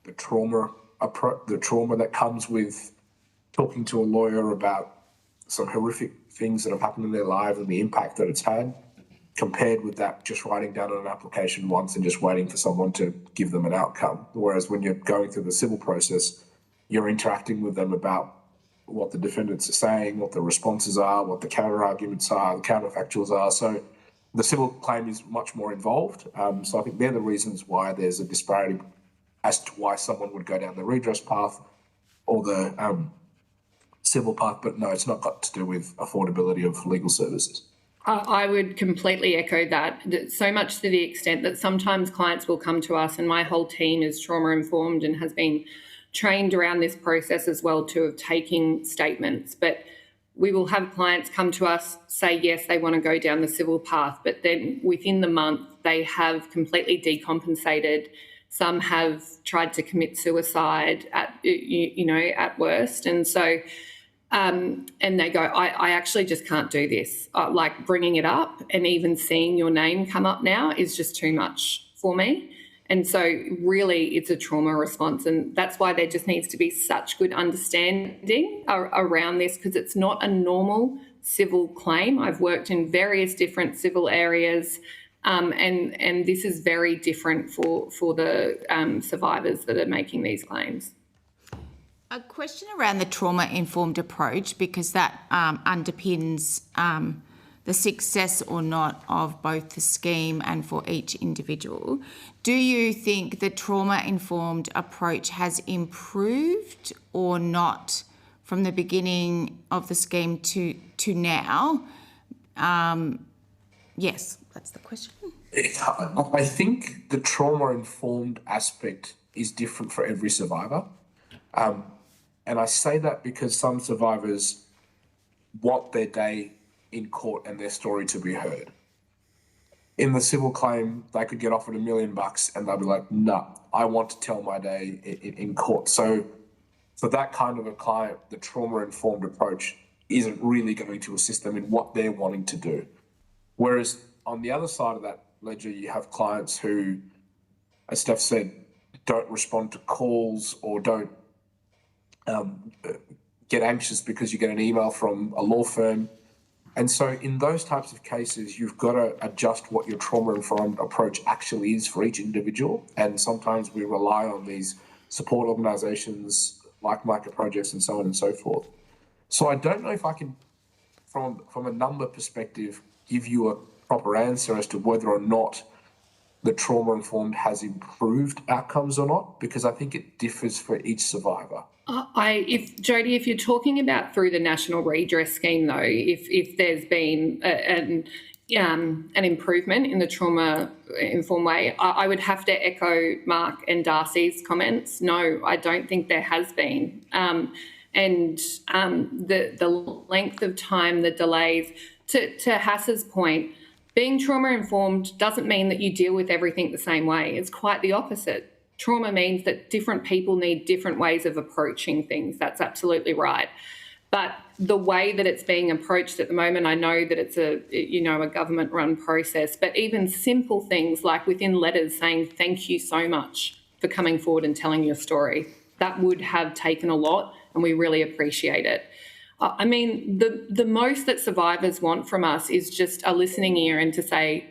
Speaker 9: the trauma that comes with talking to a lawyer about some horrific things that have happened in their lives and the impact that it's had, compared with that just writing down an application once and just waiting for someone to give them an outcome. Whereas when you're going through the civil process, you're interacting with them about what the defendants are saying, what the responses are, what the counter-arguments are, the counterfactuals are. So the civil claim is much more involved. So I think they're the reasons why there's a disparity as to why someone would go down the redress path or the civil path. But no, it's not got to do with affordability of legal services.
Speaker 10: I would completely echo that, so much to the extent that sometimes clients will come to us, and my whole team is trauma-informed and has been trained around this process as well too, of taking statements. But we will have clients come to us, say yes, they want to go down the civil path, but then within the month they have completely decompensated. Some have tried to commit suicide at worst. And so, and they go, I actually just can't do this. Like, bringing it up and even seeing your name come up now is just too much for me. And so really it's a trauma response, and that's why there just needs to be such good understanding around this, because it's not a normal civil claim. I've worked in various different civil areas, and this is very different for the survivors that are making these claims.
Speaker 1: A question around the trauma-informed approach, because that underpins the success or not of both the scheme and for each individual. Do you think the trauma-informed approach has improved or not from the beginning of the scheme to now? Yes, that's the question.
Speaker 9: I think the trauma-informed aspect is different for every survivor. And I say that because some survivors want their day in court and their story to be heard. In the civil claim, they could get offered $1 million and they'll be like, no, I want to tell my day in court. So for that kind of a client, the trauma-informed approach isn't really going to assist them in what they're wanting to do. Whereas on the other side of that ledger, you have clients who, as Steph said, don't respond to calls or don't get anxious because you get an email from a law firm. And so in those types of cases, you've got to adjust what your trauma-informed approach actually is for each individual. And sometimes we rely on these support organisations like micro projects and so on and so forth. So I don't know if I can, from a number perspective, give you a proper answer as to whether or not the trauma-informed has improved outcomes or not? Because I think it differs for each survivor.
Speaker 10: Jodie, if you're talking about through the National Redress Scheme, though, if there's been an improvement in the trauma-informed way, I would have to echo Mark and Darcy's comments. No, I don't think there has been. The length of time, the delays, to Hass's point, being trauma-informed doesn't mean that you deal with everything the same way. It's quite the opposite. Trauma means that different people need different ways of approaching things. That's absolutely right. But the way that it's being approached at the moment, I know that it's a government-run process, but even simple things like within letters saying thank you so much for coming forward and telling your story, that would have taken a lot, and we really appreciate it. I mean, the most that survivors want from us is just a listening ear and to say,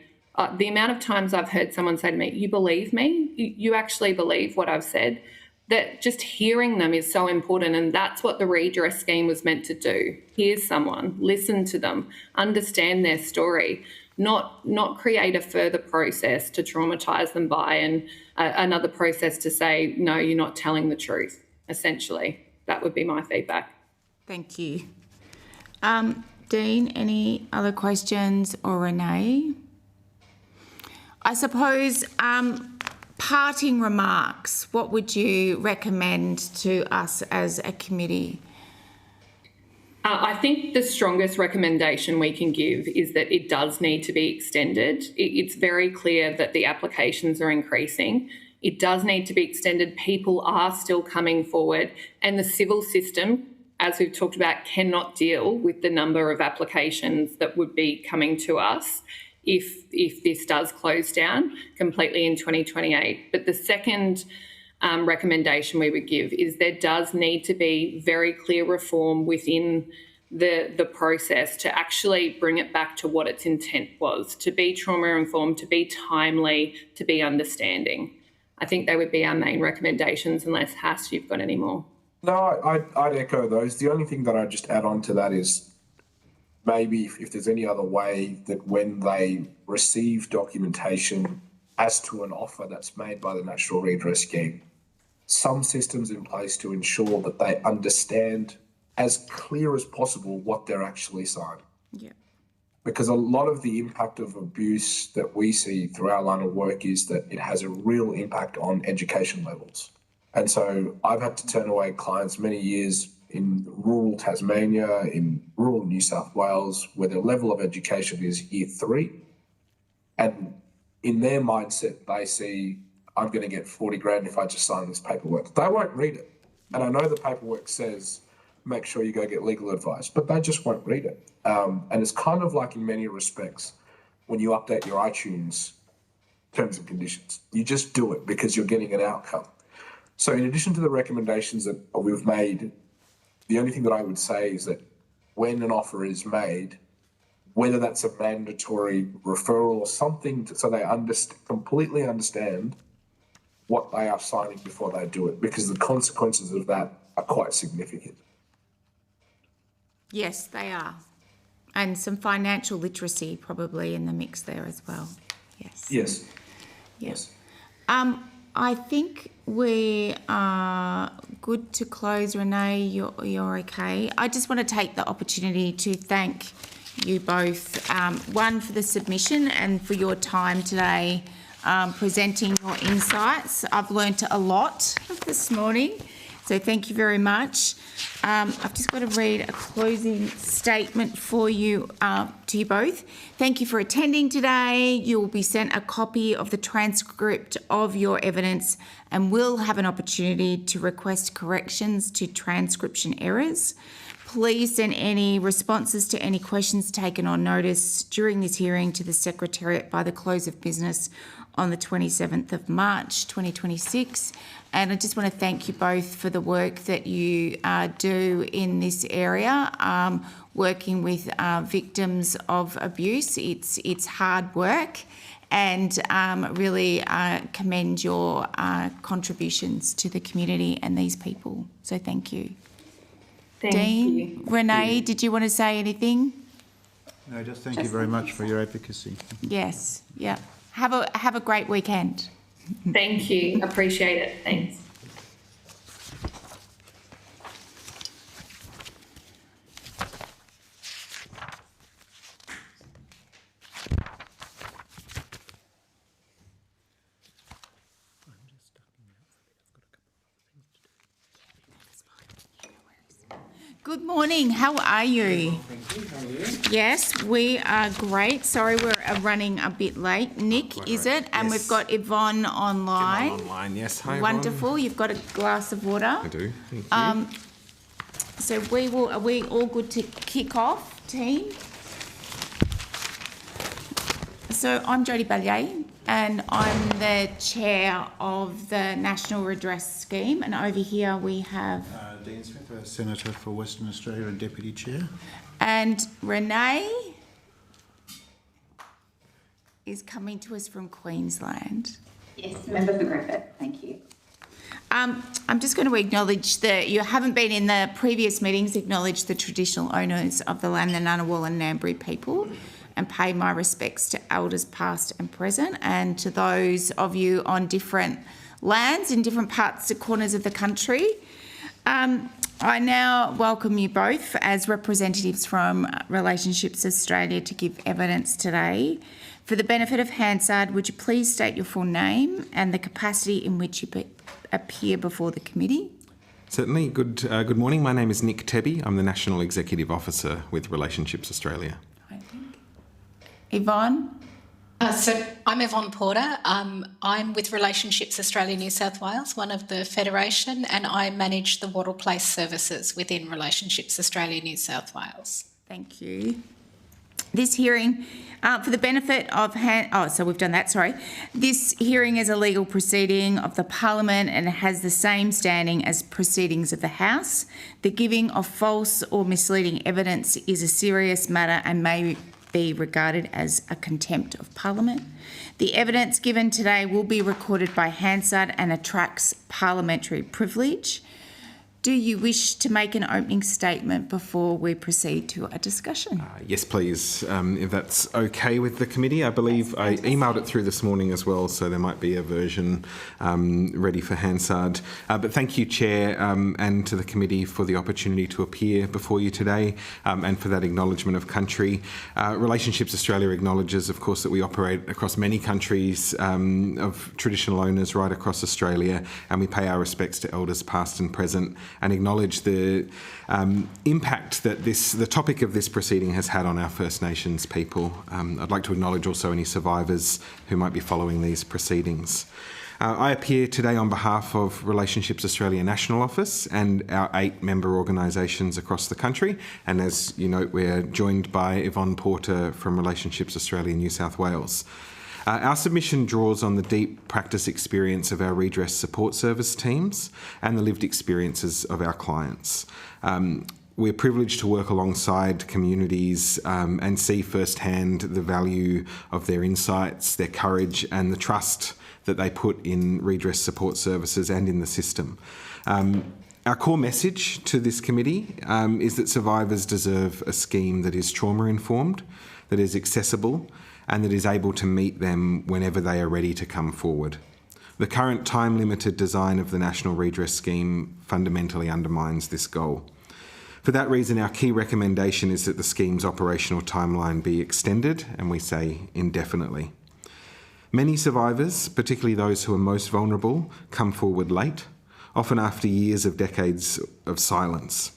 Speaker 10: the amount of times I've heard someone say to me, you believe me? You actually believe what I've said? That just hearing them is so important, and that's what the redress scheme was meant to do. Hear someone, listen to them, understand their story, not create a further process to traumatise them by and another process to say, no, you're not telling the truth, essentially. That would be my feedback.
Speaker 1: Thank you. Dean, any other questions, or Renee? I suppose parting remarks, what would you recommend to us as a committee?
Speaker 10: I think the strongest recommendation we can give is that it does need to be extended. It's very clear that the applications are increasing. It does need to be extended. People are still coming forward, and the civil system, as we've talked about, cannot deal with the number of applications that would be coming to us if this does close down completely in 2028. But the second recommendation we would give is there does need to be very clear reform within the process to actually bring it back to what its intent was, to be trauma-informed, to be timely, to be understanding. I think they would be our main recommendations, unless, Hass, you've got any more.
Speaker 9: No, I'd echo those. The only thing that I'd just add on to that is maybe if there's any other way that when they receive documentation as to an offer that's made by the National Redress Scheme, some systems in place to ensure that they understand as clear as possible what they're actually signing.
Speaker 1: Yeah.
Speaker 9: Because a lot of the impact of abuse that we see through our line of work is that it has a real impact on education levels. And so I've had to turn away clients many years in rural Tasmania, in rural New South Wales, where their level of education is year 3. And in their mindset, they see, I'm going to get 40 grand if I just sign this paperwork. They won't read it. And I know the paperwork says, make sure you go get legal advice, but they just won't read it. And it's kind of like in many respects, when you update your iTunes terms and conditions, you just do it because you're getting an outcome. So in addition to the recommendations that we've made, the only thing that I would say is that when an offer is made, whether that's a mandatory referral or something, so they completely understand what they are signing before they do it, because the consequences of that are quite significant.
Speaker 1: Yes, they are. And some financial literacy probably in the mix there as well. Yes.
Speaker 9: Yes.
Speaker 1: Yes. I think we are good to close. Renee, you're okay. I just want to take the opportunity to thank you both, one for the submission and for your time today presenting your insights. I've learnt a lot this morning, so thank you very much. I've just got to read a closing statement for you, to you both. Thank you for attending today. You will be sent a copy of the transcript of your evidence and will have an opportunity to request corrections to transcription errors. Please send any responses to any questions taken on notice during this hearing to the Secretariat by the close of business on the 27th of March 2026. And I just want to thank you both for the work that you do in this area, working with victims of abuse. It's hard work, and really commend your contributions to the community and these people. So thank you.
Speaker 10: Thank
Speaker 1: Dean,
Speaker 10: you.
Speaker 1: Renee, did you want to say anything?
Speaker 2: No, just thank you very much for your advocacy.
Speaker 1: Yes, yeah. Have a great weekend.
Speaker 10: Thank you. Appreciate it. Thanks.
Speaker 1: Good morning. How are you?
Speaker 11: Thank you. How are you?
Speaker 1: Yes, we are great. Sorry, we're running a bit late. Nick, is it? And
Speaker 11: Yes.
Speaker 1: we've got Yvonne online.
Speaker 11: Online, yes. Hi, Yvonne.
Speaker 1: Wonderful. You've got a glass of water.
Speaker 11: I do. Thank you.
Speaker 1: So are we all good to kick off, team? So I'm Jodie Ballier and I'm the chair of the National Redress Scheme, and over here we have
Speaker 2: Dean Smith, a Senator for Western Australia and Deputy Chair.
Speaker 1: and Renee is coming to us from Queensland.
Speaker 8: Yes, member for Griffith. Thank you.
Speaker 1: I'm just going to acknowledge that you haven't been in the previous meetings, acknowledge the traditional owners of the land, the Ngunnawal and Ngambri people, and pay my respects to elders past and present, and to those of you on different lands in different parts and corners of the country. I now welcome you both as representatives from Relationships Australia to give evidence today. For the benefit of Hansard, would you please state your full name and the capacity in which you appear before the committee?
Speaker 11: Certainly. Good morning. My name is Nick Tebby. I'm the National Executive Officer with Relationships Australia.
Speaker 1: Yvonne?
Speaker 12: So I'm Yvonne Porter. I'm with Relationships Australia New South Wales, one of the Federation, and I manage the Wattle Place services within Relationships Australia New South Wales.
Speaker 1: Thank you. This hearing, for the benefit of... This hearing is a legal proceeding of the Parliament and it has the same standing as proceedings of the House. The giving of false or misleading evidence is a serious matter and may be regarded as a contempt of Parliament. The evidence given today will be recorded by Hansard and attracts parliamentary privilege. Do you wish to make an opening statement before we proceed to a discussion?
Speaker 11: Yes, please, if that's okay with the committee. I believe I emailed it through this morning as well, so there might be a version ready for Hansard. But thank you, Chair, and to the committee for the opportunity to appear before you today and for that acknowledgement of country. Relationships Australia acknowledges, of course, that we operate across many countries of traditional owners right across Australia, and we pay our respects to elders past and present, and acknowledge the impact that the topic of this proceeding has had on our First Nations people. I'd like to acknowledge also any survivors who might be following these proceedings. I appear today on behalf of Relationships Australia National Office and our 8 member organisations across the country, and as you note, we're joined by Yvonne Porter from Relationships Australia New South Wales. Our submission draws on the deep practice experience of our redress support service teams and the lived experiences of our clients. We're privileged to work alongside communities and see firsthand the value of their insights, their courage and the trust that they put in redress support services and in the system. Our core message to this committee is that survivors deserve a scheme that is trauma-informed, that is accessible, and that is able to meet them whenever they are ready to come forward. The current time-limited design of the National Redress Scheme fundamentally undermines this goal. For that reason, our key recommendation is that the scheme's operational timeline be extended, and we say indefinitely. Many survivors, particularly those who are most vulnerable, come forward late, often after years of decades of silence.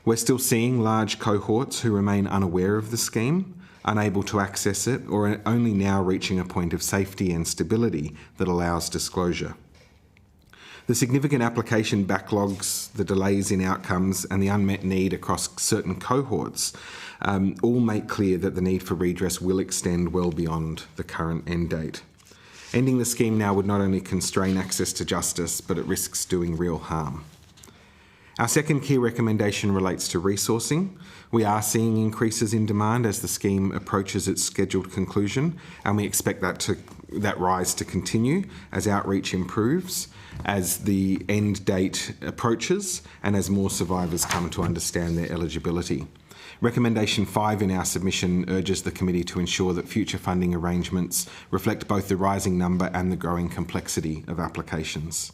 Speaker 11: We're still seeing large cohorts who remain unaware of the scheme, unable to access it, or only now reaching a point of safety and stability that allows disclosure. The significant application backlogs, the delays in outcomes, and the unmet need across certain cohorts all make clear that the need for redress will extend well beyond the current end date. Ending the scheme now would not only constrain access to justice, but it risks doing real harm. Our second key recommendation relates to resourcing. We are seeing increases in demand as the scheme approaches its scheduled conclusion, and we expect that rise to continue as outreach improves, as the end date approaches, and as more survivors come to understand their eligibility. Recommendation 5 in our submission urges the committee to ensure that future funding arrangements reflect both the rising number and the growing complexity of applications.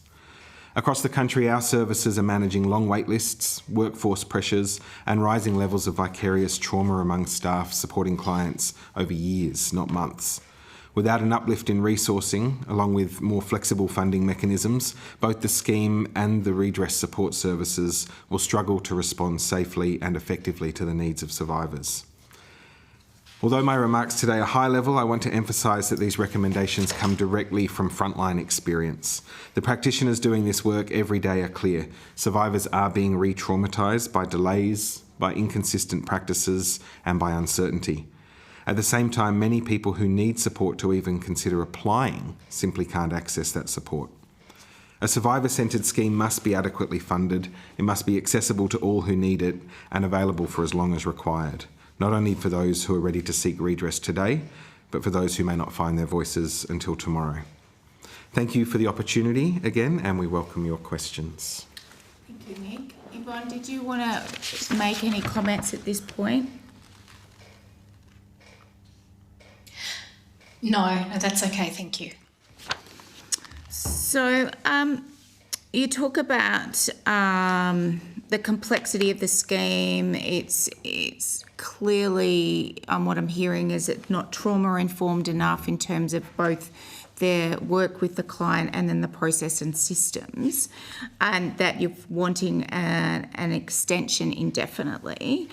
Speaker 11: Across the country, our services are managing long wait lists, workforce pressures, and rising levels of vicarious trauma among staff supporting clients over years, not months. Without an uplift in resourcing, along with more flexible funding mechanisms, both the scheme and the redress support services will struggle to respond safely and effectively to the needs of survivors. Although my remarks today are high level, I want to emphasise that these recommendations come directly from frontline experience. The practitioners doing this work every day are clear. Survivors are being re-traumatised by delays, by inconsistent practices, and by uncertainty. At the same time, many people who need support to even consider applying simply can't access that support. A survivor-centred scheme must be adequately funded, it must be accessible to all who need it, and available for as long as required, not only for those who are ready to seek redress today, but for those who may not find their voices until tomorrow. Thank you for the opportunity again, and we welcome your questions.
Speaker 1: Thank you, Nick. Yvonne, did you want to make any comments at this point?
Speaker 12: No, that's okay, thank you.
Speaker 1: So you talk about the complexity of the scheme. It's clearly, what I'm hearing is it's not trauma-informed enough in terms of both their work with the client and then the process and systems, and that you're wanting an extension indefinitely.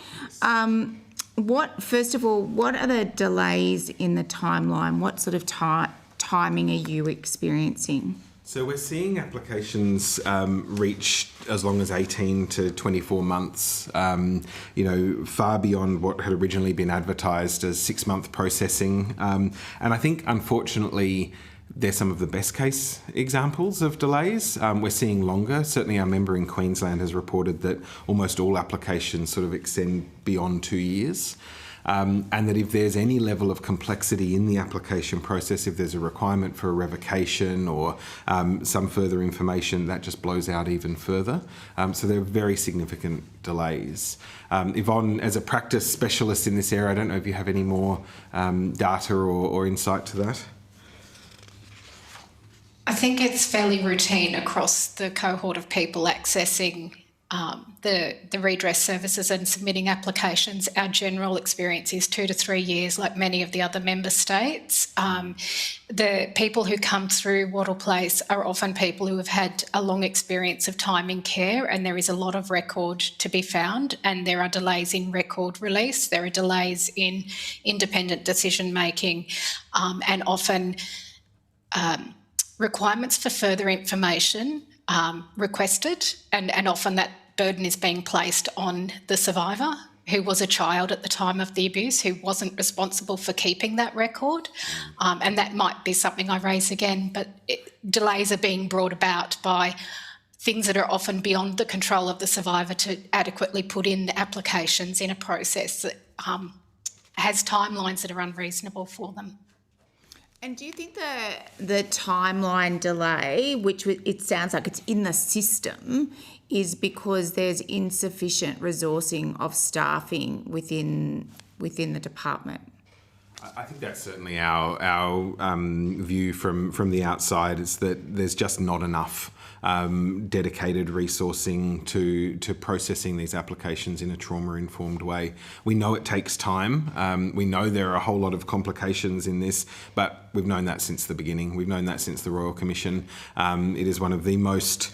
Speaker 1: First of all, what are the delays in the timeline? What sort of timing are you experiencing?
Speaker 11: So we're seeing applications reach as long as 18 to 24 months, far beyond what had originally been advertised as 6-month processing. And I think, unfortunately, they're some of the best case examples of delays. We're seeing longer. Certainly our member in Queensland has reported that almost all applications sort of extend beyond 2 years. And that if there's any level of complexity in the application process, if there's a requirement for a revocation or some further information, that just blows out even further. So there are very significant delays. Yvonne, as a practice specialist in this area, I don't know if you have any more data or insight to that?
Speaker 12: I think it's fairly routine across the cohort of people accessing the redress services and submitting applications. Our general experience is 2 to 3 years, like many of the other member states. The people who come through Wattle Place are often people who have had a long experience of time in care, and there is a lot of record to be found, and there are delays in record release, there are delays in independent decision making, and often requirements for further information requested, and often that burden is being placed on the survivor, who was a child at the time of the abuse, who wasn't responsible for keeping that record. And that might be something I raise again, but delays are being brought about by things that are often beyond the control of the survivor to adequately put in applications in a process that has timelines that are unreasonable for them.
Speaker 1: And do you think the timeline delay, which it sounds like it's in the system, is because there's insufficient resourcing of staffing within the department?
Speaker 11: I think that's certainly our view from the outside, is that there's just not enough dedicated resourcing to processing these applications in a trauma-informed way. We know it takes time. We know there are a whole lot of complications in this, but we've known that since the beginning. We've known that since the Royal Commission. It is one of the most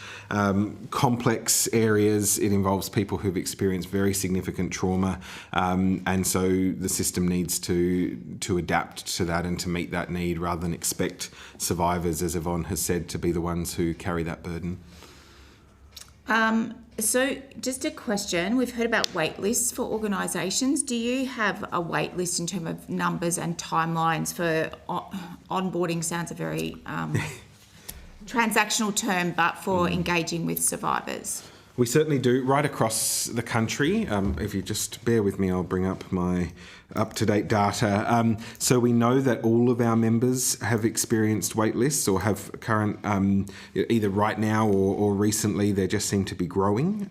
Speaker 11: complex areas. It involves people who've experienced very significant trauma, and so the system needs to adapt to that and to meet that need, rather than expect survivors, as Yvonne has said, to be the ones who carry that burden.
Speaker 1: So just a question, we've heard about wait lists for organisations. Do you have a wait list in terms of numbers and timelines for onboarding? Sounds a very transactional term, but for engaging with survivors.
Speaker 11: We certainly do, right across the country. If you just bear with me, I'll bring up my up-to-date data. So we know that all of our members have experienced wait lists or have current, either right now or recently, they just seem to be growing.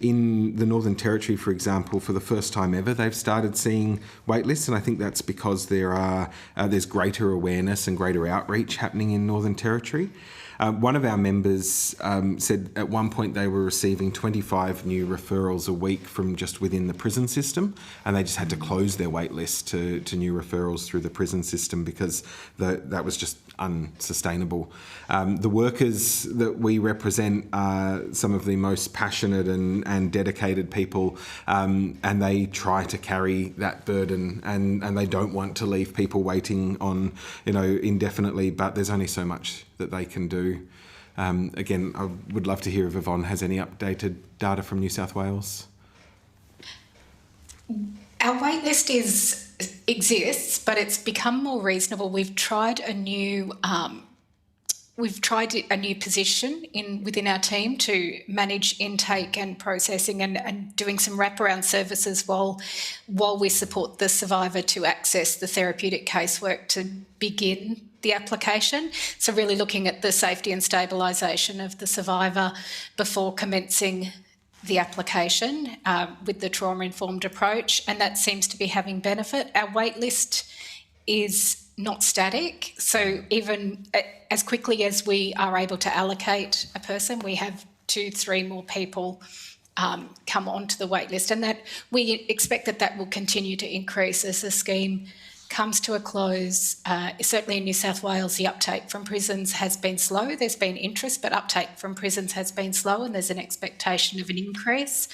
Speaker 11: In the Northern Territory, for example, for the first time ever, they've started seeing wait lists, and I think that's because there's greater awareness and greater outreach happening in Northern Territory. One of our members said at one point they were receiving 25 new referrals a week from just within the prison system, and they just had to close their wait list to new referrals through the prison system because that was just unsustainable. The workers that we represent are some of the most passionate and dedicated people, and they try to carry that burden, and they don't want to leave people waiting on, indefinitely, but there's only so much that they can do. Again, I would love to hear if Yvonne has any updated data from New South Wales.
Speaker 12: Our wait list exists, but it's become more reasonable. We've tried a new position within our team to manage intake and processing and doing some wraparound services while we support the survivor to access the therapeutic casework to begin the application. So really looking at the safety and stabilisation of the survivor before commencing the application with the trauma-informed approach, and that seems to be having benefit. Our wait list is not static, so even as quickly as we are able to allocate a person, we have 2-3 more people come onto the wait list, and that we expect that will continue to increase as the scheme comes to a close. Certainly in New South Wales, the uptake from prisons has been slow. There's been interest, but uptake from prisons has been slow, and there's an expectation of an increase.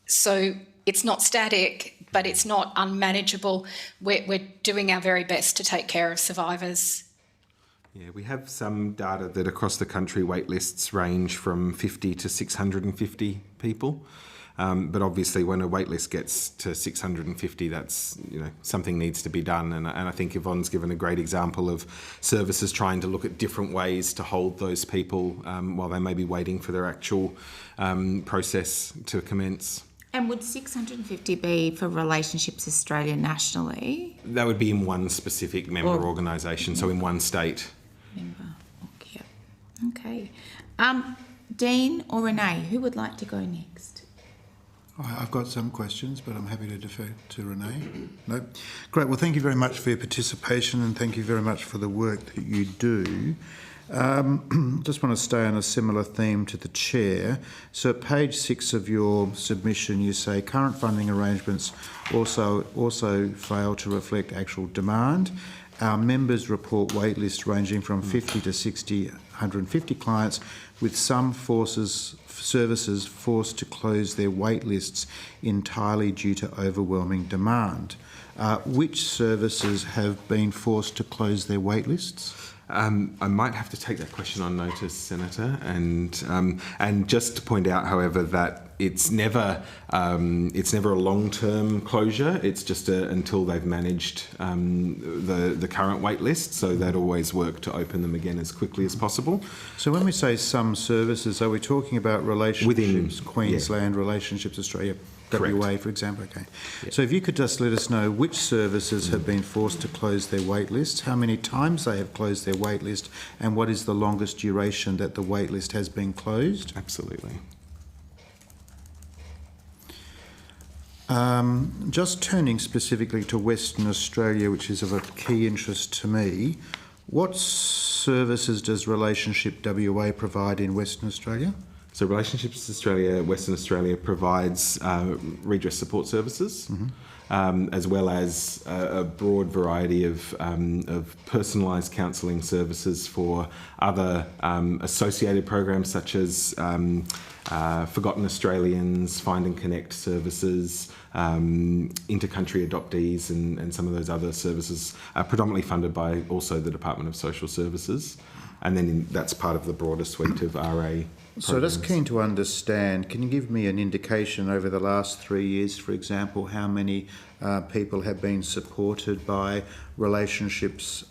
Speaker 12: So it's not static, but it's not unmanageable. We're doing our very best to take care of survivors.
Speaker 11: Yeah, we have some data that across the country wait lists range from 50 to 650 people. But obviously when a wait list gets to 650, that's, something needs to be done. And I think Yvonne's given a great example of services trying to look at different ways to hold those people while they may be waiting for their actual process to commence.
Speaker 1: And would 650 be for Relationships Australia nationally?
Speaker 11: That would be in one specific member organisation, so in one state.
Speaker 1: Okay. Dean or Renee, who would like to go next?
Speaker 2: I've got some questions, but I'm happy to defer to Renee. No? Great. Well, thank you very much for your participation, and thank you very much for the work that you do. Just want to stay on a similar theme to the Chair. So at page 6 of your submission, you say current funding arrangements also fail to reflect actual demand. Our members report wait lists ranging from 50 to 60, 150 clients, with some services forced to close their wait lists entirely due to overwhelming demand. Which services have been forced to close their wait lists?
Speaker 11: I might have to take that question on notice, Senator, and just to point out, however, that it's never a long-term closure. It's just until they've managed the current wait list. So they'd always work to open them again as quickly as possible.
Speaker 2: So when we say some services, are we talking about relationships, Queensland, Relationships Australia,
Speaker 11: Correct.
Speaker 2: WA, for example? Okay.
Speaker 11: Yeah.
Speaker 2: So if you could just let us know which services have been forced to close their wait lists, how many times they have closed their wait list, and what is the longest duration that the wait list has been closed?
Speaker 11: Absolutely.
Speaker 2: Just turning specifically to Western Australia, which is of a key interest to me, what services does Relationship WA provide in Western Australia?
Speaker 11: So Relationships Australia, Western Australia provides redress support services, as well as a broad variety of personalised counselling services for other associated programs such as Forgotten Australians, Find and Connect services, inter-country adoptees, and some of those other services are predominantly funded by also the Department of Social Services. And then that's part of the broader suite of RA
Speaker 2: So just keen to understand, can you give me an indication over the last 3 years, for example, how many people have been supported by Relationships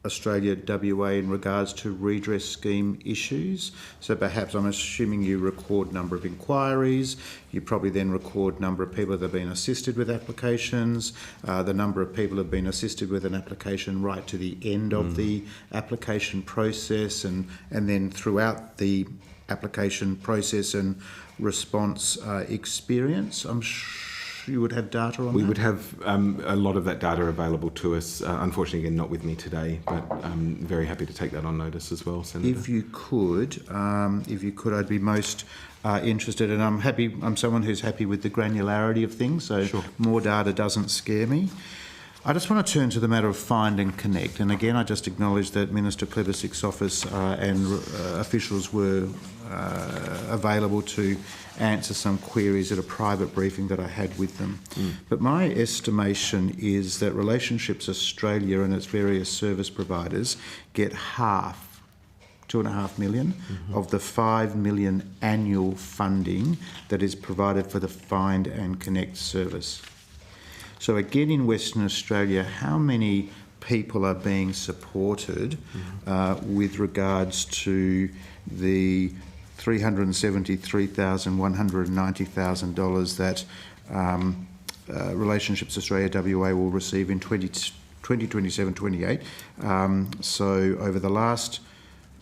Speaker 2: Australia WA in regards to redress scheme issues. So perhaps I'm assuming you record number of inquiries, you probably then record number of people that have been assisted with applications, the number of people who have been assisted with an application right to the end of the application process, and then throughout the application process and response experience. I'm sure you would have data on that?
Speaker 11: We would have a lot of that data available to us. Unfortunately, again, not with me today, but I'm very happy to take that on notice as well, Senator.
Speaker 2: If you could, I'd be most interested. And I'm someone who's happy with the granularity of things, so
Speaker 11: Sure.
Speaker 2: More data doesn't scare me. I just want to turn to the matter of find and connect. And again, I just acknowledge that Minister Plibersik's office and officials were available to answer some queries at a private briefing that I had with them. But my estimation is that Relationships Australia and its various service providers get half, 2.5 million, of the 5 million annual funding that is provided for the Find and Connect service. So again, in Western Australia, how many people are being supported with regards to the $373,190,000 that Relationships Australia WA will receive in 2027-28. So over the last,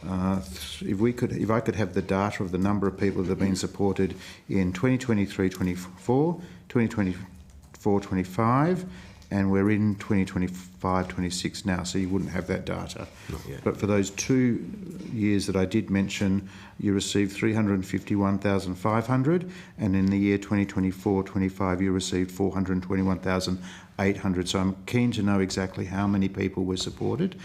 Speaker 2: if I could have the data of the number of people that have been supported in 2023-24, 2024-25, and we're in 2025-26 now, so you wouldn't have that data.
Speaker 11: Not yet.
Speaker 2: But for those 2 years that I did mention, you received 351,500, and in the year 2024-25 you received 421,800. So I'm keen to know exactly how many people were supported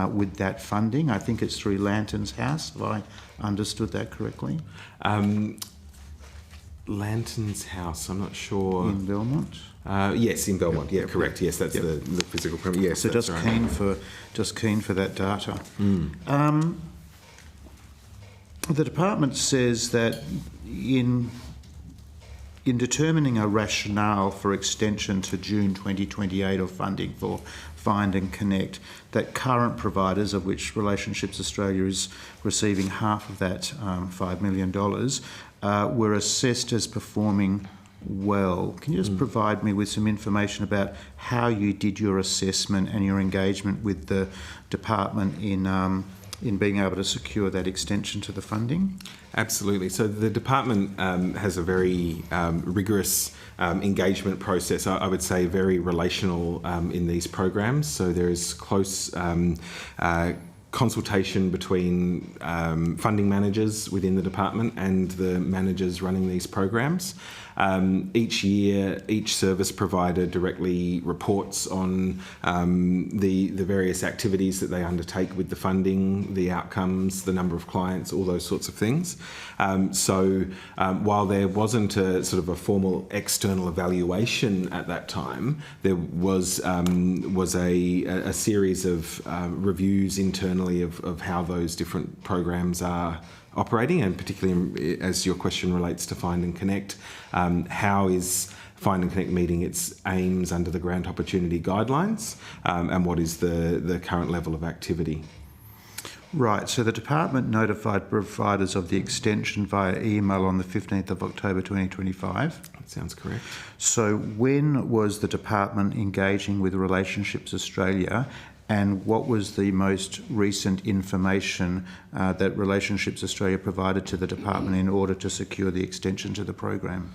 Speaker 2: with that funding. I think it's through Lantern's House, have I understood that correctly?
Speaker 11: Lantern's House, I'm not sure.
Speaker 2: In Belmont?
Speaker 11: Yes, in Belmont. Yeah, correct. Yes, that's the physical premise. Yes,
Speaker 2: so
Speaker 11: that's
Speaker 2: just
Speaker 11: right.
Speaker 2: keen for that data. The department says that in determining a rationale for extension to June 2028 of funding for Find and Connect, that current providers, of which Relationships Australia is receiving half of that $5 million, were assessed as performing well. Can you just provide me with some information about how you did your assessment and your engagement with the department in being able to secure that extension to the funding?
Speaker 11: Absolutely. So the department has a very rigorous engagement process. I would say very relational in these programs. So there is close consultation between funding managers within the department and the managers running these programs. Each year, each service provider directly reports on the various activities that they undertake with the funding, the outcomes, the number of clients, all those sorts of things. So while there wasn't a sort of a formal external evaluation at that time, there was a series of reviews internally of how those different programs are operating, and particularly as your question relates to Find and Connect, how is Find and Connect meeting its aims under the grant opportunity guidelines, and what is the current level of activity?
Speaker 2: Right, so the department notified providers of the extension via email on the 15th of October 2025.
Speaker 11: That sounds correct.
Speaker 2: So when was the department engaging with Relationships Australia, and what was the most recent information that Relationships Australia provided to the department in order to secure the extension to the program?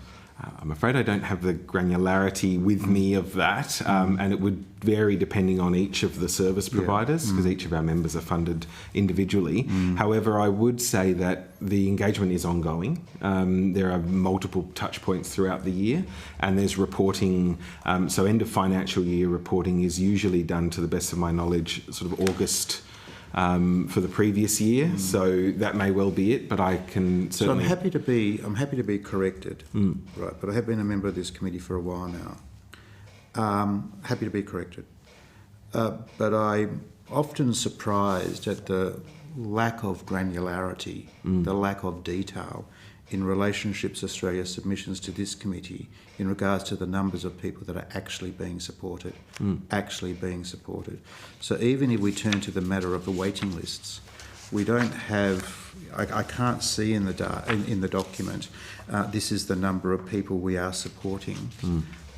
Speaker 11: I'm afraid I don't have the granularity with me of that, and it would vary depending on each of the service providers, because each of our members are funded individually. However, I would say that the engagement is ongoing. There are multiple touch points throughout the year, and there's reporting. So end of financial year reporting is usually done, to the best of my knowledge, sort of August for the previous year, so that may well be it. But I can certainly.
Speaker 2: So I'm happy to be corrected, right? But I have been a member of this committee for a while now. Happy to be corrected, but I'm often surprised at the lack of granularity, the lack of detail in Relationships Australia submissions to this committee in regards to the numbers of people that are actually being supported. So even if we turn to the matter of the waiting lists, we don't have, I can't see in the document, this is the number of people we are supporting.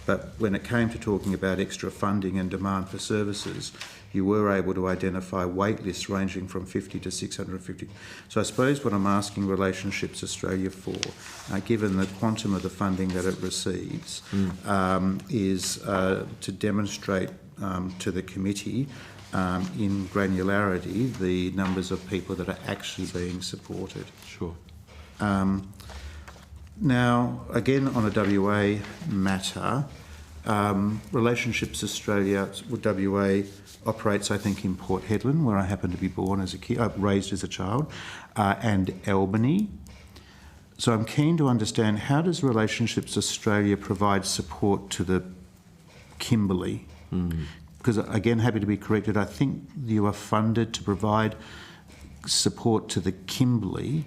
Speaker 2: But when it came to talking about extra funding and demand for services, you were able to identify wait lists ranging from 50 to 650. So I suppose what I'm asking Relationships Australia for, given the quantum of the funding that it receives, is to demonstrate to the committee in granularity the numbers of people that are actually being supported.
Speaker 11: Sure.
Speaker 2: Now, again, on a WA matter, Relationships Australia, WA, operates, I think, in Port Hedland, where I happened to be born as a kid, raised as a child, and Albany. So I'm keen to understand, how does Relationships Australia provide support to the Kimberley? Because, again, happy to be corrected, I think you are funded to provide support to the Kimberley.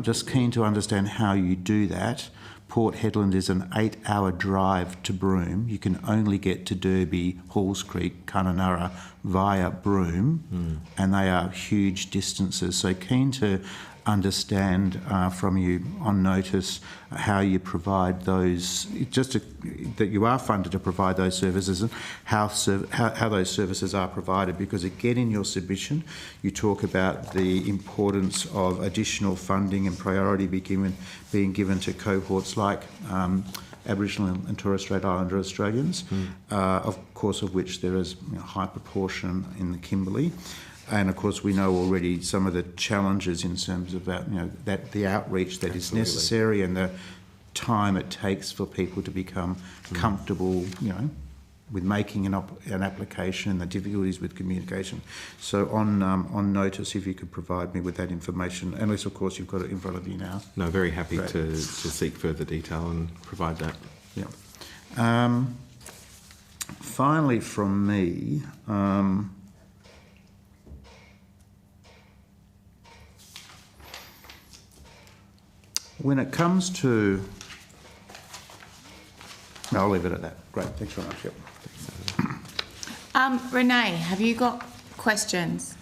Speaker 2: Just keen to understand how you do that. Port Hedland is an 8-hour drive to Broome. You can only get to Derby, Halls Creek, Kununurra via Broome, and they are huge distances. So keen to understand from you on notice how you provide those, that you are funded to provide those services, and how those services are provided. Because again, in your submission, you talk about the importance of additional funding and priority being given to cohorts like Aboriginal and Torres Strait Islander Australians, of course of which there is a high proportion in the Kimberley. And of course, we know already some of the challenges in terms of that, that the outreach that is necessary and the time it takes for people to become comfortable, with making an application and the difficulties with communication. So on notice, if you could provide me with that information, unless of course you've got it in front of you now.
Speaker 11: No, very happy to seek further detail and provide that.
Speaker 2: Yeah. Finally, from me. When it comes to... No, I'll leave it at that. Great, thanks very much. Yep.
Speaker 1: Renee, have you got questions?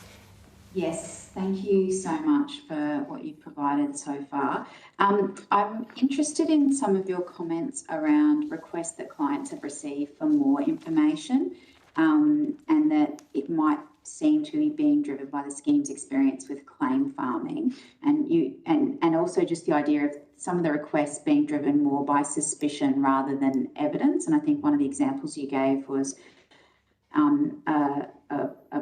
Speaker 8: Yes, thank you so much for what you've provided so far. I'm interested in some of your comments around requests that clients have received for more information, and that it might seem to be being driven by the scheme's experience with claim farming, and also just the idea of some of the requests being driven more by suspicion rather than evidence. And I think one of the examples you gave was a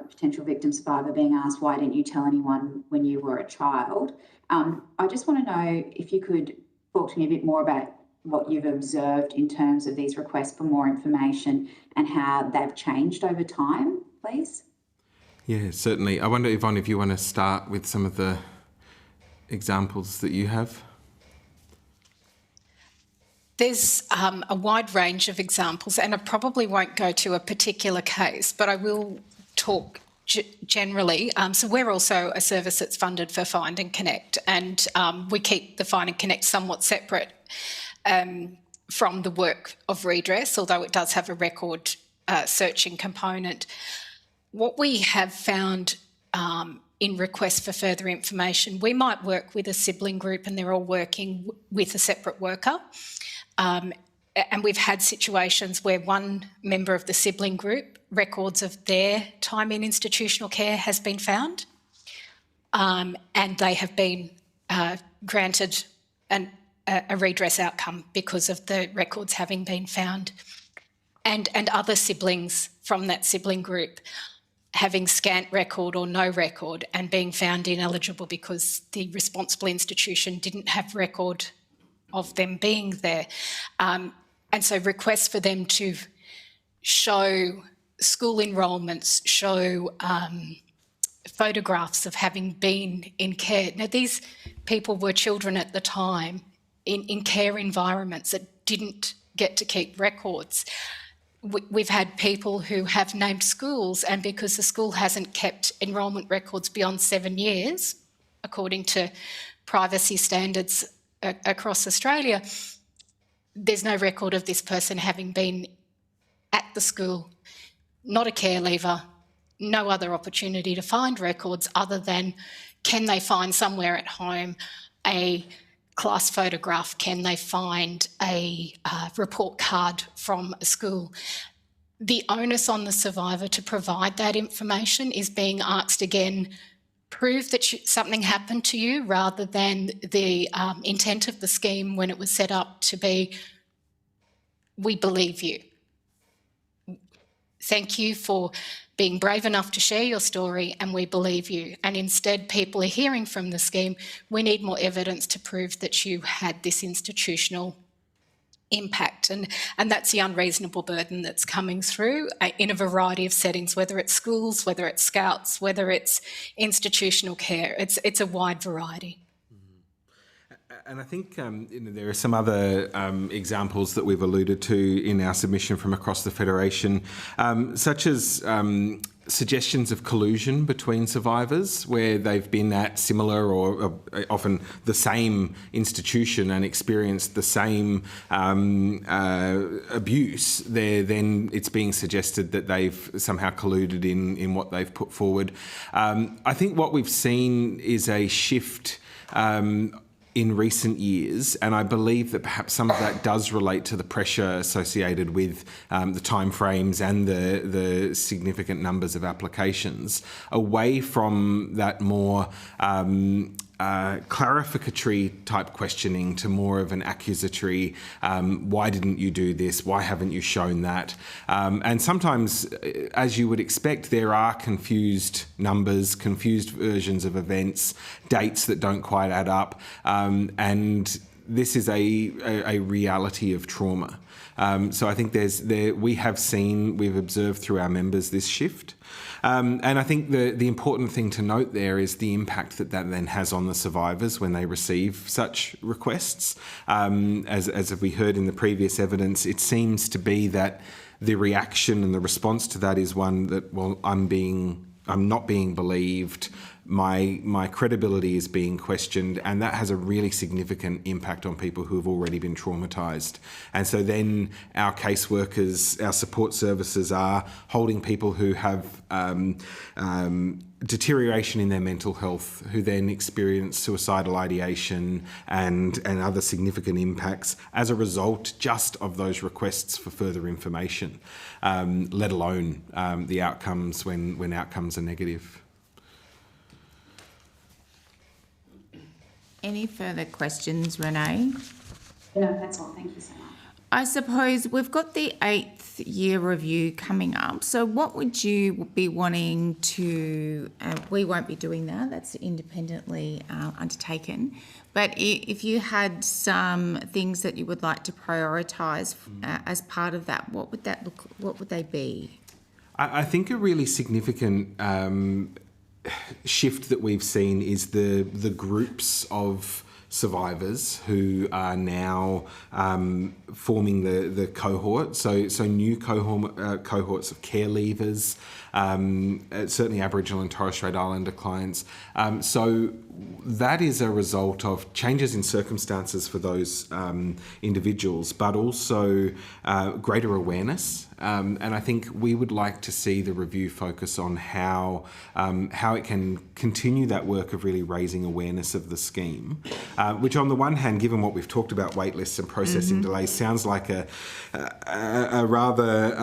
Speaker 8: potential victim's father being asked, why didn't you tell anyone when you were a child? I just want to know if you could talk to me a bit more about what you've observed in terms of these requests for more information and how they've changed over time, please.
Speaker 11: Yeah, certainly. I wonder, Yvonne, if you want to start with some of the examples that you have.
Speaker 12: There's a wide range of examples, and I probably won't go to a particular case, but I will talk generally. So we're also a service that's funded for Find and Connect, and we keep the Find and Connect somewhat separate from the work of redress, although it does have a record searching component. What we have found in requests for further information, we might work with a sibling group and they're all working with a separate worker. And we've had situations where one member of the sibling group, records of their time in institutional care has been found, and they have been granted a redress outcome because of the records having been found. And other siblings from that sibling group having scant record or no record and being found ineligible because the responsible institution didn't have record of them being there. And so requests for them to show school enrolments, show photographs of having been in care. Now, these people were children at the time in care environments that didn't get to keep records. We've had people who have named schools, and because the school hasn't kept enrolment records beyond 7 years, according to privacy standards across Australia, there's no record of this person having been at the school, not a care leaver, no other opportunity to find records other than can they find somewhere at home a class photograph, can they find a report card from a school. The onus on the survivor to provide that information is being asked again, prove that something happened to you, rather than the intent of the scheme when it was set up to be, we believe you. Thank you for being brave enough to share your story, and we believe you. And instead, people are hearing from the scheme, we need more evidence to prove that you had this institutional impact. And that's the unreasonable burden that's coming through in a variety of settings, whether it's schools, whether it's scouts, whether it's institutional care. It's a wide variety.
Speaker 11: And I think there are some other examples that we've alluded to in our submission from across the Federation, such as suggestions of collusion between survivors where they've been at similar or often the same institution and experienced the same abuse. Then it's being suggested that they've somehow colluded in what they've put forward. I think what we've seen is a shift in recent years, and I believe that perhaps some of that does relate to the pressure associated with the timeframes and the significant numbers of applications, away from that more clarificatory type questioning to more of an accusatory, why didn't you do this? Why haven't you shown that? And sometimes, as you would expect, there are confused numbers, confused versions of events, dates that don't quite add up. And this is a reality of trauma. So I think we've observed through our members this shift. And I think the important thing to note there is the impact that then has on the survivors when they receive such requests. As we heard in the previous evidence, it seems to be that the reaction and the response to that is one that, well, I'm not being believed. My credibility is being questioned, and that has a really significant impact on people who have already been traumatised. And so then our caseworkers, our support services are holding people who have deterioration in their mental health, who then experience suicidal ideation and other significant impacts as a result just of those requests for further information, let alone the outcomes when outcomes are negative.
Speaker 1: Any further questions, Renee?
Speaker 8: No, that's all. Thank you so much.
Speaker 1: I suppose we've got the 8th year review coming up. So what would you be wanting to, we won't be doing that, that's independently undertaken. But if you had some things that you would like to prioritise as part of that, what would they be?
Speaker 11: I think a really significant shift that we've seen is the groups of survivors who are now forming the cohort. So new cohorts of care leavers, certainly Aboriginal and Torres Strait Islander clients. So that is a result of changes in circumstances for those individuals, but also greater awareness. And I think we would like to see the review focus on how it can continue that work of really raising awareness of the scheme, which on the one hand, given what we've talked about, wait lists and processing delays, sounds like a rather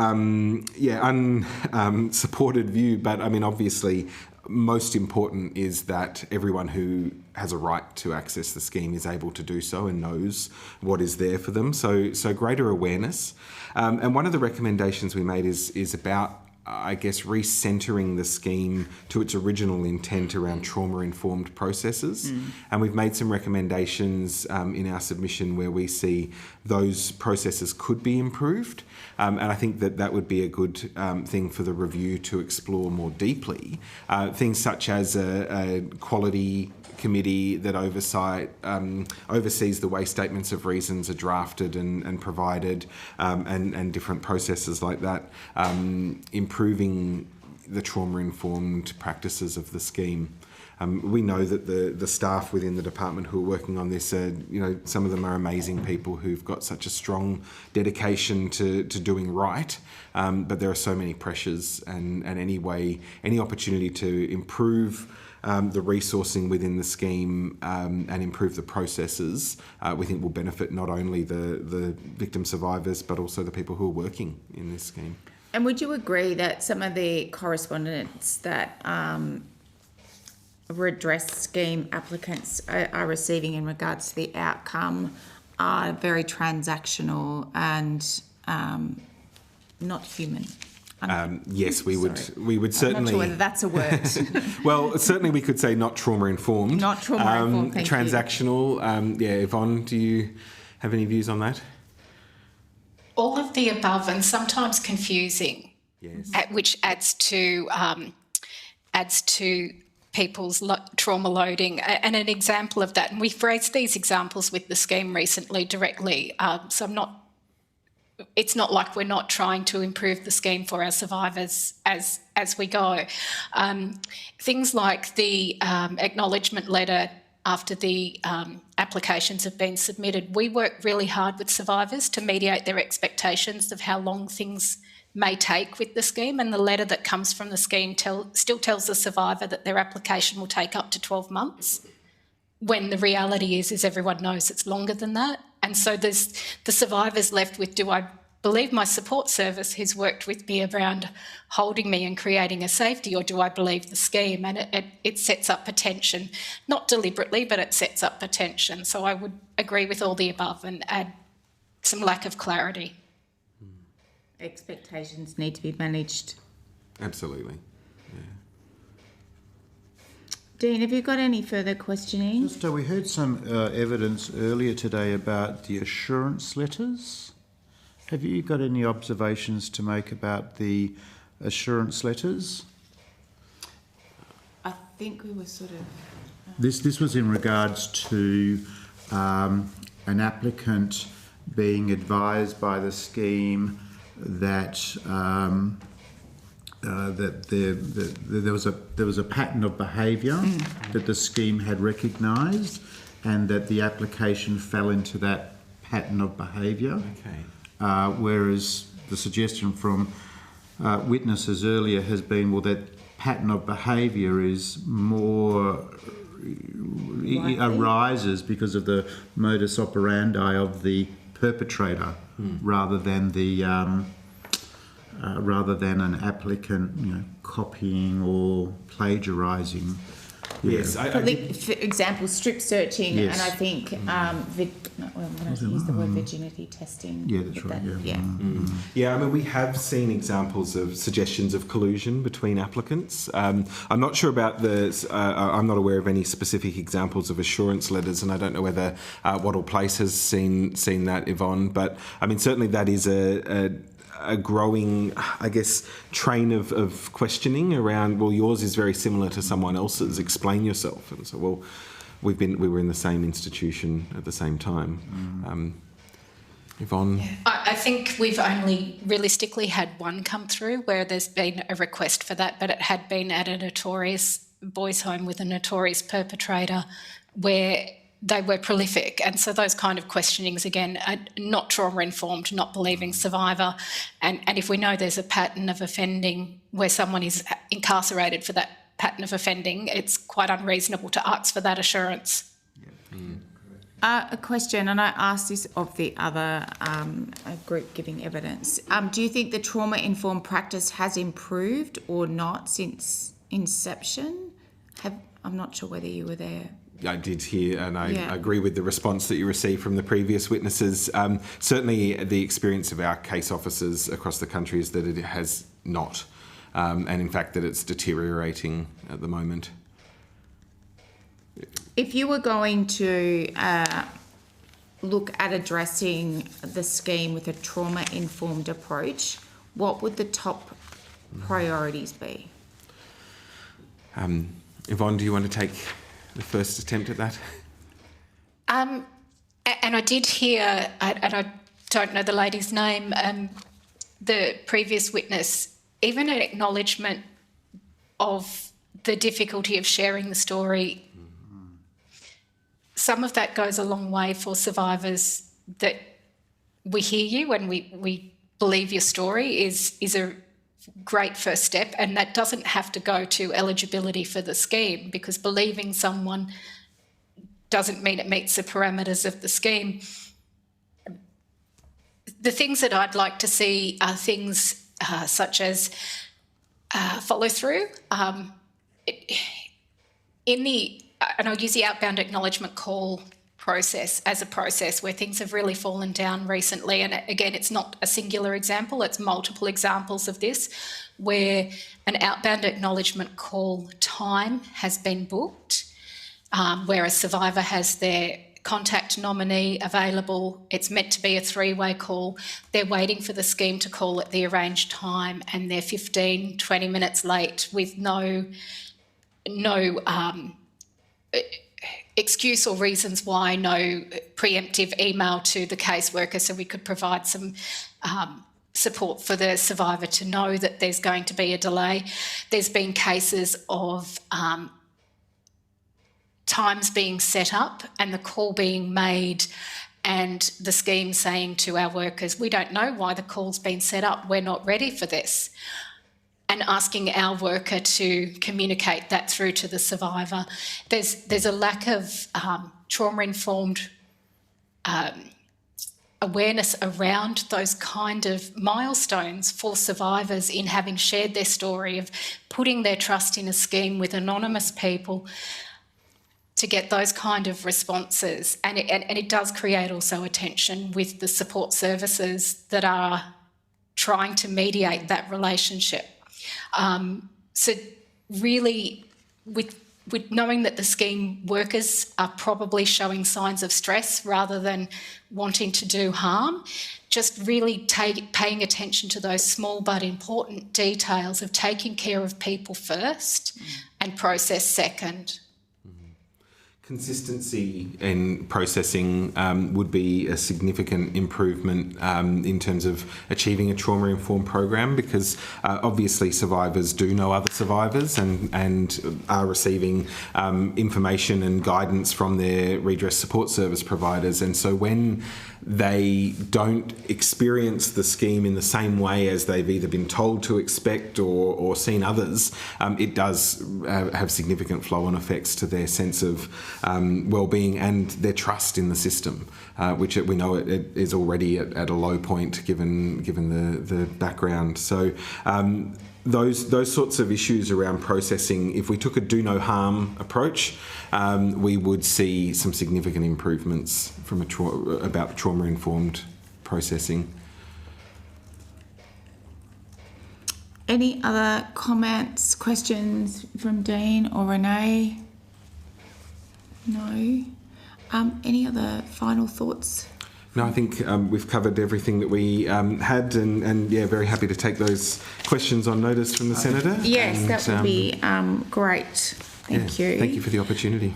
Speaker 11: unsupported view. But I mean, obviously, most important is that everyone who has a right to access the scheme is able to do so and knows what is there for them. So greater awareness. And one of the recommendations we made is about, I guess, recentering the scheme to its original intent around trauma-informed processes. And we've made some recommendations in our submission where we see those processes could be improved. And I think that would be a good thing for the review to explore more deeply. Things such as a quality committee that oversees the way statements of reasons are drafted and provided, and different processes like that, improving the trauma-informed practices of the scheme. We know that the staff within the department who are working on this, some of them are amazing people who've got such a strong dedication to doing right, but there are so many pressures and any opportunity to improve the resourcing within the scheme and improve the processes, we think will benefit not only the victim survivors but also the people who are working in this scheme.
Speaker 1: And would you agree that some of the correspondence that redress scheme applicants are receiving in regards to the outcome are very transactional and not human?
Speaker 11: Yes, we would certainly.
Speaker 1: I'm not sure whether that's a word.
Speaker 11: Well, certainly we could say not trauma informed.
Speaker 1: Not trauma informed. Thank
Speaker 11: transactional. Yvonne, do you have any views on that?
Speaker 12: All of the above, and sometimes confusing.
Speaker 11: Yes.
Speaker 12: Which adds to people's trauma loading. And an example of that, and we've raised these examples with the scheme recently directly. So it's not like we're not trying to improve the scheme for our survivors as we go. Things like the acknowledgement letter after the applications have been submitted. We work really hard with survivors to mediate their expectations of how long things may take with the scheme, and the letter that comes from the scheme still tells the survivor that their application will take up to 12 months, when the reality is everyone knows it's longer than that. And so there's the survivor's left with, do I believe my support service who's worked with me around holding me and creating a safety, or do I believe the scheme? And it sets up a tension, not deliberately, but it sets up a tension. So I would agree with all the above and add some lack of clarity.
Speaker 1: Expectations need to be managed.
Speaker 11: Absolutely. Yeah.
Speaker 1: Dean, have you got any further questioning?
Speaker 2: Just, we heard some evidence earlier today about the assurance letters. Have you got any observations to make about the assurance letters?
Speaker 1: I think we were sort of...
Speaker 2: This was in regards to an applicant being advised by the scheme that there was a pattern of behaviour that the scheme had recognised, and that the application fell into that pattern of behaviour.
Speaker 11: Okay.
Speaker 2: Whereas the suggestion from witnesses earlier has been, well, that pattern of behaviour is more arises because of the modus operandi of the perpetrator, rather than an applicant, copying or plagiarising.
Speaker 11: Yes,
Speaker 1: for example, strip searching,
Speaker 2: yes.
Speaker 1: And I think use the word virginity testing.
Speaker 2: Yeah, that's right.
Speaker 11: Yeah, I mean, we have seen examples of suggestions of collusion between applicants. I'm not sure about I'm not aware of any specific examples of assurance letters, and I don't know whether Wattle Place has seen that, Yvonne. But I mean, certainly that is a growing, I guess, train of questioning around, well, yours is very similar to someone else's, explain yourself. And so, well, we were in the same institution at the same time. Yvonne?
Speaker 12: I think we've only realistically had one come through where there's been a request for that, but it had been at a notorious boys' home with a notorious perpetrator where they were prolific. And so those kind of questionings, again, are not trauma-informed, not believing survivor. And if we know there's a pattern of offending where someone is incarcerated for that pattern of offending, it's quite unreasonable to ask for that assurance.
Speaker 1: A question, and I asked this of the other group giving evidence. Do you think the trauma-informed practice has improved or not since inception? I'm not sure whether you were there.
Speaker 11: I did hear, and I agree with the response that you received from the previous witnesses. Certainly the experience of our case officers across the country is that it has not, and in fact that it's deteriorating at the moment.
Speaker 1: If you were going to look at addressing the scheme with a trauma-informed approach, what would the top priorities be?
Speaker 11: Yvonne, do you want to take the first attempt at that?
Speaker 12: And I did hear, and I don't know the lady's name, the previous witness, even an acknowledgement of the difficulty of sharing the story. Some of that goes a long way for survivors, that we hear you and we believe your story is a great first step, and that doesn't have to go to eligibility for the scheme, because believing someone doesn't mean it meets the parameters of the scheme. The things that I'd like to see are things such as follow through. And I'll use the outbound acknowledgement call process as a process where things have really fallen down recently. And again, it's not a singular example, it's multiple examples of this, where an outbound acknowledgement call time has been booked, where a survivor has their contact nominee available. It's meant to be a three-way call. They're waiting for the scheme to call at the arranged time, and they're 15, 20 minutes late with no excuse or reasons why, no preemptive email to the caseworker so we could provide some support for the survivor to know that there's going to be a delay. There's been cases of times being set up and the call being made and the scheme saying to our workers, we don't know why the call's been set up, we're not ready for this, and asking our worker to communicate that through to the survivor. There's a lack of trauma-informed awareness around those kind of milestones for survivors in having shared their story, of putting their trust in a scheme with anonymous people to get those kind of responses. And it does create also a tension with the support services that are trying to mediate that relationship. So really, with knowing that the scheme workers are probably showing signs of stress rather than wanting to do harm, just really paying attention to those small but important details of taking care of people first and process second.
Speaker 11: Consistency in processing would be a significant improvement in terms of achieving a trauma-informed program, because obviously survivors do know other survivors and are receiving information and guidance from their redress support service providers. And so when they don't experience the scheme in the same way as they've either been told to expect or seen others, it does have significant flow-on effects to their sense of well-being and their trust in the system, which we know it is already at a low point given the background. So those sorts of issues around processing, if we took a do no harm approach, we would see some significant improvements from about trauma-informed processing.
Speaker 1: Any other comments, questions from Dean or Renee? No. Any other final thoughts?
Speaker 11: No, I think we've covered everything that we had, and yeah, very happy to take those questions on notice from the Senator.
Speaker 1: Yes,
Speaker 11: and,
Speaker 1: that would be great. Thank you.
Speaker 11: Thank you for the opportunity.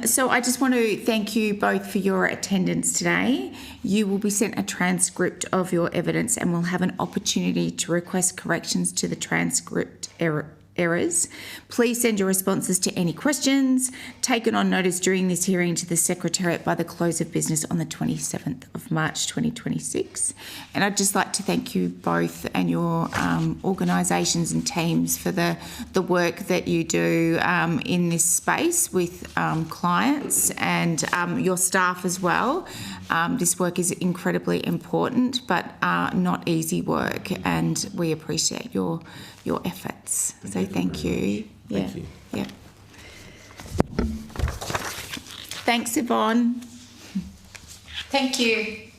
Speaker 1: So I just want to thank you both for your attendance today. You will be sent a transcript of your evidence and will have an opportunity to request corrections to the transcript errors. Please send your responses to any questions taken on notice during this hearing to the Secretariat by the close of business on the 27th of March 2026. And I'd just like to thank you both and your organisations and teams for the work that you do in this space with clients and your staff as well. This work is incredibly important, but not easy work, and we appreciate your efforts. So thank you. Yeah.
Speaker 11: Thank you.
Speaker 1: Yeah. Thanks, Yvonne.
Speaker 12: Thank you.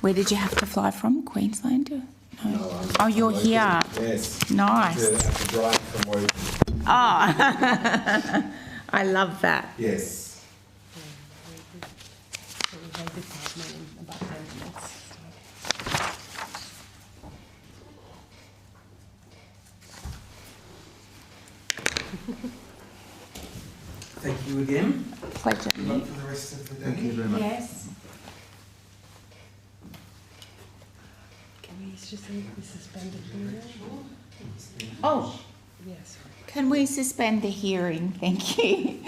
Speaker 1: Where did you have to fly from? Queensland? No. Oh, you're here.
Speaker 11: Yes.
Speaker 1: Nice.
Speaker 11: To have to drive from Woking.
Speaker 1: Oh, I love that.
Speaker 11: Yes. Thank you again.
Speaker 1: Pleasure.
Speaker 11: Good luck for the rest of the day.
Speaker 2: Thank you very much.
Speaker 1: Yes. Oh, can we suspend the hearing? Thank you.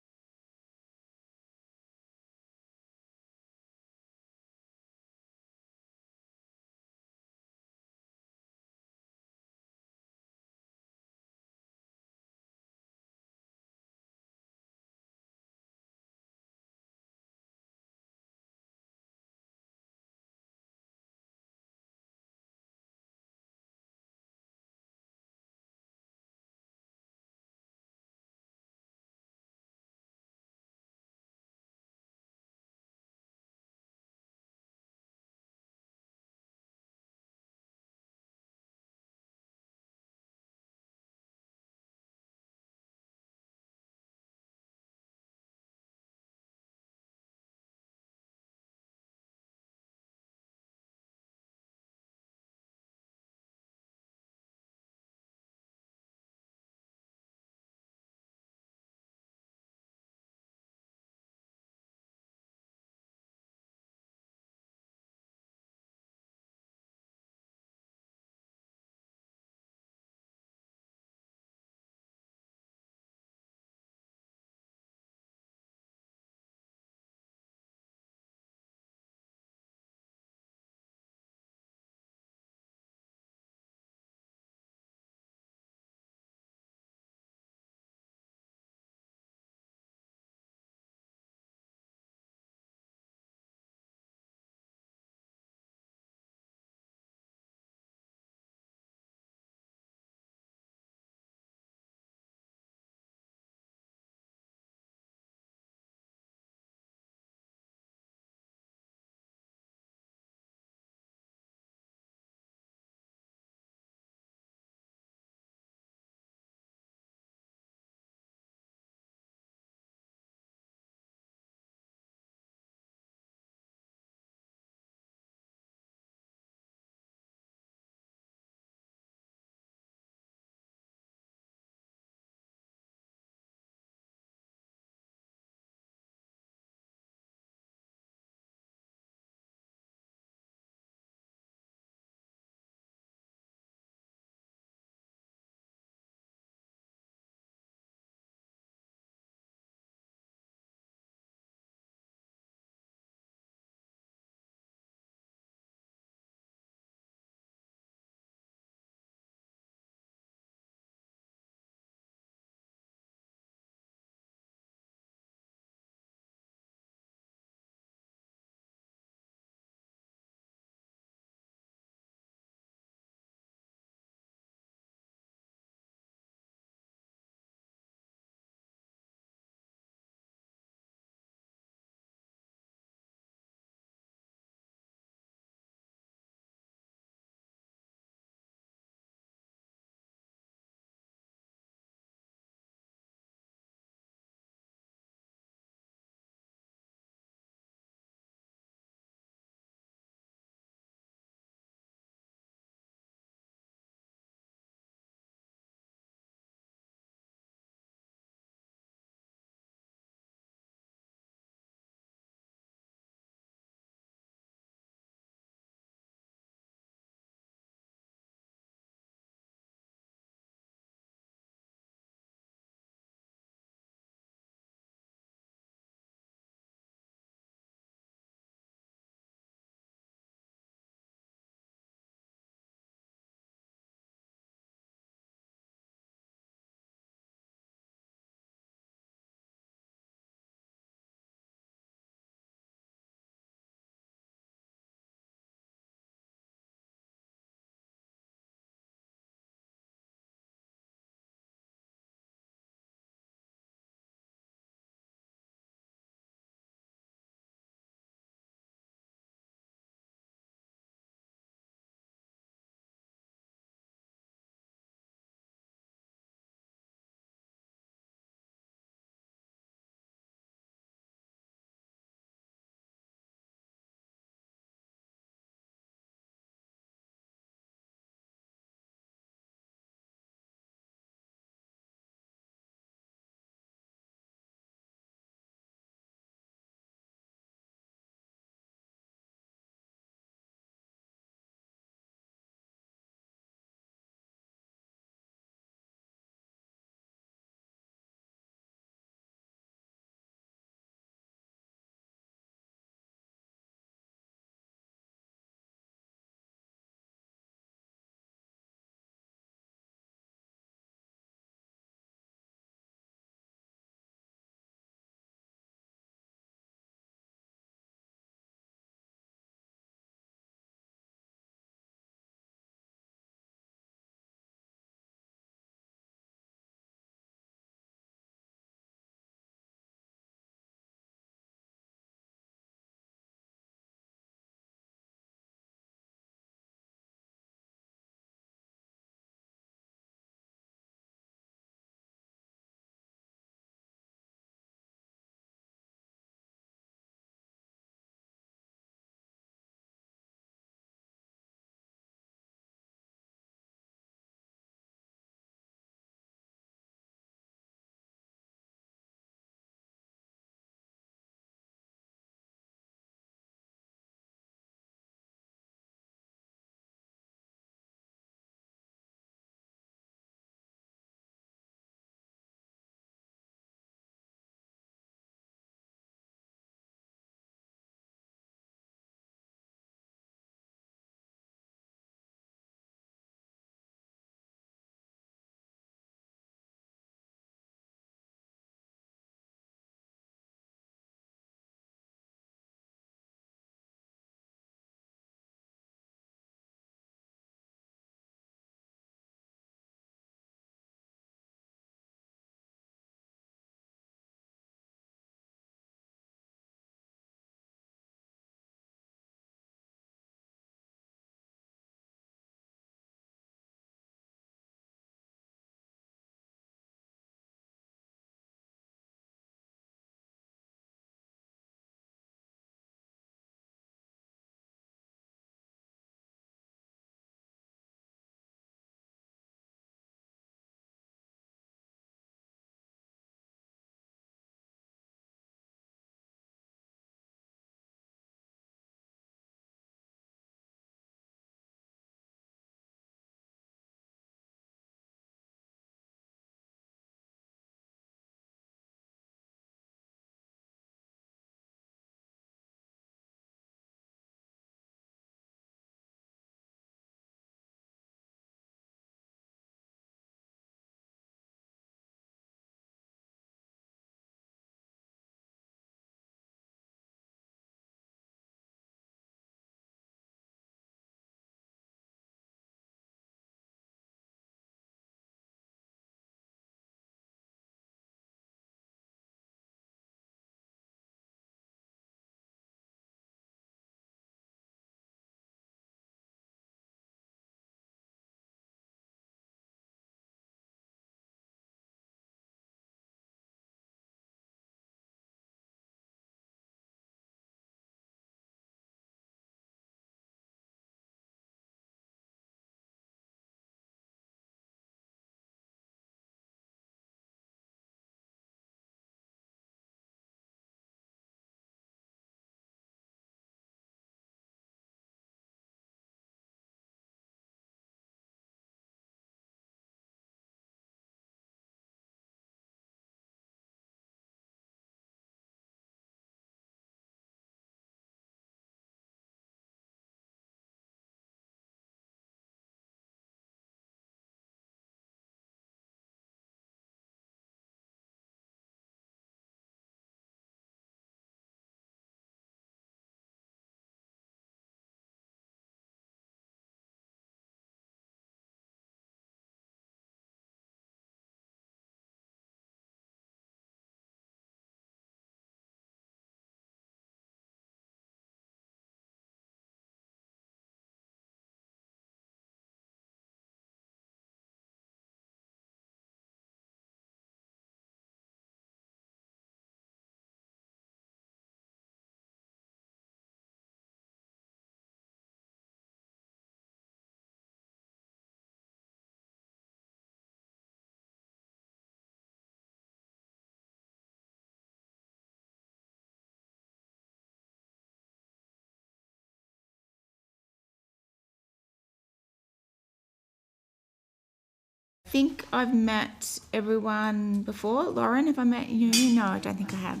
Speaker 1: think I've met everyone before. Lauren, have I met you? No, I don't think I have.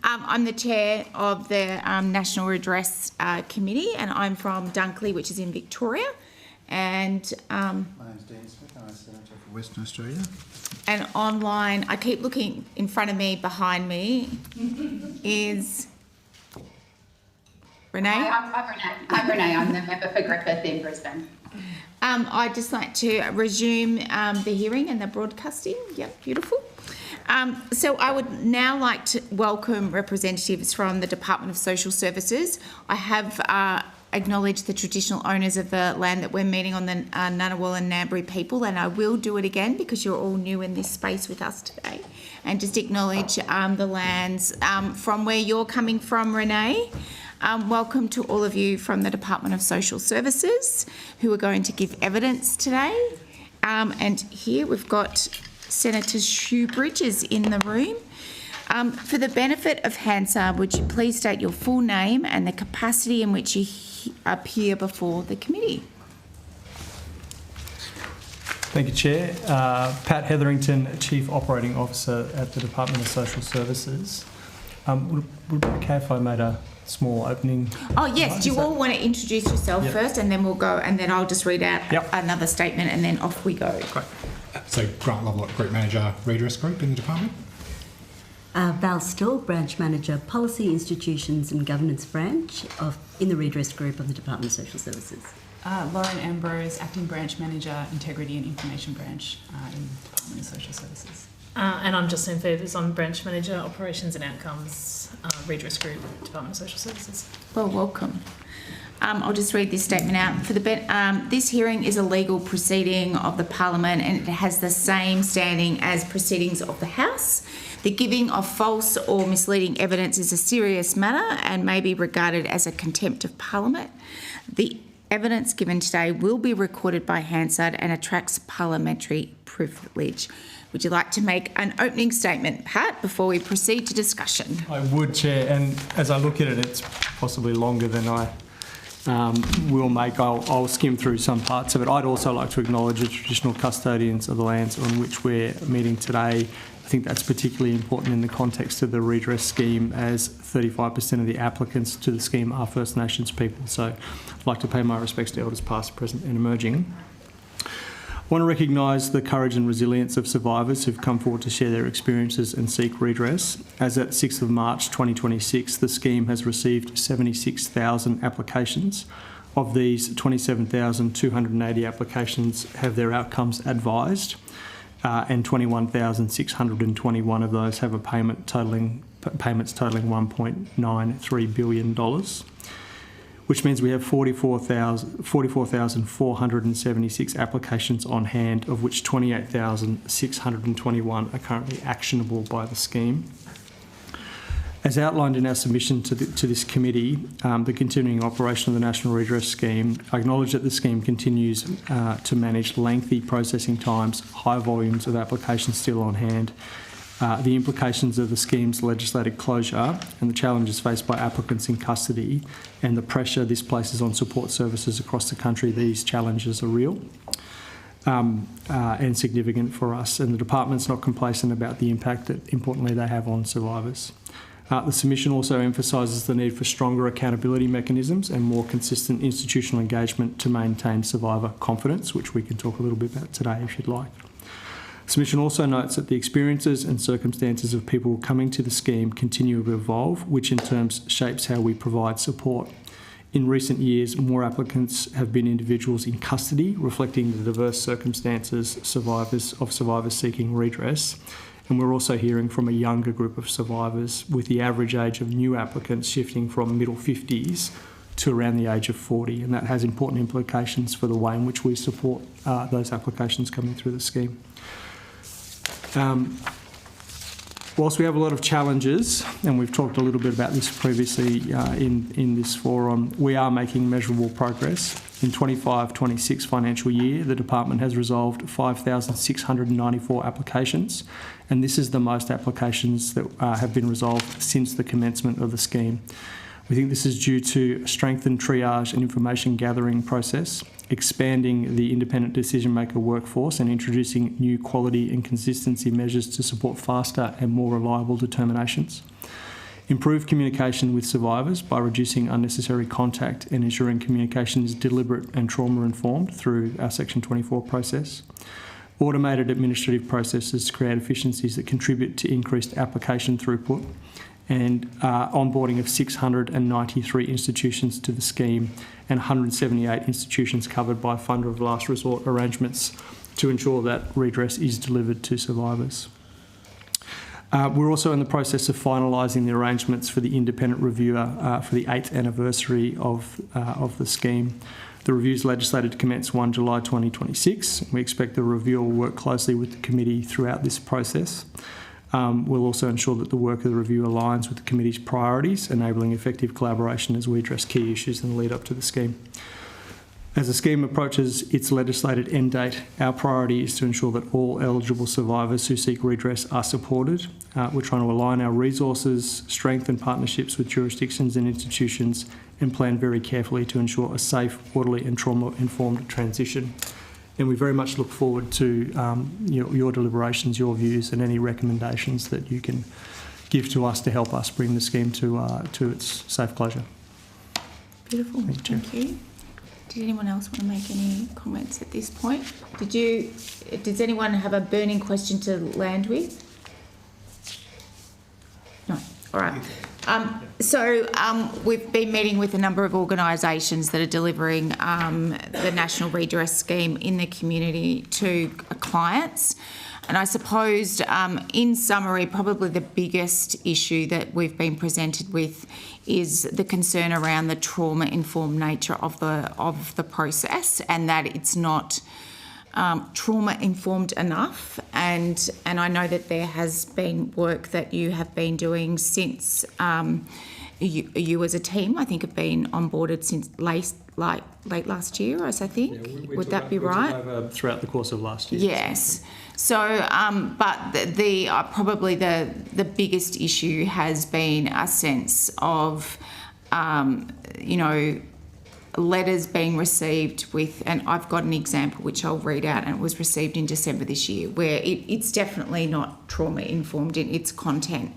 Speaker 1: I'm the chair of the National Redress Committee, and I'm from Dunkley, which is in Victoria. And
Speaker 2: My name's Dean Smith, and I'm Senator for Western Australia.
Speaker 1: And online, I keep looking in front of me, behind me is Renee.
Speaker 8: I'm Renee. I'm the member for Griffith in Brisbane.
Speaker 1: I'd just like to resume the hearing and the broadcasting. Yep, beautiful. So I would now like to welcome representatives from the Department of Social Services. I have acknowledged the traditional owners of the land that we're meeting on, the Ngunnawal and Ngambri people, and I will do it again because you're all new in this space with us today. And just acknowledge the lands from where you're coming from, Renee. Welcome to all of you from the Department of Social Services who are going to give evidence today. And here we've got Senator Hugh Bridges in the room. For the benefit of Hansard, would you please state your full name and the capacity in which you appear before the committee?
Speaker 13: Thank you, Chair. Pat Hetherington, Chief Operating Officer at the Department of Social Services. Would it be okay if I made a small opening?
Speaker 1: Oh, yes. Do you all want to introduce yourself first, and then we'll go, and then I'll just read out another statement, and then off we go.
Speaker 13: Great.
Speaker 14: So Grant Lovelock, Group Manager, Redress Group in the department.
Speaker 15: Val Still, Branch Manager, Policy, Institutions and Governance Branch in the Redress Group of the Department of Social Services.
Speaker 16: Lauren Ambrose, Acting Branch Manager, Integrity and Information Branch in the Department of Social Services.
Speaker 17: And I'm Justine Fevers, I'm Branch Manager, Operations and Outcomes, Redress Group, Department of Social Services.
Speaker 1: Well, welcome. I'll just read this statement out. This hearing is a legal proceeding of the Parliament, and it has the same standing as proceedings of the House. The giving of false or misleading evidence is a serious matter and may be regarded as a contempt of Parliament. The evidence given today will be recorded by Hansard and attracts parliamentary privilege. Would you like to make an opening statement, Pat, before we proceed to discussion?
Speaker 13: I would, Chair, and as I look at it, it's possibly longer than I will make. I'll skim through some parts of it. I'd also like to acknowledge the traditional custodians of the lands on which we're meeting today. I think that's particularly important in the context of the redress scheme, as 35% of the applicants to the scheme are First Nations people. So I'd like to pay my respects to Elders past, present and emerging. I want to recognise the courage and resilience of survivors who've come forward to share their experiences and seek redress. As at 6th of March 2026, the scheme has received 76,000 applications. Of these, 27,280 applications have their outcomes advised, and 21,621 of those have a payments totalling $1.93 billion. Which means we have 44,476 applications on hand, of which 28,621 are currently actionable by the scheme. As outlined in our submission to this committee, the continuing operation of the National Redress Scheme, I acknowledge that the scheme continues to manage lengthy processing times, high volumes of applications still on hand, the implications of the scheme's legislated closure and the challenges faced by applicants in custody and the pressure this places on support services across the country. These challenges are real and significant for us, and the department's not complacent about the impact that, importantly, they have on survivors. The submission also emphasises the need for stronger accountability mechanisms and more consistent institutional engagement to maintain survivor confidence, which we can talk a little bit about today if you'd like. Submission also notes that the experiences and circumstances of people coming to the scheme continue to evolve, which in turn shapes how we provide support. In recent years, more applicants have been individuals in custody, reflecting the diverse circumstances of survivors seeking redress. And we're also hearing from a younger group of survivors, with the average age of new applicants shifting from middle 50s to around the age of 40. And that has important implications for the way in which we support those applications coming through the scheme. Whilst we have a lot of challenges, and we've talked a little bit about this previously in this forum, we are making measurable progress. In 25-26 financial year, the department has resolved 5,694 applications, and this is the most applications that have been resolved since the commencement of the scheme. We think this is due to a strengthened triage and information gathering process, expanding the independent decision maker workforce and introducing new quality and consistency measures to support faster and more reliable determinations. Improve communication with survivors by reducing unnecessary contact and ensuring communication is deliberate and trauma-informed through our Section 24 process. Automated administrative processes to create efficiencies that contribute to increased application throughput, and onboarding of 693 institutions to the scheme and 178 institutions covered by funder of last resort arrangements to ensure that redress is delivered to survivors. We're also in the process of finalising the arrangements for the independent reviewer for the 8th anniversary of the scheme. The review is legislated to commence 1 July 2026. We expect the reviewer will work closely with the committee throughout this process. We'll also ensure that the work of the review aligns with the committee's priorities, enabling effective collaboration as we address key issues in the lead up to the scheme. As the scheme approaches its legislated end date, our priority is to ensure that all eligible survivors who seek redress are supported. We're trying to align our resources, strengthen partnerships with jurisdictions and institutions, and plan very carefully to ensure a safe, orderly and trauma-informed transition. And we very much look forward to your deliberations, your views and any recommendations that you can give to us to help us bring the scheme to its safe closure.
Speaker 1: Beautiful, thank you. Did anyone else want to make any comments at this point? Does anyone have a burning question to land with? No, all right. We've been meeting with a number of organisations that are delivering the National Redress Scheme in the community to clients. And I suppose, in summary, probably the biggest issue that we've been presented with is the concern around the trauma-informed nature of the process, and that it's not trauma-informed enough. And I know that there has been work that you have been doing since you as a team, I think, have been onboarded since late last year, as I think.
Speaker 13: Yeah,
Speaker 1: would that be right?
Speaker 13: We took over throughout the course of last year.
Speaker 1: Yes. So, but probably the biggest issue has been a sense of, letters being received with, and I've got an example which I'll read out, and it was received in December this year, where it's definitely not trauma-informed in its content,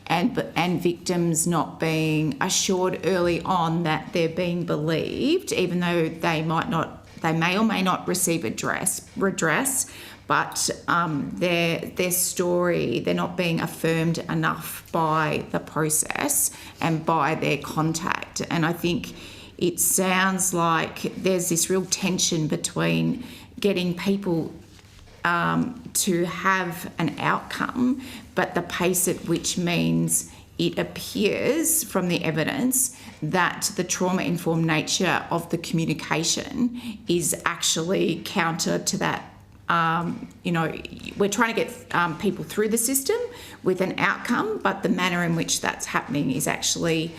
Speaker 1: and victims not being assured early on that they're being believed, even though they may or may not receive redress, but their story, they're not being affirmed enough by the process and by their contact. And I think it sounds like there's this real tension between getting people to have an outcome, but the pace at which means it appears from the evidence that the trauma-informed nature of the communication is actually counter to that. We're trying to get people through the system with an outcome, but the manner in which that's happening is actually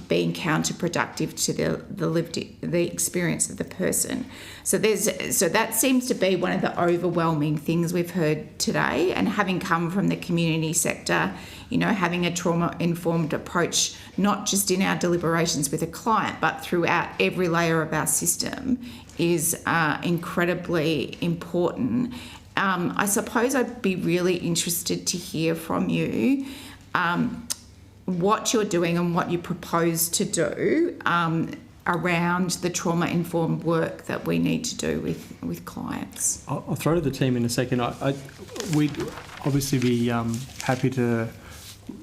Speaker 1: being counterproductive to the experience of the person. So that seems to be one of the overwhelming things we've heard today. And having come from the community sector, having a trauma-informed approach, not just in our deliberations with a client, but throughout every layer of our system, is incredibly important. I suppose I'd be really interested to hear from you what you're doing and what you propose to do around the trauma-informed work that we need to do with clients.
Speaker 13: I'll throw to the team in a second. We'd obviously be happy to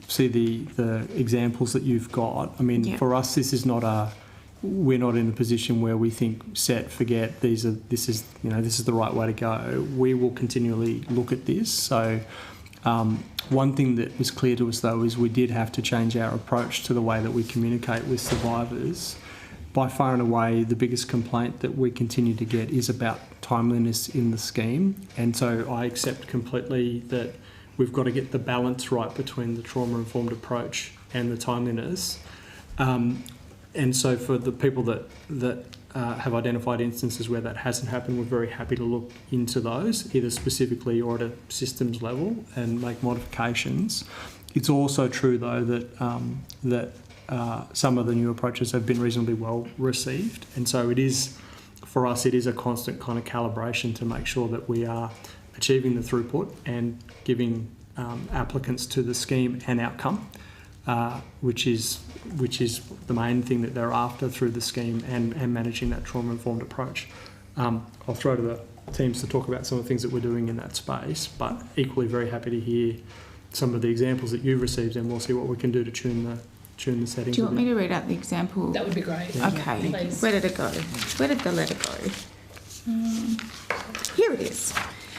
Speaker 13: see the examples that you've got. I mean, for us, this is not we're not in a position where we think set, forget, this is the right way to go. We will continually look at this. So one thing that was clear to us, though, is we did have to change our approach to the way that we communicate with survivors. By far and away, the biggest complaint that we continue to get is about timeliness in the scheme. And so I accept completely that we've got to get the balance right between the trauma-informed approach and the timeliness. And so for the people that have identified instances where that hasn't happened, we're very happy to look into those, either specifically or at a systems level, and make modifications. It's also true, though, that some of the new approaches have been reasonably well received. And so it is, for us, it is a constant kind of calibration to make sure that we are achieving the throughput and giving applicants to the scheme an outcome, which is the main thing that they're after through the scheme, and managing that trauma-informed approach. I'll throw to the teams to talk about some of the things that we're doing in that space, but equally very happy to hear some of the examples that you've received, and we'll see what we can do to tune the settings.
Speaker 1: Do you want me to read out the example?
Speaker 17: That would be great.
Speaker 1: Okay.
Speaker 17: Please.
Speaker 1: Where did it go? Where did the letter go? Here it is.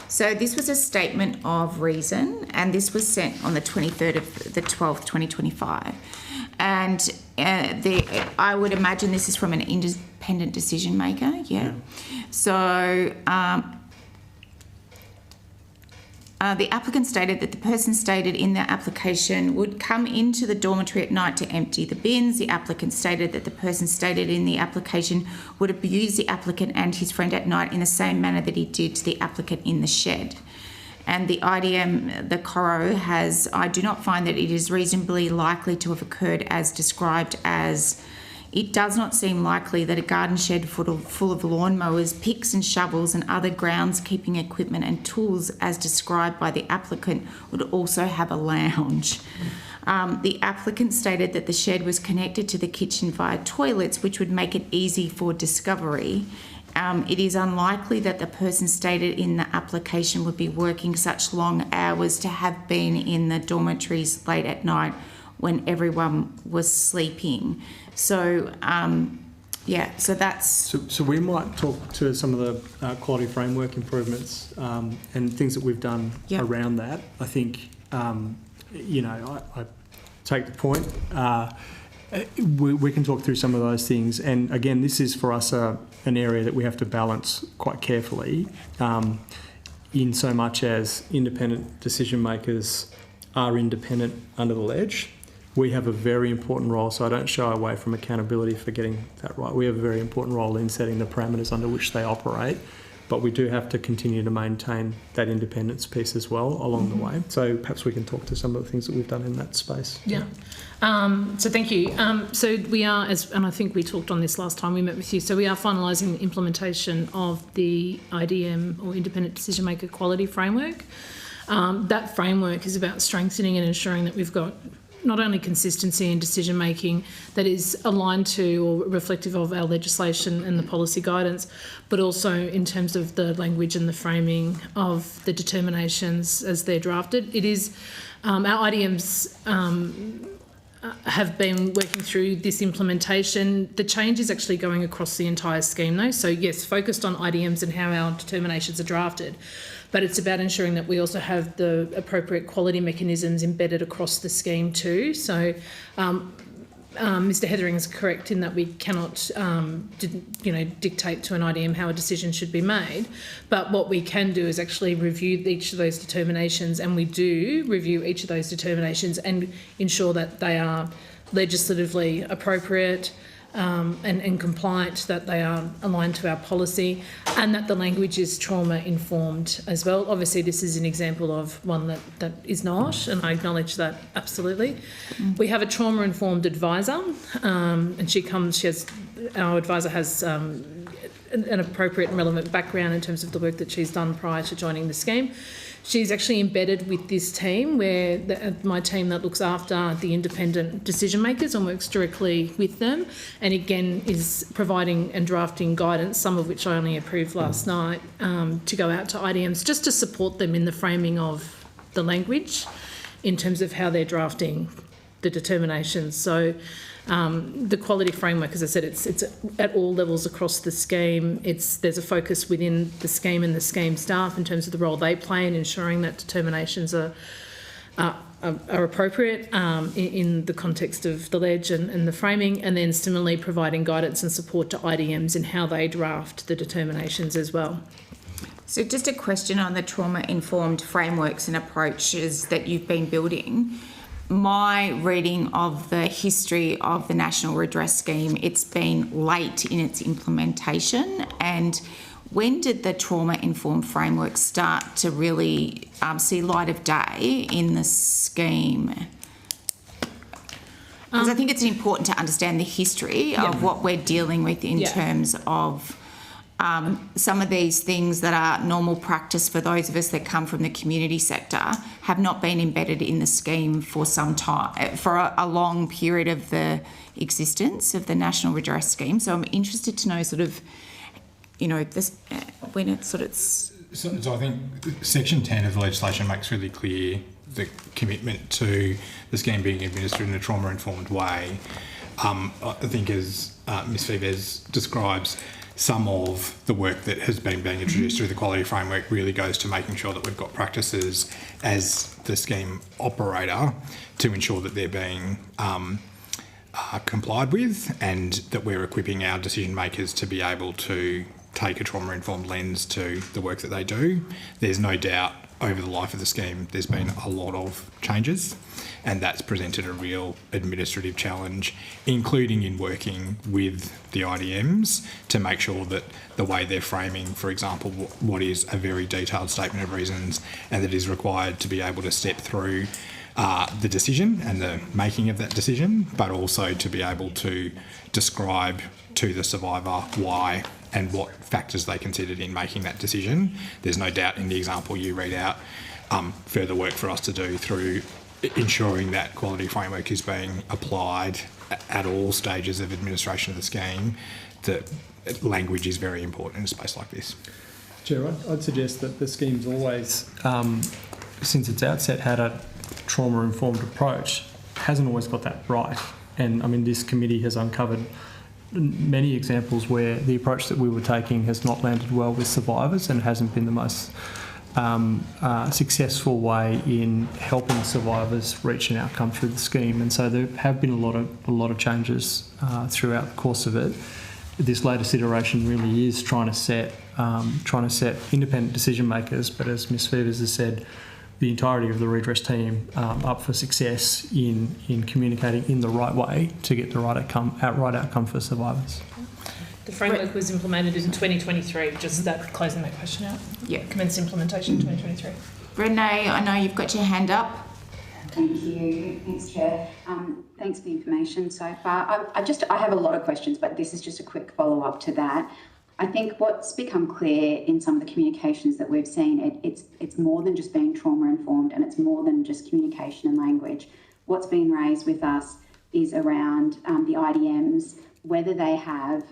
Speaker 1: So this was a statement of reason, and this was sent on the 23rd of the 12th, 2025. And I would imagine this is from an independent decision maker, yeah. So the applicant stated that the person stated in their application would come into the dormitory at night to empty the bins. The applicant stated that the person stated in the application would abuse the applicant and his friend at night in the same manner that he did to the applicant in the shed. And the IDM, the Coro, has, I do not find that it is reasonably likely to have occurred as described as. It does not seem likely that a garden shed full of lawnmowers, picks and shovels and other groundskeeping equipment and tools as described by the applicant would also have a lounge. The applicant stated that the shed was connected to the kitchen via toilets, which would make it easy for discovery. It is unlikely that the person stated in the application would be working such long hours to have been in the dormitories late at night when everyone was sleeping. So, so that's...
Speaker 13: So we might talk to some of the quality framework improvements and things that we've done around that. I think, I take the point. We can talk through some of those things. And again, this is for us an area that we have to balance quite carefully in so much as independent decision makers are independent under the ledge. We have a very important role, so I don't shy away from accountability for getting that right. We have a very important role in setting the parameters under which they operate, but we do have to continue to maintain that independence piece as well along the way. So perhaps we can talk to some of the things that we've done in that space.
Speaker 17: Yeah. So thank you. So we are, and I think we talked on this last time we met with you, so we are finalising the implementation of the IDM, or Independent Decision Maker Quality Framework. That framework is about strengthening and ensuring that we've got not only consistency in decision making that is aligned to or reflective of our legislation and the policy guidance, but also in terms of the language and the framing of the determinations as they're drafted. It is our IDMs have been working through this implementation. The change is actually going across the entire scheme though. So yes, focused on IDMs and how our determinations are drafted, but it's about ensuring that we also have the appropriate quality mechanisms embedded across the scheme too. So Mr. Heathering is correct in that we cannot dictate to an IDM how a decision should be made, but what we can do is actually review each of those determinations, and we do review each of those determinations and ensure that they are legislatively appropriate, and compliant, that they are aligned to our policy, and that the language is trauma-informed as well. Obviously, this is an example of one that is not, and I acknowledge that absolutely. We have a trauma-informed advisor, and our advisor has an appropriate and relevant background in terms of the work that she's done prior to joining the scheme. She's actually embedded with this team, where my team that looks after the independent decision makers and works directly with them, and again is providing and drafting guidance, some of which I only approved last night, to go out to IDMs just to support them in the framing of the language in terms of how they're drafting the determinations. So the quality framework, as I said, it's at all levels across the scheme. There's a focus within the scheme and the scheme staff in terms of the role they play in ensuring that determinations are appropriate in the context of the ledge and the framing, and then similarly providing guidance and support to IDMs in how they draft the determinations as well.
Speaker 1: So just a question on the trauma-informed frameworks and approaches that you've been building. My reading of the history of the National Redress Scheme, it's been late in its implementation. And when did the trauma-informed framework start to really see light of day in the scheme? Because I think it's important to understand the history of what we're dealing with in terms of some of these things that are normal practice for those of us that come from the community sector have not been embedded in the scheme for some time, for a long period of the existence of the National Redress Scheme. So I'm interested to know sort of, this when it's sort of...
Speaker 14: So I think Section 10 of the legislation makes really clear the commitment to the scheme being administered in a trauma-informed way. I think as Ms Fevez describes, some of the work that has been being introduced through the quality framework really goes to making sure that we've got practices as the scheme operator to ensure that they're being complied with, and that we're equipping our decision makers to be able to take a trauma-informed lens to the work that they do. There's no doubt over the life of the scheme there's been a lot of changes, and that's presented a real administrative challenge, including in working with the IDMs to make sure that the way they're framing, for example, what is a very detailed statement of reasons and that is required to be able to step through the decision and the making of that decision, but also to be able to describe to the survivor why and what factors they considered in making that decision. There's no doubt in the example you read out, further work for us to do through ensuring that quality framework is being applied at all stages of administration of the scheme. The language is very important in a space like this.
Speaker 13: Chair, I'd suggest that the scheme's always, since its outset, had a trauma-informed approach, hasn't always got that right. And I mean, this committee has uncovered many examples where the approach that we were taking has not landed well with survivors and hasn't been the most successful way in helping survivors reach an outcome through the scheme. And so there have been a lot of changes throughout the course of it. This latest iteration really is trying to set independent decision makers, but as Ms Fevers has said, the entirety of the redress team up for success in communicating in the right way to get the right outcome for survivors.
Speaker 17: The framework was implemented in 2023, just that closing that question out.
Speaker 1: Yeah.
Speaker 17: Commenced implementation in 2023.
Speaker 1: Renee, I know you've got your hand up.
Speaker 8: Thank you. Thanks, Chair. Thanks for the information so far. I have a lot of questions, but this is just a quick follow-up to that. I think what's become clear in some of the communications that we've seen, it's more than just being trauma-informed, and it's more than just communication and language. What's been raised with us is around the IDMs, whether they have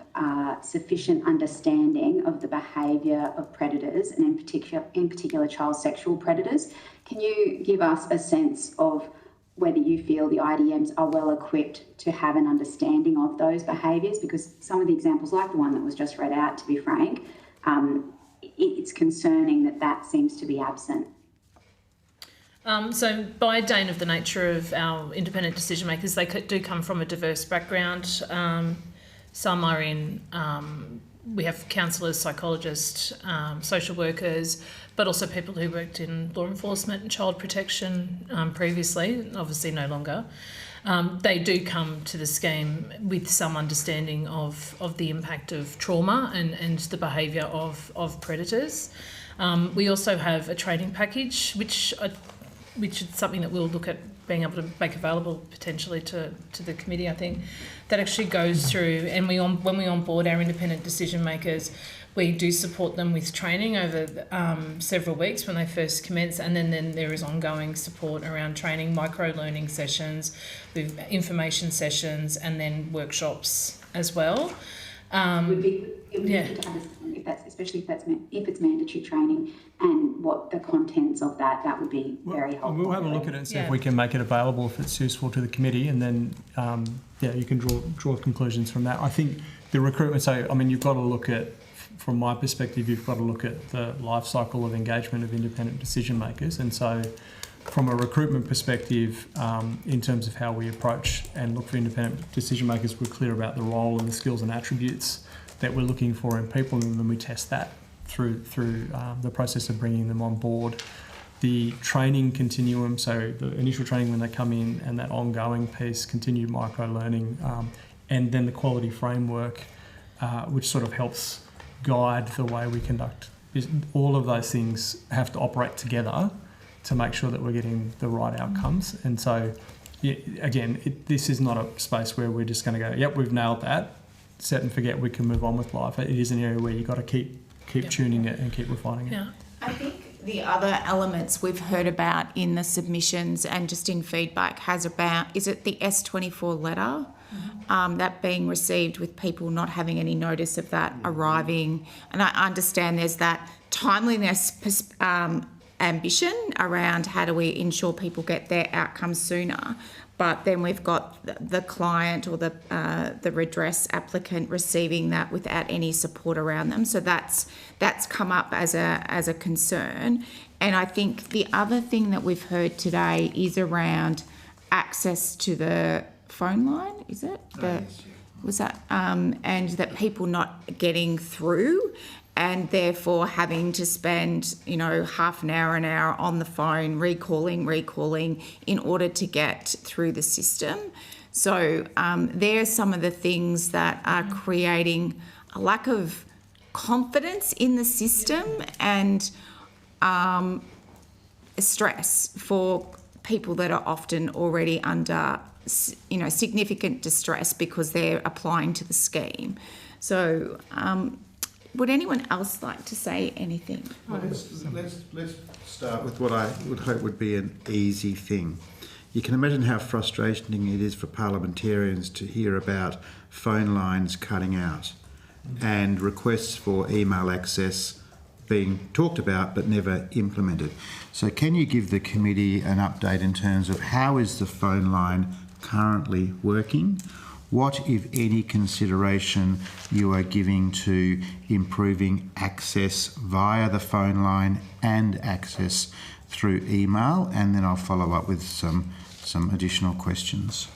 Speaker 8: sufficient understanding of the behaviour of predators, and in particular child sexual predators. Can you give us a sense of whether you feel the IDMs are well equipped to have an understanding of those behaviours? Because some of the examples, like the one that was just read out, to be frank, it's concerning that seems to be absent.
Speaker 17: So by dint of the nature of our independent decision makers, they do come from a diverse background. Some are in, we have counsellors, psychologists, social workers, but also people who worked in law enforcement and child protection previously, obviously no longer. They do come to the scheme with some understanding of the impact of trauma and the behaviour of predators. We also have a training package, which is something that we'll look at being able to make available potentially to the committee, I think, that actually goes through, and when we onboard our independent decision makers, we do support them with training over several weeks when they first commence, and then there is ongoing support around training, micro-learning sessions, with information sessions, and then workshops as well.
Speaker 8: It would be good to understand if it's mandatory training and what the contents of that would be very helpful.
Speaker 13: We'll have a look at it and see if we can make it available if it's useful to the committee, and then you can draw conclusions from that. I think the recruitment, so I mean, you've got to look at, from my perspective, you've got to look at the life cycle of engagement of independent decision makers, and so from a recruitment perspective, in terms of how we approach and look for independent decision makers, we're clear about the role and the skills and attributes that we're looking for in people, and then we test that through the process of bringing them on board. The training continuum, so the initial training when they come in, and that ongoing piece, continued micro-learning, and then the quality framework, which sort of helps guide the way we conduct. All of those things have to operate together to make sure that we're getting the right outcomes. And so this is not a space where we're just going to go, yep, we've nailed that, set and forget, we can move on with life. It is an area where you've got to keep tuning it and keep refining it.
Speaker 1: Yeah. I think the other elements we've heard about in the submissions and just in feedback is it the S24 letter, that being received with people not having any notice of that arriving. And I understand there's that timeliness ambition around how do we ensure people get their outcomes sooner. But then we've got the client or the redress applicant receiving that without any support around them. So that's come up as a concern. And I think the other thing that we've heard today is around access to the phone line. Is it? Was that and that people not getting through, and therefore having to spend, half an hour on the phone recalling in order to get through the system. So there are some of the things that are creating a lack of confidence in the system and stress for people that are often already under, significant distress because they're applying to the scheme. So would anyone else like to say anything?
Speaker 2: Let's start with what I would hope would be an easy thing. You can imagine how frustrating it is for parliamentarians to hear about phone lines cutting out and requests for email access being talked about but never implemented. So can you give the committee an update in terms of how is the phone line currently working? What, if any, consideration you are giving to improving access via the phone line and access through email? And then I'll follow up with some additional questions.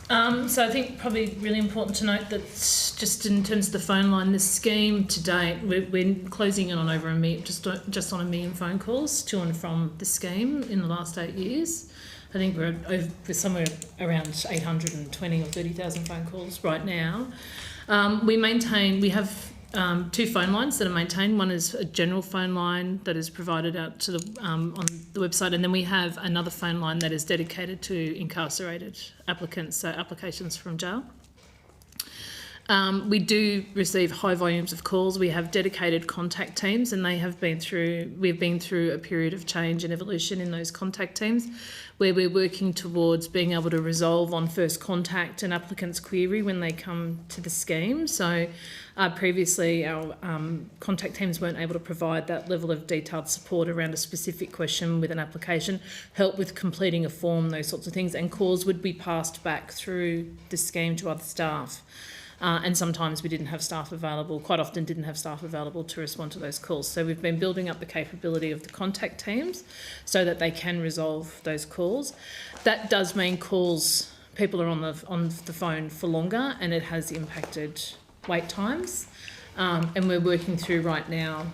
Speaker 17: So I think probably really important to note that just in terms of the phone line, the scheme to date, we're closing in on over just on 1 million phone calls to and from the scheme in the last 8 years. I think we're somewhere around 820 or 30,000 phone calls right now. We have 2 phone lines that are maintained. One is a general phone line that is provided out to on the website, and then we have another phone line that is dedicated to incarcerated applicants, so applications from jail. We do receive high volumes of calls. We have dedicated contact teams, and we've been through a period of change and evolution in those contact teams, where we're working towards being able to resolve on first contact an applicant's query when they come to the scheme. So previously our contact teams weren't able to provide that level of detailed support around a specific question with an application, help with completing a form, those sorts of things, and calls would be passed back through the scheme to other staff. And sometimes we quite often didn't have staff available to respond to those calls. So we've been building up the capability of the contact teams so that they can resolve those calls. That does mean people are on the phone for longer, and it has impacted wait times. And we're working through right now,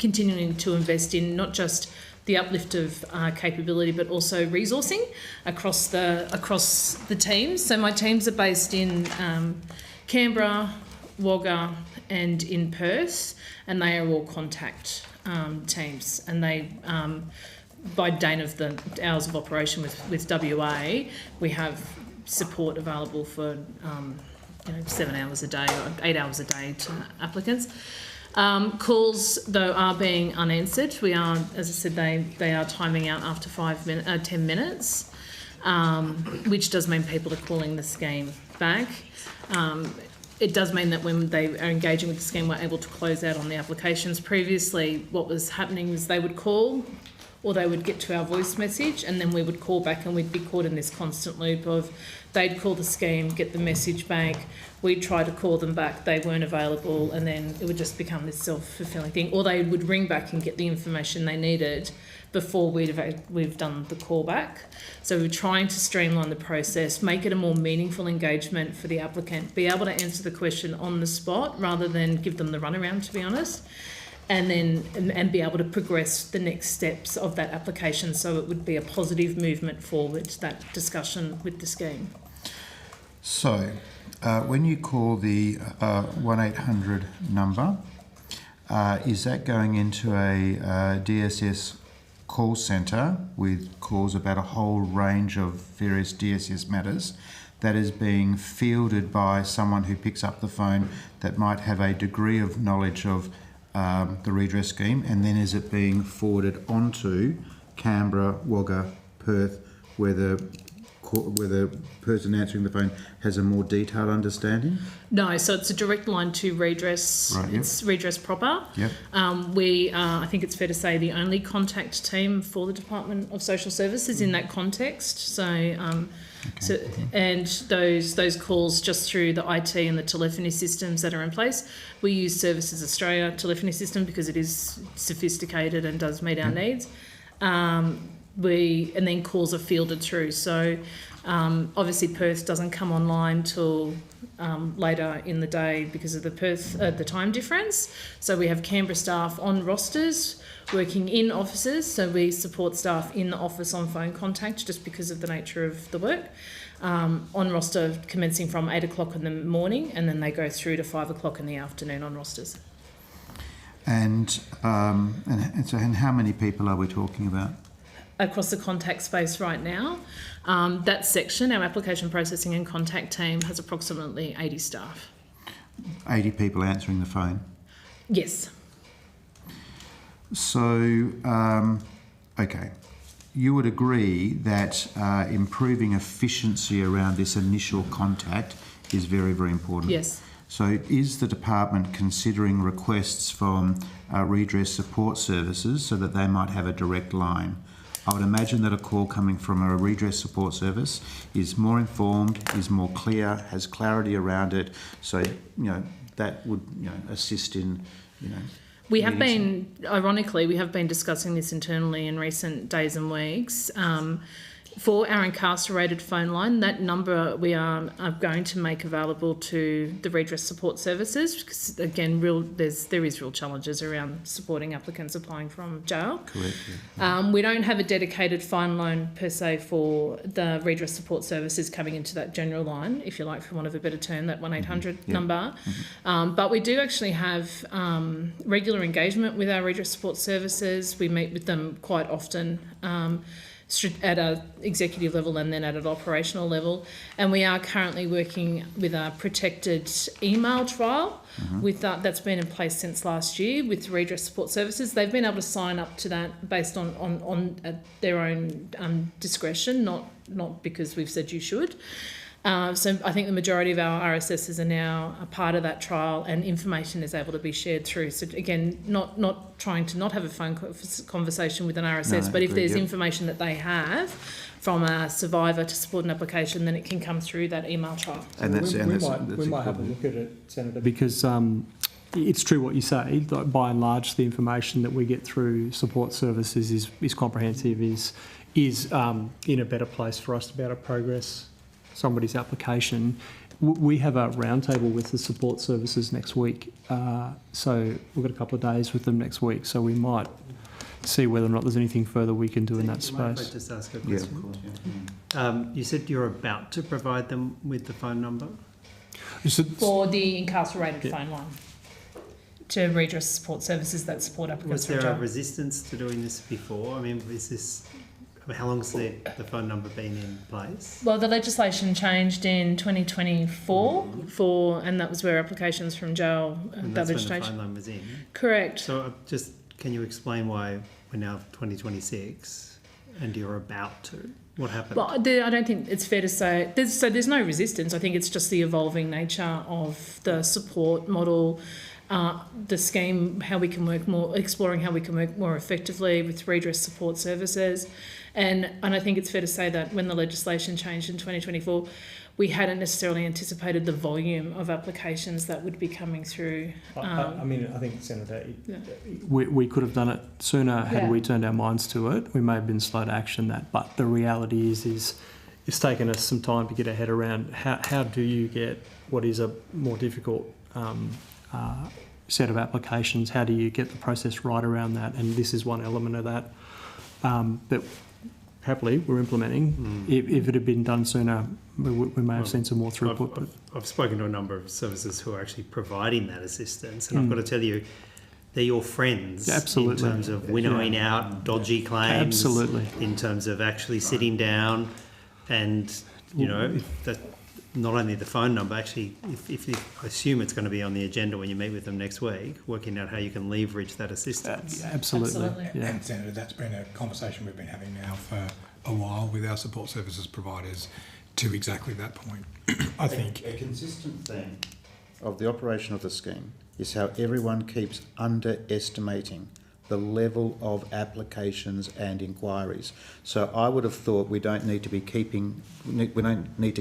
Speaker 17: continuing to invest in not just the uplift of capability, but also resourcing across the teams. So my teams are based in Canberra, Wagga, and in Perth, and they are all contact teams. And they, by date of the hours of operation with WA, we have support available for 7 hours a day or 8 hours a day to applicants. Calls, though, are being unanswered. We are, as I said, they are timing out after 10 minutes, which does mean people are calling the scheme back. It does mean that when they are engaging with the scheme, we're able to close out on the applications. Previously, what was happening is they would call or they would get to our voice message, and then we would call back, and we'd be caught in this constant loop of they'd call the scheme, get the message back, we'd try to call them back, they weren't available, and then it would just become this self-fulfilling thing. Or they would ring back and get the information they needed before we've done the call back. So we're trying to streamline the process, make it a more meaningful engagement for the applicant, be able to answer the question on the spot rather than give them the runaround, to be honest, and then be able to progress the next steps of that application, so it would be a positive movement forward, that discussion with the scheme.
Speaker 2: So when you call the 1-800 number, is that going into a DSS call centre with calls about a whole range of various DSS matters that is being fielded by someone who picks up the phone that might have a degree of knowledge of the redress scheme, and then is it being forwarded onto Canberra, Wagga, Perth, where the person answering the phone has a more detailed understanding?
Speaker 17: No, so it's a direct line to redress.
Speaker 2: Right,
Speaker 17: it's redress proper.
Speaker 2: Yep.
Speaker 17: We are, I think it's fair to say, the only contact team for the Department of Social Services in that context. So, and those calls just through the IT and the telephony systems that are in place. We use Services Australia telephony system because it is sophisticated and does meet our needs. And then calls are fielded through. So obviously Perth doesn't come online till later in the day because of the time difference. So we have Canberra staff on rosters working in offices. So we support staff in the office on phone contact just because of the nature of the work. On roster commencing from 8 o'clock in the morning, and then they go through to 5 o'clock in the afternoon on rosters.
Speaker 2: And how many people are we talking about?
Speaker 17: Across the contact space right now, that section, our application processing and contact team, has approximately 80 staff.
Speaker 2: 80 people answering the phone?
Speaker 17: Yes.
Speaker 2: So, okay. You would agree that improving efficiency around this initial contact is very, very important?
Speaker 17: Yes.
Speaker 2: So is the department considering requests from redress support services so that they might have a direct line? I would imagine that a call coming from a redress support service is more informed, is more clear, has clarity around it. So, that would, assist in,
Speaker 17: We have been, ironically, we have been discussing this internally in recent days and weeks. For our incarcerated phone line, that number we are going to make available to the redress support services because, again, there is real challenges around supporting applicants applying from jail.
Speaker 2: Correct.
Speaker 17: Yeah. We don't have a dedicated phone line per se for the redress support services coming into that general line, if you like, for want of a better term, that 1-800 number. But we do actually have regular engagement with our redress support services. We meet with them quite often. At an executive level and then at an operational level. And we are currently working with a protected email trial with that's been in place since last year with redress support services. They've been able to sign up to that based on their own discretion, not because we've said you should. So I think the majority of our RSSs are now a part of that trial and information is able to be shared through. So again, not trying to not have a phone conversation with an RSS, but if there's information that they have from a survivor to support an application, then it can come through that email trial.
Speaker 13: And we might have a look at it, Senator, because it's true what you say. By and large, the information that we get through support services is comprehensive, is in a better place for us to be able to progress somebody's application. We have a roundtable with the support services next week, so we've got a couple of days with them next week, so we might see whether or not there's anything further we can do in that space.
Speaker 3: Might I just ask a question? You said you're about to provide them with the phone number?
Speaker 17: For the incarcerated phone line to redress support services that support applicants.
Speaker 3: Was there a resistance to doing this before? I mean, how long has the phone number been in place?
Speaker 17: Well, the legislation changed in 2024 and that was where applications from jail.
Speaker 3: And that's when the phone line was in?
Speaker 17: Correct.
Speaker 3: So can you explain why we're now 2026 and you're about to? What happened?
Speaker 17: Well, I don't think it's fair to say. There's no resistance. I think it's just the evolving nature of the support model, the scheme, how we can work more, exploring how we can work more effectively with redress support services. And I think it's fair to say that when the legislation changed in 2024, we hadn't necessarily anticipated the volume of applications that would be coming through.
Speaker 13: I think, Senator, we could have done it sooner had we turned our minds to it. We may have been slow to action that, but the reality is it's taken us some time to get our head around how do you get what is a more difficult set of applications, how do you get the process right around that, and this is one element of that that happily we're implementing. If it had been done sooner, we may have seen some more throughput.
Speaker 3: I've spoken to a number of services who are actually providing that assistance, and I've got to tell you, they're your friends.
Speaker 13: Absolutely.
Speaker 3: In terms of winnowing out dodgy claims.
Speaker 13: Absolutely.
Speaker 3: In terms of actually sitting down and, that not only the phone number, actually, if you assume it's going to be on the agenda when you meet with them next week, working out how you can leverage that assistance.
Speaker 13: Absolutely. Yeah.
Speaker 14: And Senator, that's been a conversation we've been having now for a while with our support services providers to exactly that point. I think
Speaker 2: a consistent theme of the operation of the scheme is how everyone keeps underestimating the level of applications and inquiries. So I would have thought we don't need to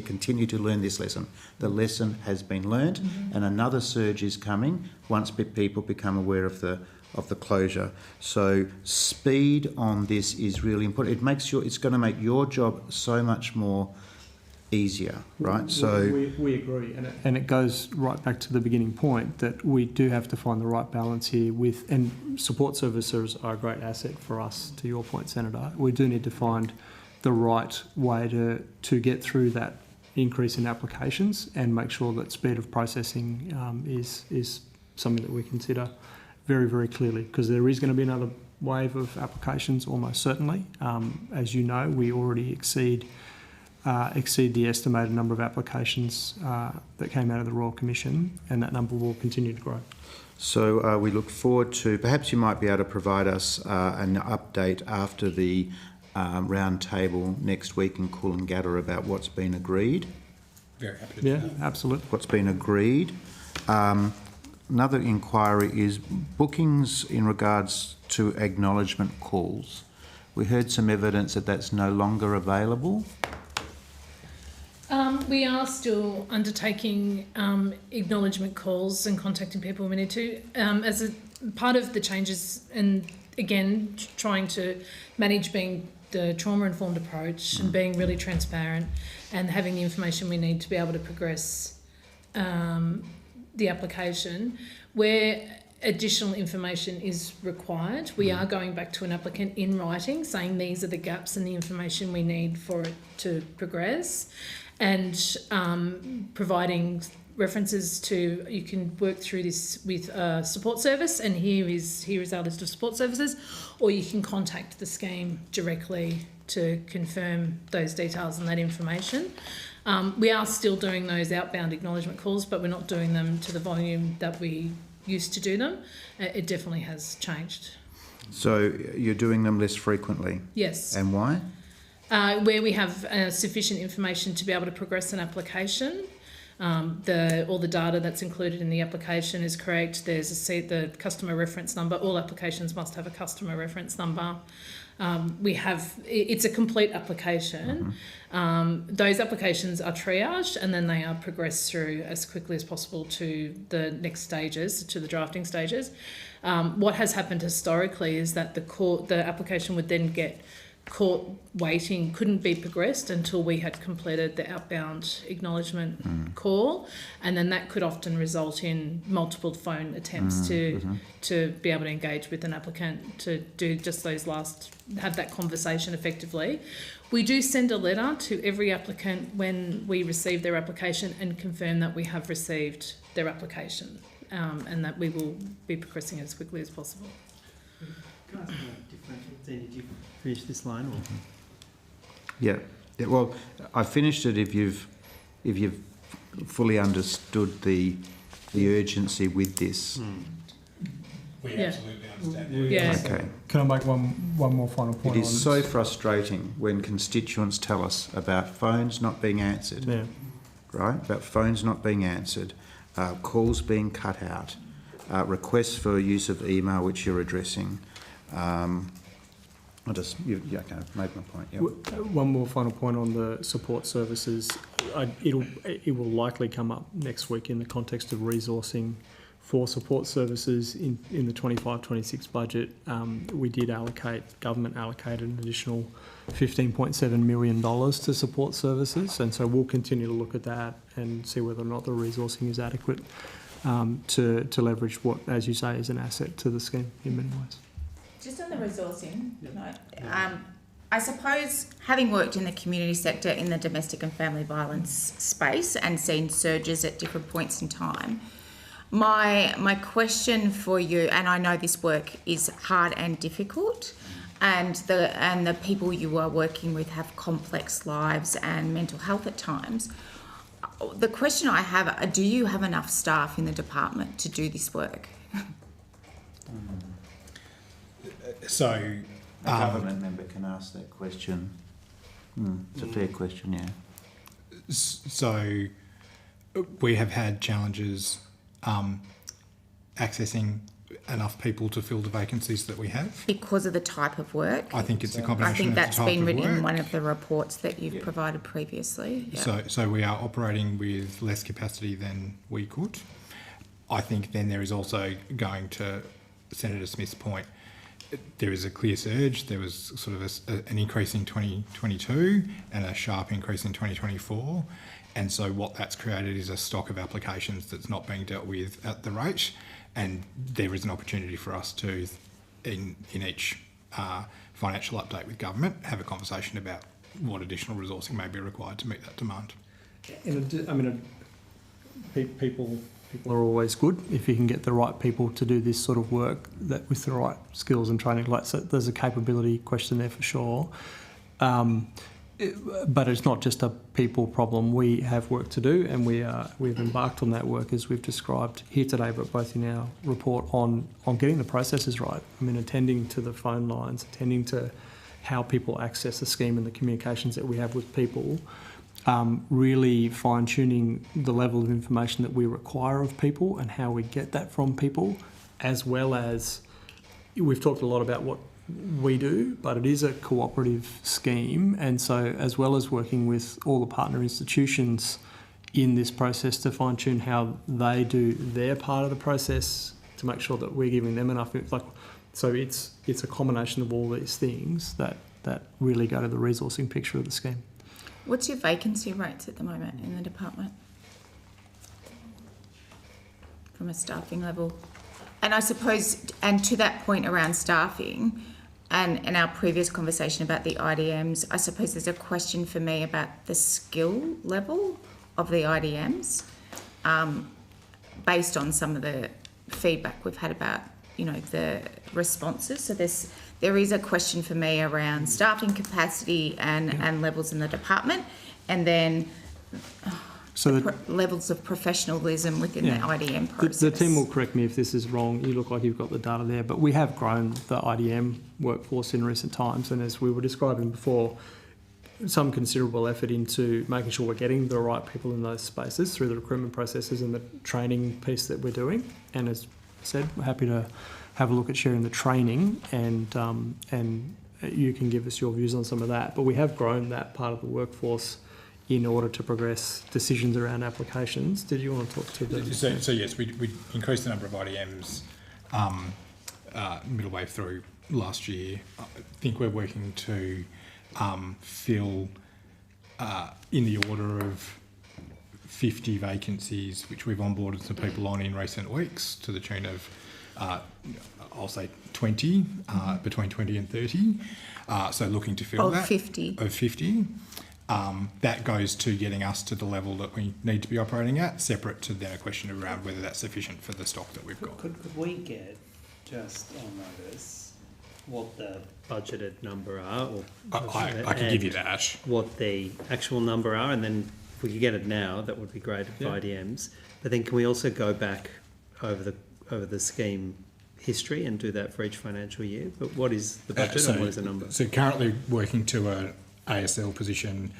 Speaker 2: continue to learn this lesson. The lesson has been learnt, and another surge is coming once people become aware of the closure. So speed on this is really important. It's going to make your job so much more easier, right? So
Speaker 13: we agree, and it goes right back to the beginning point that we do have to find the right balance here and support services are a great asset for us, to your point, Senator. We do need to find the right way to get through that increase in applications and make sure that speed of processing is something that we consider very, very clearly, because there is going to be another wave of applications almost certainly. As you know, we already exceed the estimated number of applications that came out of the Royal Commission, and that number will continue to grow.
Speaker 2: So we look forward to, perhaps you might be able to provide us an update after the round table next week in Coolangatta about what's been agreed.
Speaker 14: Very happy to do that.
Speaker 13: Absolutely.
Speaker 2: What's been agreed. Another inquiry is bookings in regards to acknowledgement calls. We heard some evidence that that's no longer available.
Speaker 17: We are still undertaking acknowledgement calls and contacting people we need to. As a part of the changes, and again, trying to manage being the trauma-informed approach and being really transparent and having the information we need to be able to progress the application, where additional information is required, we are going back to an applicant in writing saying these are the gaps in the information we need for it to progress, and providing references to, you can work through this with a support service, and here is our list of support services, or you can contact the scheme directly to confirm those details and that information. We are still doing those outbound acknowledgement calls, but we're not doing them to the volume that we used to do them. It definitely has changed.
Speaker 2: So you're doing them less frequently?
Speaker 17: Yes.
Speaker 2: And why?
Speaker 17: Where we have sufficient information to be able to progress an application. All the data that's included in the application is correct. There's the customer reference number. All applications must have a customer reference number. It's a complete application. Those applications are triaged and then they are progressed through as quickly as possible to the next stages, to the drafting stages. What has happened historically is that the application would then get court waiting, couldn't be progressed until we had completed the outbound acknowledgement call, and then that could often result in multiple phone attempts to be able to engage with an applicant to do just have that conversation effectively. We do send a letter to every applicant when we receive their application and confirm that we have received their application, and that we will be progressing as quickly as possible.
Speaker 3: Can I ask did you finish this line? Or?
Speaker 2: Yeah. Well, I finished it if you've fully understood the urgency with this.
Speaker 14: We absolutely understand.
Speaker 17: Yeah.
Speaker 2: Okay.
Speaker 13: Can I make one more final point?
Speaker 2: It is so frustrating when constituents tell us about phones not being answered.
Speaker 13: Yeah.
Speaker 2: Right? About phones not being answered, calls being cut out, requests for use of email which you're addressing. Okay, made my point. Yep.
Speaker 13: One more final point on the support services. It will likely come up next week in the context of resourcing for support services in the 25-26 budget. We did government allocated an additional $15.7 million to support services, and so we'll continue to look at that and see whether or not the resourcing is adequate to leverage what, as you say, is an asset to the scheme in many ways.
Speaker 1: Just on the resourcing, I suppose having worked in the community sector in the domestic and family violence space and seen surges at different points in time, My question for you, and I know this work is hard and difficult, and the people you are working with have complex lives and mental health at times. The question I have, do you have enough staff in the department to do this work?
Speaker 14: So,
Speaker 2: a government member can ask that question. It's a fair question, yeah.
Speaker 14: So, we have had challenges accessing enough people to fill the vacancies that we have.
Speaker 1: Because of the type of work?
Speaker 14: I think it's a combination
Speaker 1: I think
Speaker 14: of
Speaker 1: that's
Speaker 14: the type
Speaker 1: been
Speaker 14: of
Speaker 1: written in
Speaker 14: work.
Speaker 1: one of the reports that you've provided previously. Yeah.
Speaker 14: So we are operating with less capacity than we could. I think then there is also going to Senator Smith's point, there is a clear surge. There was sort of an increase in 2022 and a sharp increase in 2024. And so what that's created is a stock of applications that's not being dealt with at the rate. And there is an opportunity for us to, in each financial update with government, have a conversation about what additional resourcing may be required to meet that demand.
Speaker 13: People are always good if you can get the right people to do this sort of work that with the right skills and training. So there's a capability question there for sure. But it's not just a people problem. We have work to do, and we've embarked on that work as we've described here today, but both in our report on getting the processes right. Attending to the phone lines, attending to how people access the scheme and the communications that we have with people, really fine-tuning the level of information that we require of people and how we get that from people, as well as we've talked a lot about what we do, but it is a cooperative scheme, and so as well as working with all the partner institutions in this process to fine-tune how they do their part of the process to make sure that we're giving them enough. So it's a combination of all these things that really go to the resourcing picture of the scheme.
Speaker 1: What's your vacancy rates at the moment in the department from a staffing level? And I suppose, and to that point around staffing, and in our previous conversation about the IDMs, I suppose there's a question for me about the skill level of the IDMs, based on some of the feedback we've had about, the responses. So there is a question for me around staffing capacity and levels in the department, and then levels of professionalism within the IDM process.
Speaker 13: The team will correct me if this is wrong. You look like you've got the data there, but we have grown the IDM workforce in recent times, and as we were describing before, some considerable effort into making sure we're getting the right people in those spaces through the recruitment processes and the training piece that we're doing. And as I said, we're happy to have a look at sharing the training, and you can give us your views on some of that. But we have grown that part of the workforce in order to progress decisions around applications. Did you want to talk to the...
Speaker 14: So yes, we increased the number of IDMs middle way through last year. I think we're working to fill in the order of 50 vacancies, which we've onboarded some people on in recent weeks to the tune of, I'll say 20, between 20 and 30. So looking to fill that.
Speaker 1: 50.
Speaker 14: Of 50. That goes to getting us to the level that we need to be operating at, separate to then a question around whether that's sufficient for the stock that we've got.
Speaker 3: Could we get just on notice what the budgeted number are? Or
Speaker 14: I could give you that.
Speaker 3: What the actual number are, and then if we could get it now, that would be great for IDMs. But then can we also go back over the scheme history and do that for each financial year? But what is the budget and what is the number?
Speaker 14: So currently working to an ASL position,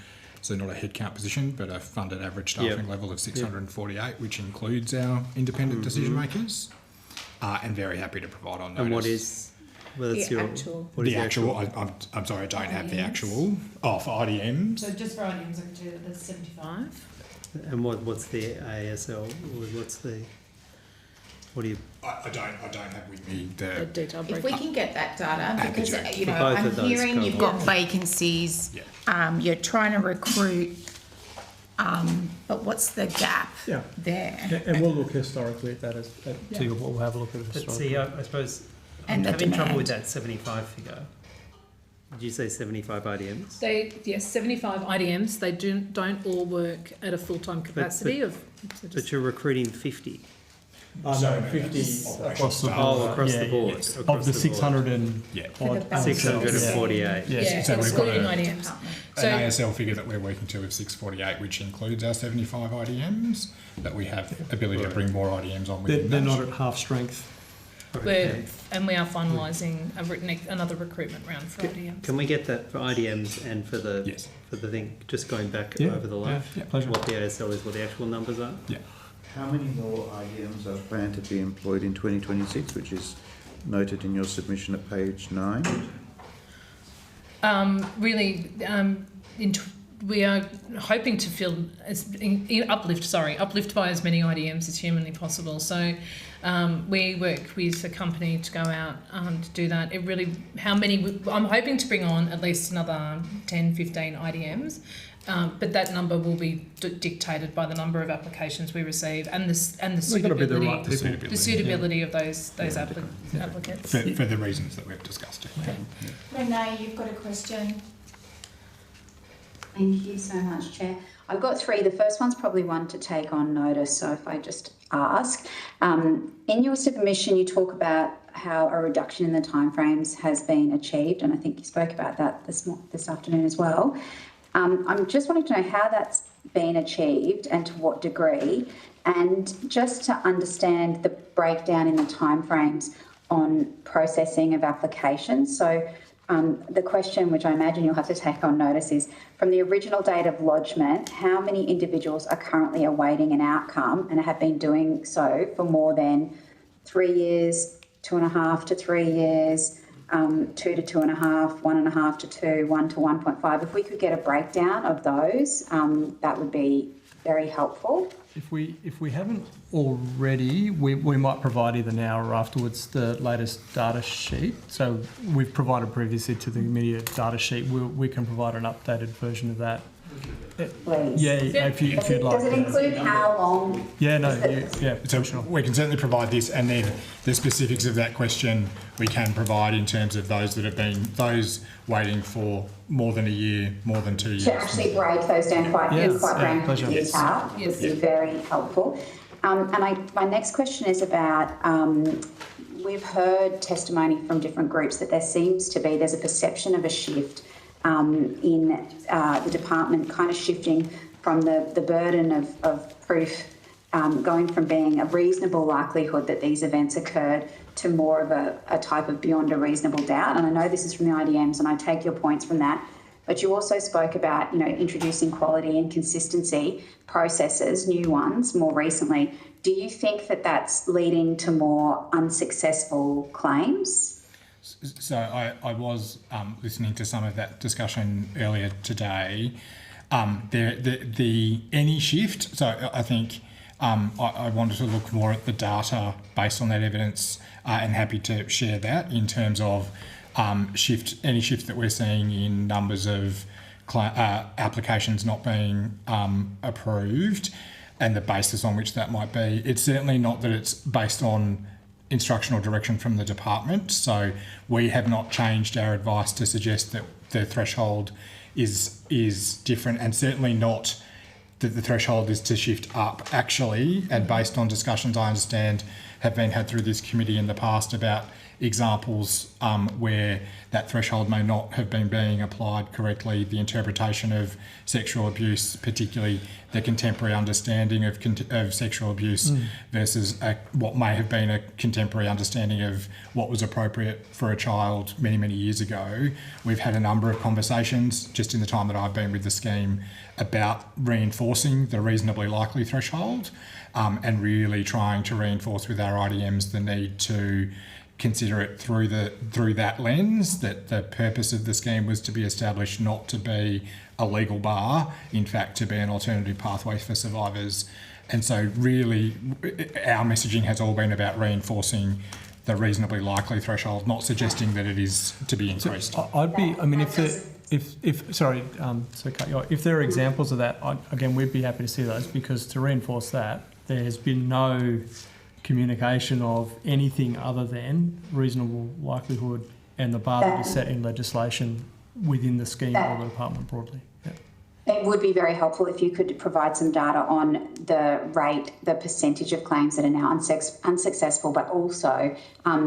Speaker 14: so not a headcount position, but a funded average staffing level of 648, which includes our independent decision makers, and very happy to provide on notice.
Speaker 3: And what is... Well, that's
Speaker 1: the
Speaker 3: your,
Speaker 1: actual.
Speaker 3: What is
Speaker 14: the actual? I'm sorry, I don't have the actual. Oh, for IDMs.
Speaker 17: So just for IDMs, I can tell you that's 75.
Speaker 3: And what's the ASL? What's the... What do you...
Speaker 14: I don't have with me the
Speaker 17: detail
Speaker 1: If we can get that data, because
Speaker 3: For both
Speaker 1: I'm
Speaker 3: of those
Speaker 1: hearing you've got
Speaker 3: cohorts.
Speaker 1: vacancies, you're trying to recruit, but what's the gap there?
Speaker 13: And we'll look historically at that we'll have a look at it
Speaker 3: But
Speaker 13: historically.
Speaker 3: see, I suppose I'm
Speaker 1: And the
Speaker 3: having trouble with
Speaker 1: demand.
Speaker 3: that 75 figure. Did you say 75 IDMs?
Speaker 17: Yes, 75 IDMs. They don't all work at a full-time capacity
Speaker 3: but you're recruiting 50.
Speaker 13: No, 50 across the board.
Speaker 3: Oh, across the board.
Speaker 13: Yes.
Speaker 3: Across
Speaker 13: Of the
Speaker 3: the
Speaker 13: 600
Speaker 3: board.
Speaker 13: and
Speaker 3: 648.
Speaker 13: Yes.
Speaker 14: So we've got
Speaker 17: excluding IDMs.
Speaker 14: an ASL figure that we're working to of 648, which includes our 75 IDMs, that we have ability to bring more IDMs on within
Speaker 13: They're
Speaker 14: that.
Speaker 13: not at half strength.
Speaker 17: We are finalising another recruitment round for IDMs.
Speaker 3: Can we get that for IDMs and for the thing? Just going back over the life, what the ASL is, what the actual numbers are.
Speaker 14: Yeah.
Speaker 2: How many more IDMs are planned to be employed in 2026, which is noted in your submission at page 9?
Speaker 17: We are hoping to uplift by as many IDMs as humanly possible. So we work with a company to go out to do that. I'm hoping to bring on at least another 10, 15 IDMs. But that number will be dictated by the number of applications we receive and the suitability of those applicants.
Speaker 14: For the reasons that we've discussed.
Speaker 17: Okay.
Speaker 1: Renee, you've got a question.
Speaker 8: Thank you so much, Chair. I've got three. The first one's probably one to take on notice, so if I just ask. In your submission, you talk about how a reduction in the timeframes has been achieved, and I think you spoke about that this afternoon as well. I'm just wanting to know how that's been achieved and to what degree, and just to understand the breakdown in the timeframes on processing of applications. So the question, which I imagine you'll have to take on notice, is from the original date of lodgement, how many individuals are currently awaiting an outcome and have been doing so for more than 3 years, 2.5 to 3 years, 2 to 2.5, 1.5 to 2, 1 to 1.5. If we could get a breakdown of those, that would be very helpful.
Speaker 13: If we haven't already, we might provide either now or afterwards the latest data sheet. So we've provided previously to the committee a data sheet. We can provide an updated version of that.
Speaker 8: Please.
Speaker 13: Yeah, if you'd like.
Speaker 8: Does it include how long?
Speaker 13: Yeah, no,
Speaker 14: So we can certainly provide this, and then the specifics of that question we can provide in terms of those those waiting for more than a year, more than 2 years.
Speaker 8: To actually break those down quite granular detail would be very helpful. My next question is about, we've heard testimony from different groups that there's a perception of a shift in the department kind of shifting from the burden of proof, going from being a reasonable likelihood that these events occurred to more of a type of beyond a reasonable doubt. And I know this is from the IDMs, and I take your points from that. But you also spoke about, introducing quality and consistency processes, new ones, more recently. Do you think that that's leading to more unsuccessful claims?
Speaker 14: So I was listening to some of that discussion earlier today. Any shift, so I think I wanted to look more at the data based on that evidence, and happy to share that in terms of any shift that we're seeing in numbers of applications not being approved and the basis on which that might be. It's certainly not that it's based on instructional direction from the department, so we have not changed our advice to suggest that the threshold is different, and certainly not that the threshold is to shift up actually, and based on discussions I understand have been had through this committee in the past about examples where that threshold may not have been being applied correctly, the interpretation of sexual abuse, particularly the contemporary understanding of sexual abuse versus what may have been a contemporary understanding of what was appropriate for a child many, many years ago. We've had a number of conversations just in the time that I've been with the scheme about reinforcing the reasonably likely threshold, and really trying to reinforce with our IDMs the need to consider it through that lens, that the purpose of the scheme was to be established not to be a legal bar, in fact to be an alternative pathway for survivors. And so really our messaging has all been about reinforcing the reasonably likely threshold, not suggesting that it is to be increased.
Speaker 13: So if there are examples of that, again, we'd be happy to see those, because to reinforce that, there has been no communication of anything other than reasonable likelihood and the bar that is set in legislation within the scheme or the department broadly.
Speaker 8: It would be very helpful if you could provide some data on the rate, the percentage of claims that are now unsuccessful, but also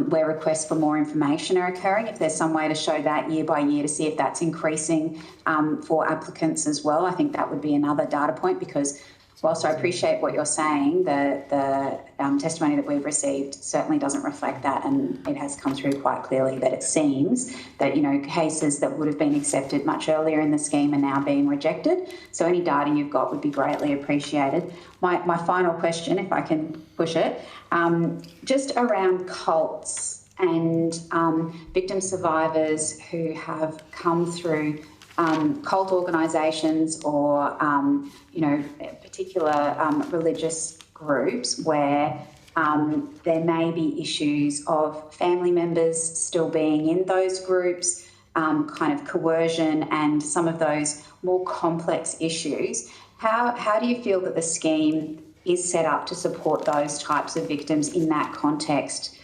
Speaker 8: where requests for more information are occurring. If there's some way to show that year by year to see if that's increasing for applicants as well, I think that would be another data point, because whilst I appreciate what you're saying, the testimony that we've received certainly doesn't reflect that, and it has come through quite clearly that it seems that, you know, cases that would have been accepted much earlier in the scheme are now being rejected. So any data you've got would be greatly appreciated. My final question, if I can push it, just around cults and victim survivors who have come through cult organisations or, you know, particular religious groups where there may be issues of family members still being in those groups, kind of coercion and some of those more complex issues. How do you feel that the scheme is set up to support those types of victims in that context,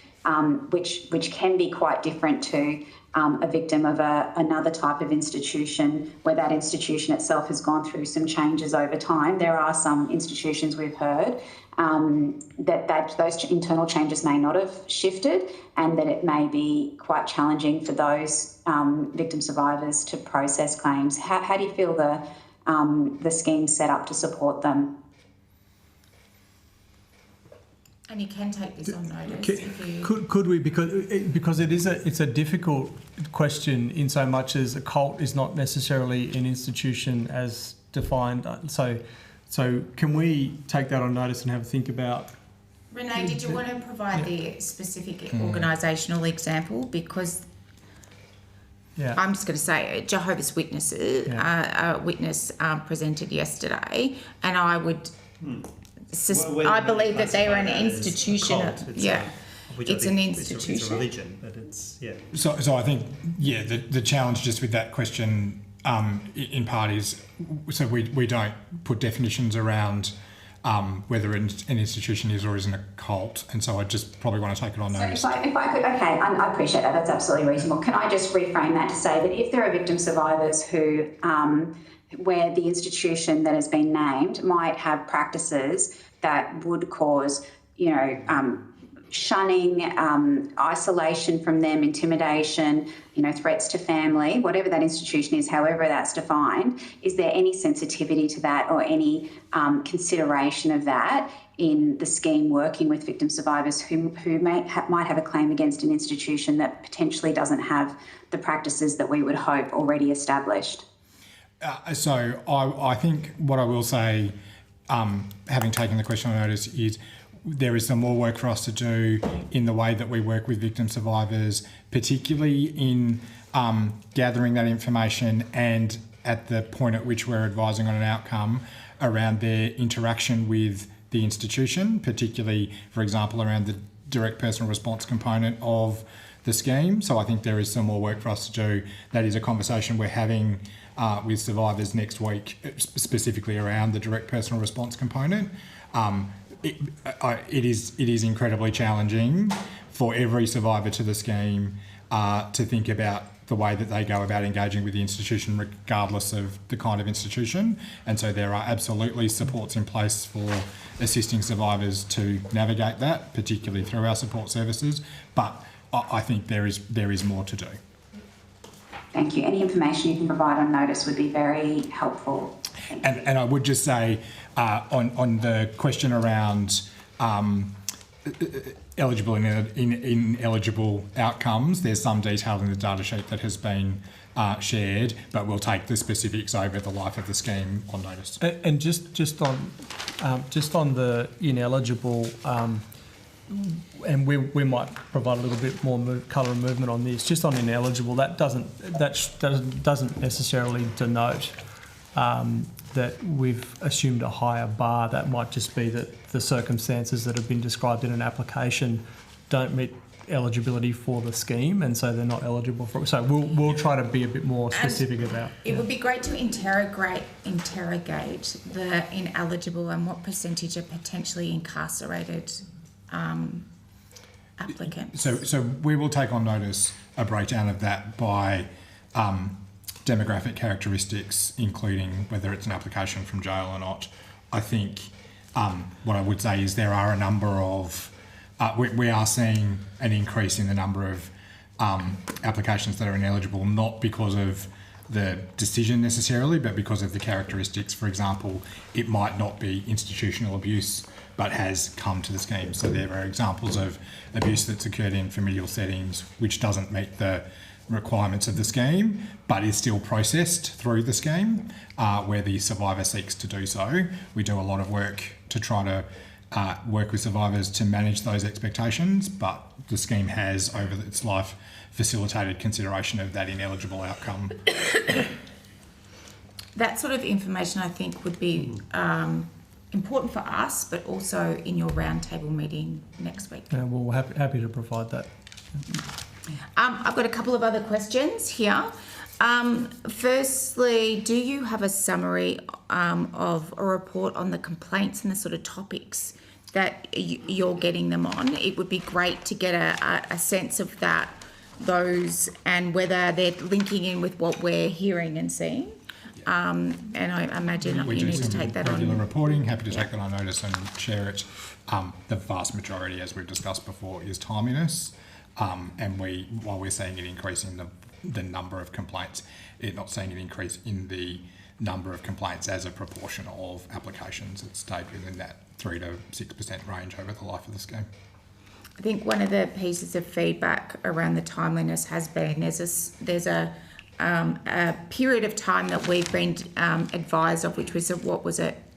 Speaker 8: which can be quite different to a victim of another type of institution where that institution itself has gone through some changes over time? There are some institutions we've heard that those internal changes may not have shifted, and that it may be quite challenging for those victim survivors to process claims. How do you feel the scheme's set up to support them?
Speaker 1: And you can take this on notice.
Speaker 13: Could we? Because it's a difficult question in so much as a cult is not necessarily an institution as defined. So can we take that on notice and have a think about?
Speaker 1: Renee, did you want to provide the specific organisational example? Because I'm just going to say Jehovah's Witnesses, a witness presented yesterday, and I would. I believe that they are an institution. It's an institution.
Speaker 3: It's a religion, but it's
Speaker 14: So I think the challenge just with that question in part is so we don't put definitions around whether an institution is or isn't a cult, and so I just probably want to take it on notice.
Speaker 8: So if I could, okay, I appreciate that. That's absolutely reasonable. Can I just reframe that to say that if there are victim survivors who where the institution that has been named might have practices that would cause, you know, shunning, isolation from them, intimidation, you know, threats to family, whatever that institution is, however that's defined, is there any sensitivity to that or any consideration of that in the scheme working with victim survivors who might have a claim against an institution that potentially doesn't have the practices that we would hope already established?
Speaker 14: So I think what I will say, having taken the question on notice, is there is some more work for us to do in the way that we work with victim survivors, particularly in gathering that information and at the point at which we're advising on an outcome around their interaction with the institution, particularly, for example, around the direct personal response component of the scheme. So I think there is some more work for us to do. That is a conversation we're having with survivors next week, specifically around the direct personal response component. It is incredibly challenging for every survivor to the scheme to think about the way that they go about engaging with the institution, regardless of the kind of institution. And so there are absolutely supports in place for assisting survivors to navigate that, particularly through our support services. But I think there is more to do.
Speaker 8: Thank you. Any information you can provide on notice would be very helpful.
Speaker 14: And I would just say on the question around eligible and ineligible outcomes, there's some detail in the data sheet that has been shared, but we'll take the specifics over the life of the scheme on notice.
Speaker 13: And just on the ineligible. And we might provide a little bit more colour and movement on this. Just on ineligible, that doesn't necessarily denote that we've assumed a higher bar. That might just be that the circumstances that have been described in an application don't meet eligibility for the scheme, and so they're not eligible for it. So we'll try to be a bit more specific about.
Speaker 1: It would be great to interrogate the ineligible and what percentage are potentially incarcerated applicants.
Speaker 14: So we will take on notice a breakdown of that by demographic characteristics, including whether it's an application from jail or not. I think what I would say is there are a number of, we are seeing an increase in the number of applications that are ineligible, not because of the decision necessarily, but because of the characteristics. For example, it might not be institutional abuse, but has come to the scheme. So there are examples of abuse that's occurred in familial settings, which doesn't meet the requirements of the scheme, but is still processed through the scheme, where the survivor seeks to do so. We do a lot of work to try to work with survivors to manage those expectations, but the scheme has, over its life, facilitated consideration of that ineligible outcome.
Speaker 1: That sort of information, I think, would be important for us, but also in your roundtable meeting next week.
Speaker 13: Yeah, well, we're happy to provide that.
Speaker 1: I've got a couple of other questions here. Firstly, do you have a summary of a report on the complaints and the sort of topics that you're getting them on? It would be great to get a sense of those and whether they're linking in with what we're hearing and seeing. And I imagine that you need to take that on.
Speaker 14: Regular reporting, happy to take that on notice and share it. The vast majority, as we've discussed before, is timeliness. And while we're seeing an increase in the number of complaints, it's not seeing an increase in the number of complaints as a proportion of applications. It's stayed within that 3 to 6% range over the life of the scheme.
Speaker 1: I think one of the pieces of feedback around the timeliness has been there's a period of time that we've been advised of, which was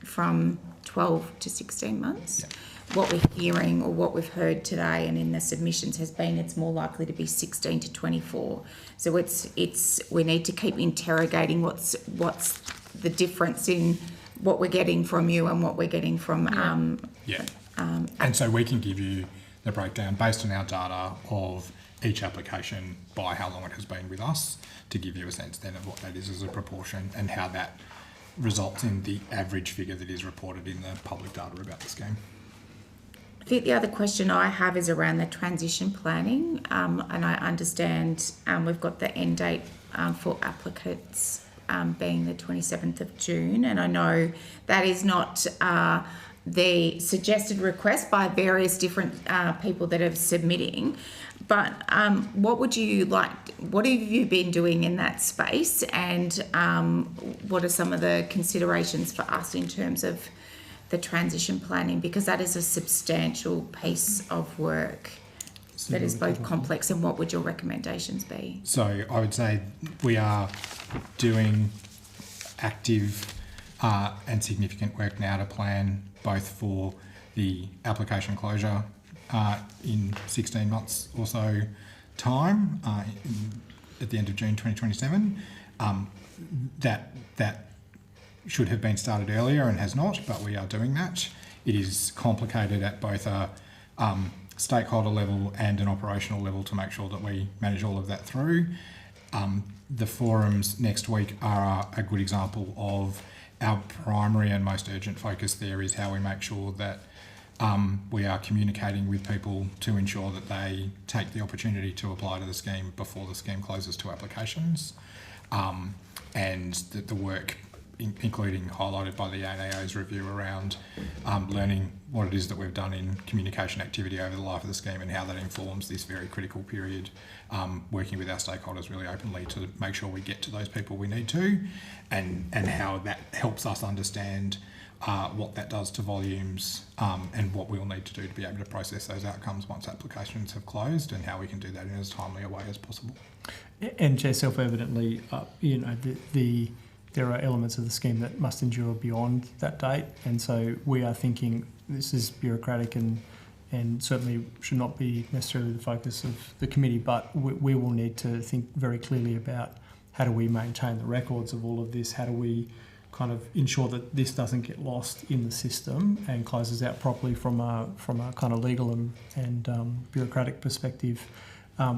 Speaker 1: from 12 to 16 months. Yeah. What we're hearing or what we've heard today and in the submissions has been it's more likely to be 16 to 24. So we need to keep interrogating what's the difference in what we're getting from you and what we're getting from
Speaker 14: and so we can give you the breakdown based on our data of each application by how long it has been with us, to give you a sense then of what that is as a proportion and how that results in the average figure that is reported in the public data about the scheme.
Speaker 1: I think the other question I have is around the transition planning, and I understand we've got the end date for applicants being the 27th of June, and I know that is not the suggested request by various different people that are submitting, but what have you been doing in that space, and what are some of the considerations for us in terms of the transition planning, because that is a substantial piece of work that is both complex, and what would your recommendations be?
Speaker 14: So I would say we are doing active and significant work now to plan both for the application closure in 16 months or so time at the end of June 2027. That should have been started earlier and has not, but we are doing that. It is complicated at both a stakeholder level and an operational level to make sure that we manage all of that through. The forums next week are a good example of our primary and most urgent focus there is how we make sure that we are communicating with people to ensure that they take the opportunity to apply to the scheme before the scheme closes to applications, and that the work including highlighted by the ANAO's review around learning what it is that we've done in communication activity over the life of the scheme and how that informs this very critical period, working with our stakeholders really openly to make sure we get to those people we need to, and how that helps us understand what that does to volumes and what we'll need to do to be able to process those outcomes once applications have closed, and how we can do that in as timely a way as possible.
Speaker 13: And Chair, self-evidently, there are elements of the scheme that must endure beyond that date, and so we are thinking this is bureaucratic and certainly should not be necessarily the focus of the committee, but we will need to think very clearly about how do we maintain the records of all of this, how do we kind of ensure that this doesn't get lost in the system and closes out properly from a kind of legal and bureaucratic perspective,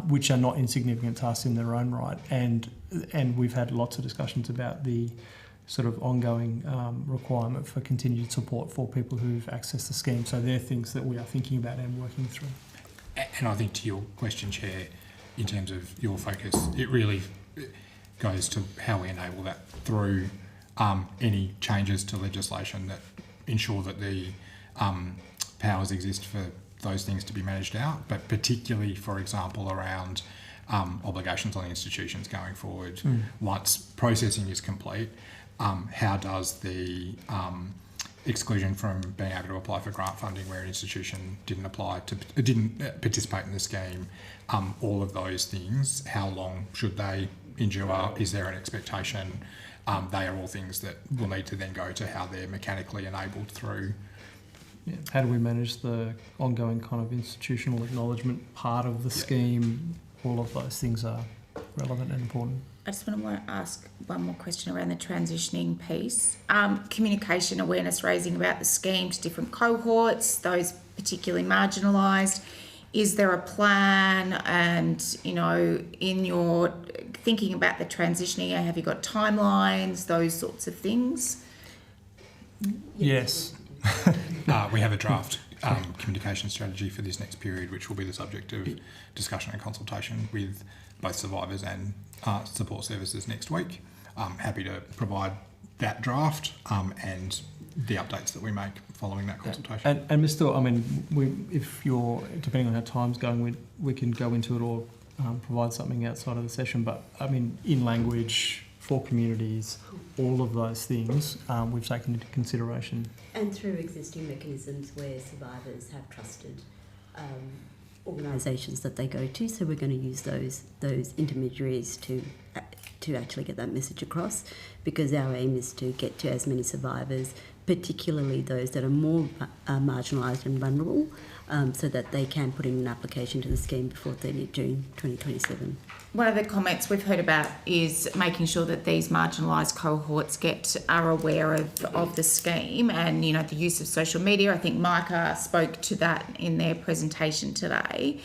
Speaker 13: which are not insignificant tasks in their own right. And we've had lots of discussions about the sort of ongoing requirement for continued support for people who've accessed the scheme. So they're things that we are thinking about and working through.
Speaker 14: And I think to your question, Chair, in terms of your focus, it really, goes to how we enable that through any changes to legislation that ensure that the powers exist for those things to be managed out, but particularly, for example, around obligations on institutions going forward. Once processing is complete, how does the exclusion from being able to apply for grant funding where an institution didn't participate in the scheme, all of those things, how long should they endure? Is there an expectation? They are all things that will need to then go to how they're mechanically enabled through.
Speaker 13: Yeah. How do we manage the ongoing kind of institutional acknowledgement part of the scheme? All of those things are relevant and important.
Speaker 1: I just want to ask one more question around the transitioning piece. Communication, awareness raising about the scheme to different cohorts, those particularly marginalised. Is there a plan? And, you know, in your thinking about the transitioning, have you got timelines, those sorts of things?
Speaker 13: Yes.
Speaker 14: We have a draft communication strategy for this next period, which will be the subject of discussion and consultation with both survivors and support services next week. I'm happy to provide that draft and the updates that we make following that consultation.
Speaker 13: And Mr. I mean, if you're, depending on how time's going, we can go into it or provide something outside of the session. But I mean, in language, for communities, all of those things we've taken into consideration.
Speaker 15: And through existing mechanisms where survivors have trusted organisations that they go to, so we're going to use those intermediaries to actually get that message across, because our aim is to get to as many survivors, particularly those that are more marginalised and vulnerable, so that they can put in an application to the scheme before 30 June 2027.
Speaker 1: One of the comments we've heard about is making sure that these marginalised cohorts are aware of the scheme and, you know, the use of social media. I think Micah spoke to that in their presentation today.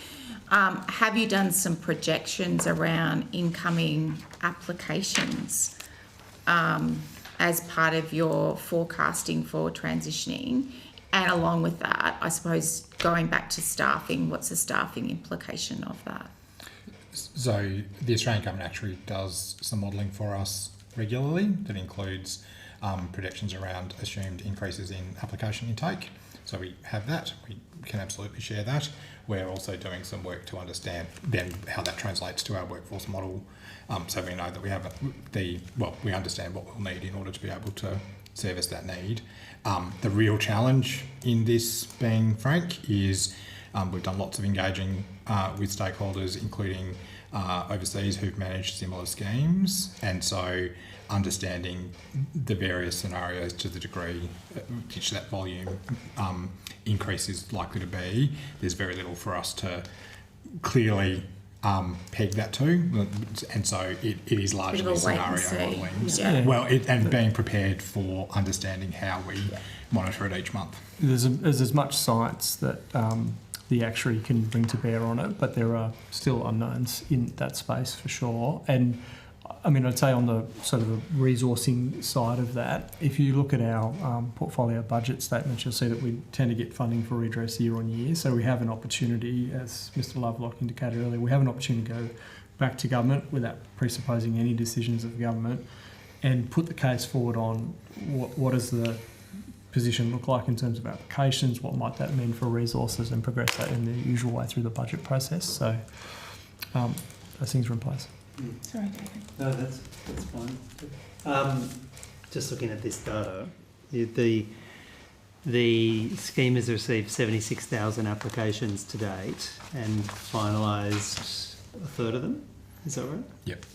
Speaker 1: Have you done some projections around incoming applications as part of your forecasting for transitioning? And along with that, I suppose, going back to staffing, what's the staffing implication of that?
Speaker 14: So the Australian Government Actuary does some modelling for us regularly that includes projections around assumed increases in application intake. So we have that. We can absolutely share that. We're also doing some work to understand then how that translates to our workforce model. So we know that we have we understand what we'll need in order to be able to service that need. The real challenge in this, being frank, is we've done lots of engaging with stakeholders, including overseas who've managed similar schemes, and so understanding the various scenarios to the degree at which that volume increase is likely to be. There's very little for us to clearly peg that to, and so it is largely scenario modelling.
Speaker 1: Yeah.
Speaker 14: Well, and being prepared for understanding how we monitor it each month.
Speaker 13: There's as much science that the actuary can bring to bear on it, but there are still unknowns in that space for sure. And I mean, I'd say on the sort of the resourcing side of that, if you look at our portfolio budget statements, you'll see that we tend to get funding for redress year on year. So we have an opportunity, as Mr. Lovelock indicated earlier, we have an opportunity to go back to government without presupposing any decisions of government and put the case forward on what does the position look like in terms of applications, what might that mean for resources, and progress that in the usual way through the budget process. So those things are in place.
Speaker 1: Sorry, David.
Speaker 3: No, that's fine. Just looking at this data, the scheme has received 76,000 applications to date and finalised a third of them. Is that right?
Speaker 14: Yep.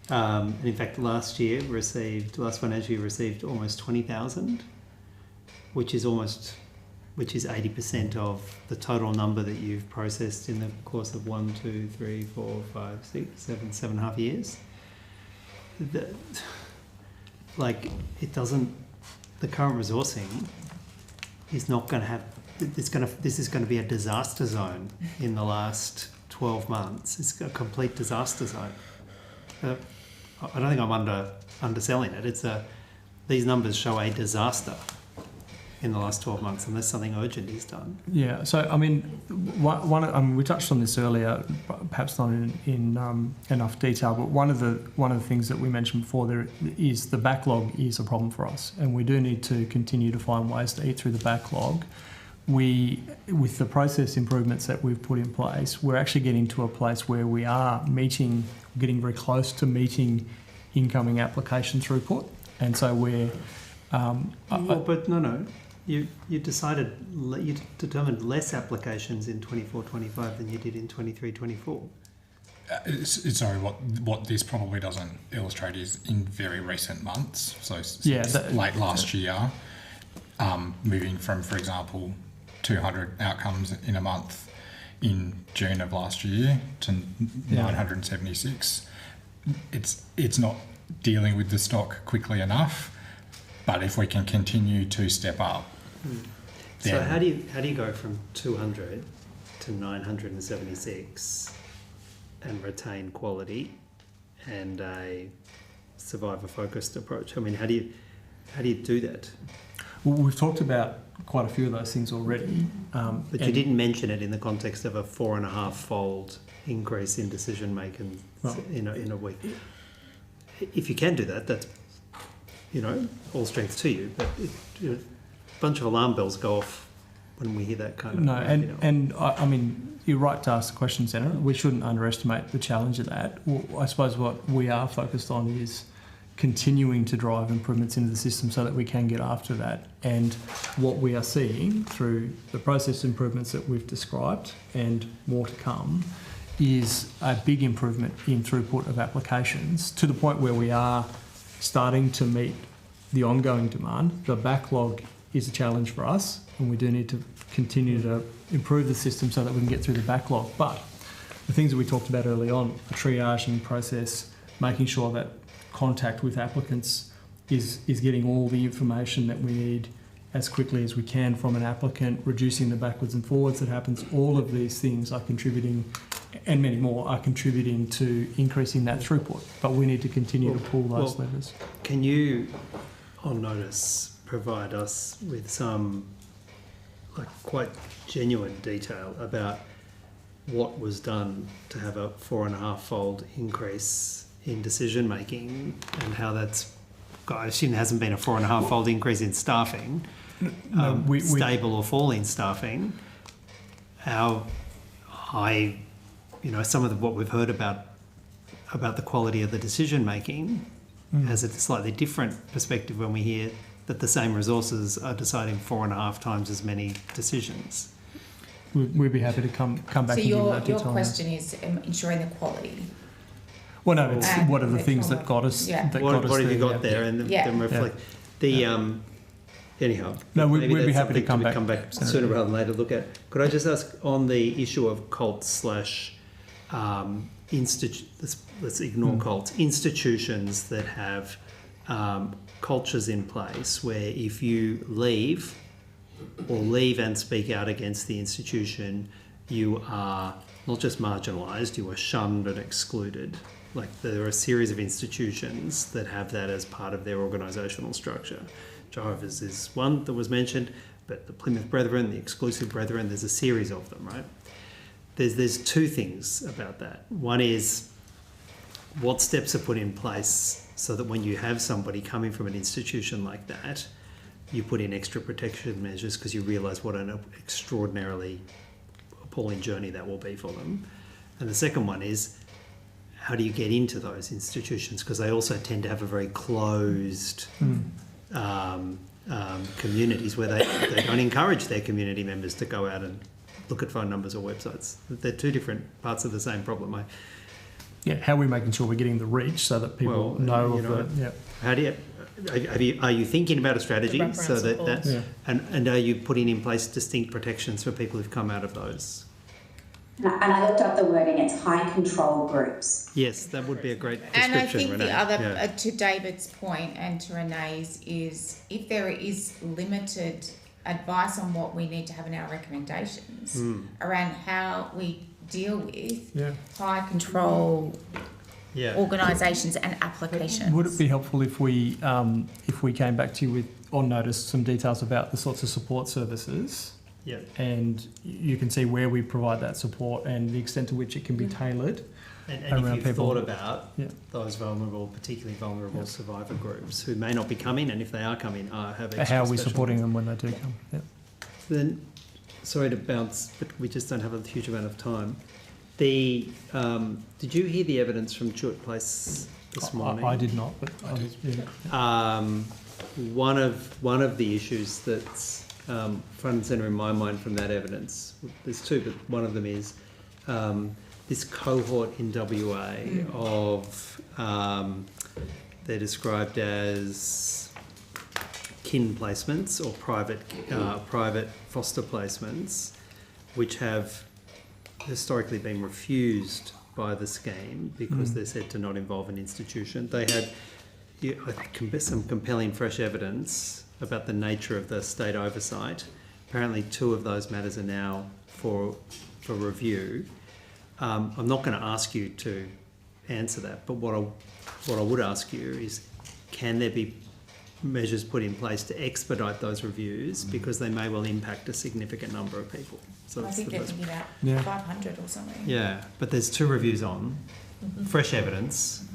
Speaker 3: And in fact, last financial year received almost 20,000, which is 80% of the total number that you've processed in the course of 1, 2, 3, 4, 5, 6, 7, 7.5 years. The current resourcing is not going to have. This is going to be a disaster zone in the last 12 months. It's a complete disaster zone. I don't think I'm underselling it. These numbers show a disaster. in the last 12 months unless something urgent is done.
Speaker 13: Yeah, so I mean, we touched on this earlier, perhaps not in enough detail, but one of the things that we mentioned before there is the backlog is a problem for us, and we do need to continue to find ways to eat through the backlog. With the process improvements that we've put in place, we're actually getting to a place where we are getting very close to meeting incoming application throughput, and so we're.
Speaker 3: But no. You determined less applications in 24-25 than you did in 23-24.
Speaker 14: Sorry, what this probably doesn't illustrate is in very recent months, so late last year, moving from, for example, 200 outcomes in a month in June of last year to 976. It's not dealing with the stock quickly enough, but if we can continue to step up.
Speaker 3: So how do you go from 200 to 976 and retain quality and a survivor-focused approach? I mean, how do you do that?
Speaker 13: Well, we've talked about quite a few of those things already.
Speaker 3: But you didn't mention it in the context of a 4.5-fold increase in decision making in a week. If you can do that, that's all strength to you. But a bunch of alarm bells go off when we hear that kind of.
Speaker 13: No, I mean, you're right to ask the question, Senator. We shouldn't underestimate the challenge of that. Well, I suppose what we are focused on is continuing to drive improvements into the system so that we can get after that. And what we are seeing through the process improvements that we've described and more to come is a big improvement in throughput of applications to the point where we are starting to meet the ongoing demand. The backlog is a challenge for us, and we do need to continue to improve the system so that we can get through the backlog. But the things that we talked about early on, the triaging process, making sure that contact with applicants is getting all the information that we need as quickly as we can from an applicant, reducing the backwards and forwards that happens. All of these things are contributing, and many more are contributing to increasing that throughput. But we need to continue to pull those levers.
Speaker 3: Can you, on notice, provide us with some quite genuine detail about what was done to have a 4.5-fold increase in decision making and how that's, I assume there hasn't been a 4.5-fold increase in staffing, stable or falling staffing. How high, some of what we've heard about the quality of the decision making has a slightly different perspective when we hear that the same resources are deciding 4.5 times as many decisions.
Speaker 13: We'd be happy to come back and give you that detail.
Speaker 1: So your question is ensuring the quality.
Speaker 13: Well, no, it's what are the things that got us?
Speaker 1: Yeah.
Speaker 3: What have you got there, and then reflect the. Anyhow,
Speaker 13: no, we'd be happy to come back
Speaker 3: sooner rather than later. Look at. Could I just ask on the issue of cults / let's ignore cults, institutions that have cultures in place where if you leave and speak out against the institution, you are not just marginalised, you are shunned and excluded. Like there are a series of institutions that have that as part of their organisational structure. Jehovah's is one that was mentioned, but the Plymouth Brethren, the Exclusive Brethren, there's a series of them, right? There's two things about that. One is what steps are put in place so that when you have somebody coming from an institution like that, you put in extra protection measures because you realise what an extraordinarily appalling journey that will be for them. And the second one is, how do you get into those institutions? Because they also tend to have a very closed communities where they don't encourage their community members to go out and look at phone numbers or websites. They're two different parts of the same problem.
Speaker 13: How are we making sure we're getting the reach so that people know of the... Yeah.
Speaker 3: How do you... Are you thinking about a strategy so that and are you putting in place distinct protections for people who've come out of those?
Speaker 8: And I looked up the wording, it's high control groups.
Speaker 3: Yes, that would be a great description,
Speaker 1: And I think
Speaker 3: Renee.
Speaker 1: the other, to David's point and to Renee's, is if there is limited advice on what we need to have in our recommendations around how we deal with high control organisations and applications.
Speaker 13: Would it be helpful if we came back to you with on notice some details about the sorts of support services.
Speaker 3: Yeah.
Speaker 13: And you can see where we provide that support and the extent to which it can be tailored.
Speaker 3: And
Speaker 13: around
Speaker 3: if you've
Speaker 13: people.
Speaker 3: thought about those vulnerable, particularly vulnerable survivor groups who may not be coming, and if they are coming, have extra
Speaker 13: How are we
Speaker 3: special
Speaker 13: supporting
Speaker 3: needs.
Speaker 13: them when they do come? Yeah.
Speaker 3: Then, sorry to bounce, but we just don't have a huge amount of time. Did you hear the evidence from Jewett Place this morning?
Speaker 13: I did not, but I did. Yeah.
Speaker 3: One of the issues that's front and centre in my mind from that evidence, there's two, but one of them is this cohort in WA of, they're described as kin placements or private foster placements, which have historically been refused by the scheme because they're said to not involve an institution. They had some compelling fresh evidence about the nature of the state oversight. Apparently 2 of those matters are now for review. I'm not going to ask you to answer that, but what I would ask you is, can there be measures put in place to expedite those reviews, because they may well impact a significant number of people? So
Speaker 1: I think they're thinking about 500 or something.
Speaker 3: Yeah, but there's 2 reviews on, fresh evidence.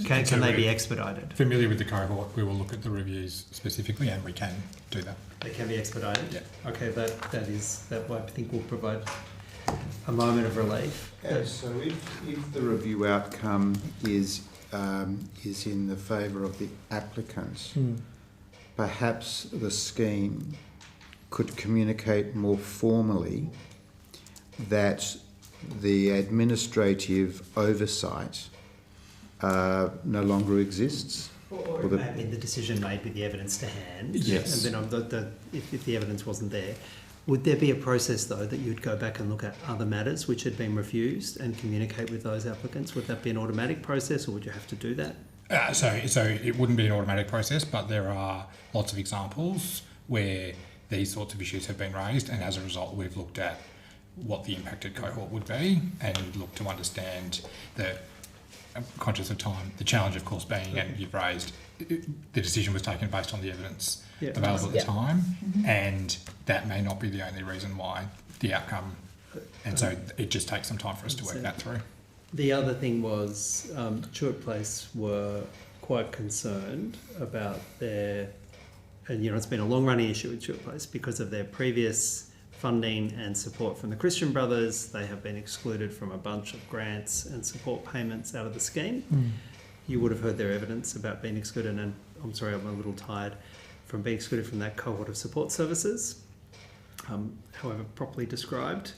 Speaker 3: Can they be expedited?
Speaker 14: Familiar with the cohort, we will look at the reviews specifically, and we can do that.
Speaker 3: They can be expedited?
Speaker 14: Yeah.
Speaker 3: Okay, that I think will provide a moment of relief.
Speaker 2: So if the review outcome is in the favour of the applicant, perhaps the scheme could communicate more formally that the administrative oversight no longer exists.
Speaker 3: Or the decision made with the evidence to hand.
Speaker 2: Yes.
Speaker 3: And then if the evidence wasn't there, would there be a process, though, that you'd go back and look at other matters which had been refused and communicate with those applicants? Would that be an automatic process, or would you have to do that?
Speaker 14: So it wouldn't be an automatic process, but there are lots of examples where these sorts of issues have been raised, and as a result, we've looked at what the impacted cohort would be and looked to understand the, I'm conscious of time, the challenge, of course, being, and you've raised, the decision was taken based on the evidence available at the time, and that may not be the only reason why the outcome, and so it just takes some time for us to work that through.
Speaker 3: The other thing was Jewett Place were quite concerned about their, and it's been a long-running issue with Jewett Place because of their previous funding and support from the Christian Brothers. They have been excluded from a bunch of grants and support payments out of the scheme. You would have heard their evidence about being excluded, and I'm sorry, I'm a little tired, from being excluded from that cohort of support services, however properly described.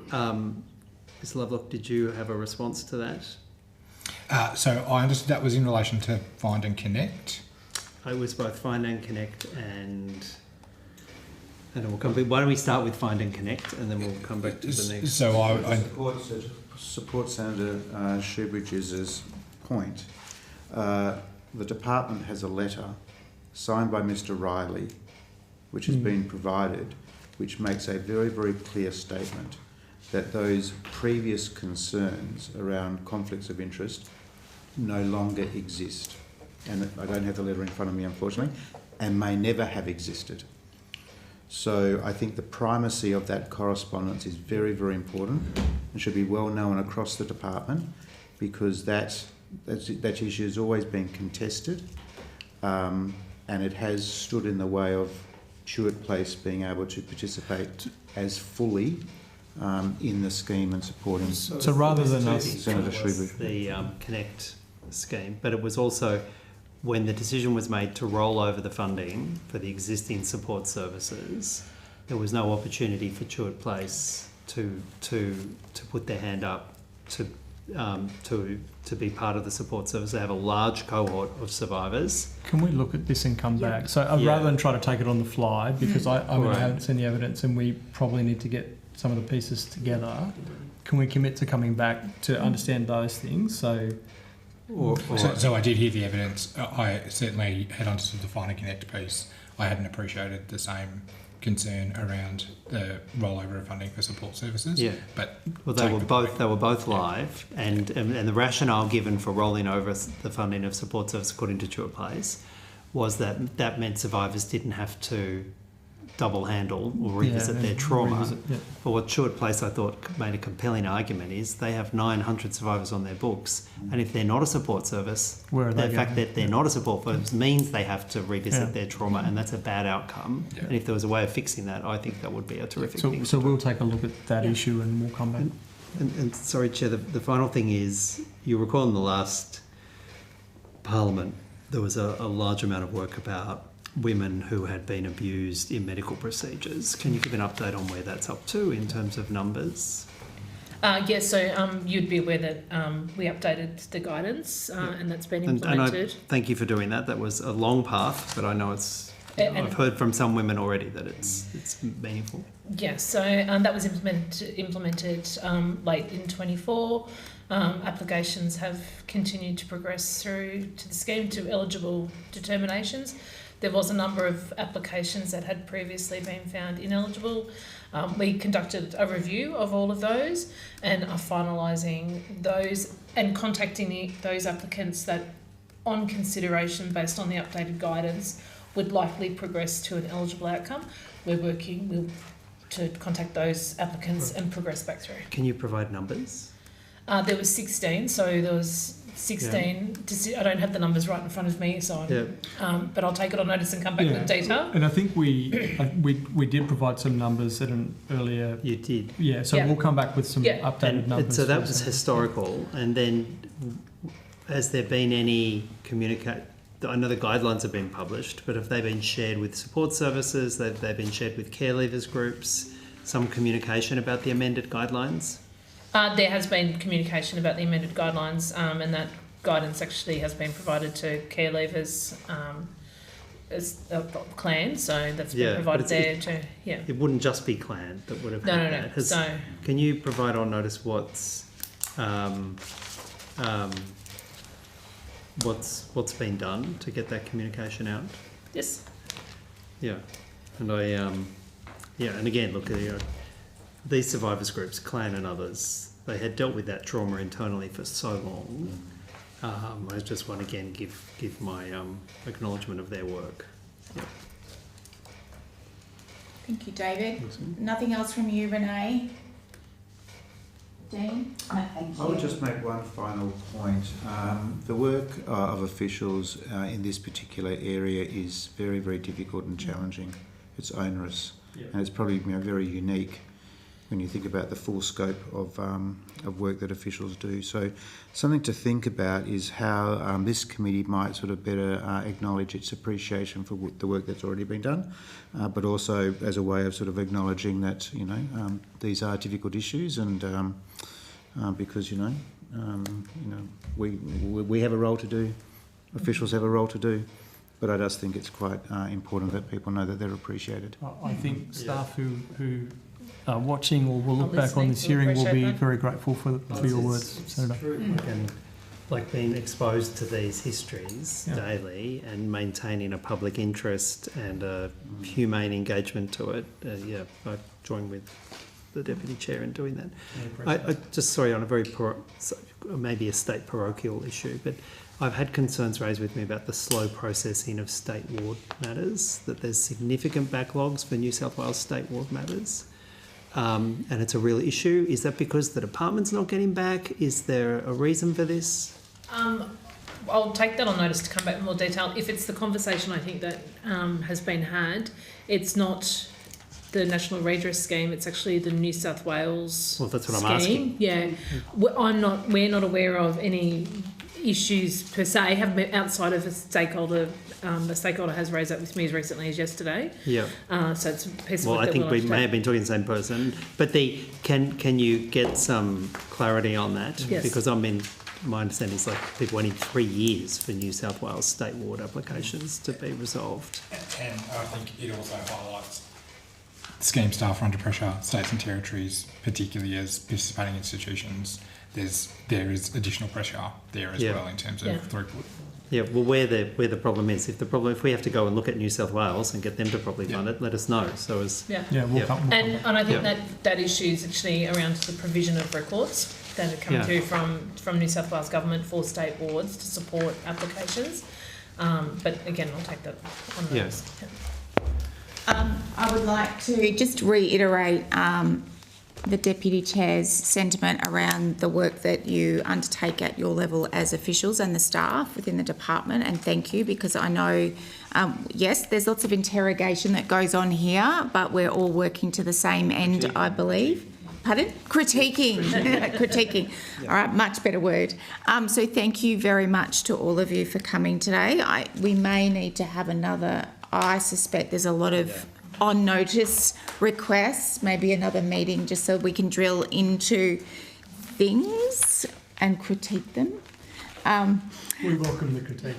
Speaker 3: Ms. Lovelock, did you have a response to that?
Speaker 14: So I understood that was in relation to Find and Connect.
Speaker 3: It was both Find and Connect, and we'll come back. Why don't we start with Find and Connect, and then we'll come back to the next.
Speaker 14: So I
Speaker 2: support Senator Shoebridge's point. The department has a letter signed by Mr. Riley, which has been provided, which makes a very, very clear statement that those previous concerns around conflicts of interest no longer exist. And I don't have the letter in front of me, unfortunately, and may never have existed. So I think the primacy of that correspondence is very, very important and should be well known across the department, because that issue has always been contested, and it has stood in the way of Jewett Place being able to participate as fully in the scheme and supporting.
Speaker 13: So rather than us,
Speaker 2: Senator Shoebridge,
Speaker 3: the Connect scheme, but it was also when the decision was made to roll over the funding for the existing support services, there was no opportunity for Jewett Place to put their hand up to be part of the support service. They have a large cohort of survivors.
Speaker 13: can we look at this and come back? So rather than try to take it on the fly, because I haven't seen the evidence and we probably need to get some of the pieces together, can we commit to coming back to understand those things? So
Speaker 14: I did hear the evidence. I certainly had understood the Find and Connect piece. I hadn't appreciated the same concern around the rollover of funding for support services.
Speaker 3: Yeah,
Speaker 14: but
Speaker 3: they were both live, and the rationale given for rolling over the funding of support services according to Jewett Place was that meant survivors didn't have to double handle or revisit their trauma. But what Chewett Place I thought made a compelling argument is they have 900 survivors on their books, and if they're not a support service, the fact that they're not a support service means they have to revisit their trauma, and that's a bad outcome. And if there was a way of fixing that, I think that would be a terrific thing.
Speaker 13: So we'll take a look at that issue and we'll come back.
Speaker 3: And sorry, Chair, the final thing is, you recall in the last Parliament there was a large amount of work about women who had been abused in medical procedures. Can you give an update on where that's up to in terms of numbers?
Speaker 17: Yes, so you'd be aware that we updated the guidance and that's been implemented.
Speaker 3: And thank you for doing that. That was a long path, but I know I've heard from some women already that it's meaningful.
Speaker 17: Yes, so that was implemented late in 24. Applications have continued to progress through to the scheme to eligible determinations. There was a number of applications that had previously been found ineligible. We conducted a review of all of those and are finalising those and contacting those applicants that, on consideration based on the updated guidance, would likely progress to an eligible outcome. We're working to contact those applicants and progress back through.
Speaker 3: Can you provide numbers?
Speaker 17: There was 16, so there was 16. I don't have the numbers right in front of me, so but I'll take it on notice and come back with detail.
Speaker 13: And I think we did provide some numbers at an earlier.
Speaker 3: You did.
Speaker 13: Yeah. So we'll come back with some updated numbers.
Speaker 3: So that was historical, and then has there been any communicate? I know the guidelines have been published, but have they been shared with support services? They've been shared with care leavers groups? Some communication about the amended guidelines?
Speaker 17: There has been communication about the amended guidelines, and that guidance actually has been provided to care leavers as a clan, so that's been provided there too. Yeah.
Speaker 3: It wouldn't just be clan that would have had that.
Speaker 17: No.
Speaker 3: Can you provide on notice what's been done to get that communication out?
Speaker 17: Yes.
Speaker 3: Yeah, and and again, look, these survivors groups, Clan and others, they had dealt with that trauma internally for so long. I just want to again give my acknowledgement of their work. Yeah.
Speaker 1: Thank you, David. Nothing else from you, Renee? Dean? No, thank you.
Speaker 2: I would just make one final point. The work of officials in this particular area is very, very difficult and challenging. It's onerous, and it's probably very unique when you think about the full scope of work that officials do. So something to think about is how this committee might sort of better acknowledge its appreciation for the work that's already been done, but also as a way of sort of acknowledging that, these are difficult issues, and because, we have a role to do, officials have a role to do, but I just think it's quite important that people know that they're appreciated.
Speaker 13: I think staff who are watching or will look back on this hearing will be very grateful for your words, Senator.
Speaker 3: And like being exposed to these histories daily and maintaining a public interest and a humane engagement to it, I join with the Deputy Chair in doing that. I just, sorry, on a very maybe a state parochial issue, but I've had concerns raised with me about the slow processing of state ward matters, that there's significant backlogs for New South Wales state ward matters. And it's a real issue. Is that because the department's not getting back? Is there a reason for this?
Speaker 17: I'll take that on notice to come back in more detail. If it's the conversation I think that has been had, it's not the National Redress Scheme, it's actually the New South Wales
Speaker 3: Well, that's what
Speaker 17: scheme.
Speaker 3: I'm asking.
Speaker 17: Yeah. We're not aware of any issues per se, have been outside of a stakeholder. The stakeholder has raised that with me as recently as yesterday.
Speaker 3: Yeah.
Speaker 17: So it's a piece of
Speaker 3: Well,
Speaker 17: work
Speaker 3: I think
Speaker 17: that
Speaker 3: we
Speaker 17: we'll
Speaker 3: may have been talking to the same person, but can you get some clarity on that?
Speaker 17: Yes.
Speaker 3: Because my understanding is like people waiting 3 years for New South Wales state ward applications to be resolved.
Speaker 14: And I think it also highlights scheme staff are under pressure, states and territories, particularly as participating institutions. There is additional pressure there as well in terms of throughput.
Speaker 3: Yeah, well, where the problem is, if we have to go and look at New South Wales and get them to properly fund it, let us know. So
Speaker 17: we'll come. And I think that issue is actually around the provision of records that are coming through from New South Wales government for state wards to support applications. But again, I'll take that on notice.
Speaker 3: Yes.
Speaker 1: I would like to just reiterate the Deputy Chair's sentiment around the work that you undertake at your level as officials and the staff within the department, and thank you, because I know, yes, there's lots of interrogation that goes on here, but we're all working to the same end, I believe. Pardon? Critiquing. Critiquing. All right, much better word. So thank you very much to all of you for coming today. We may need to have another, I suspect there's a lot of on notice requests, maybe another meeting just so we can drill into things and critique them.
Speaker 13: We welcome the critique.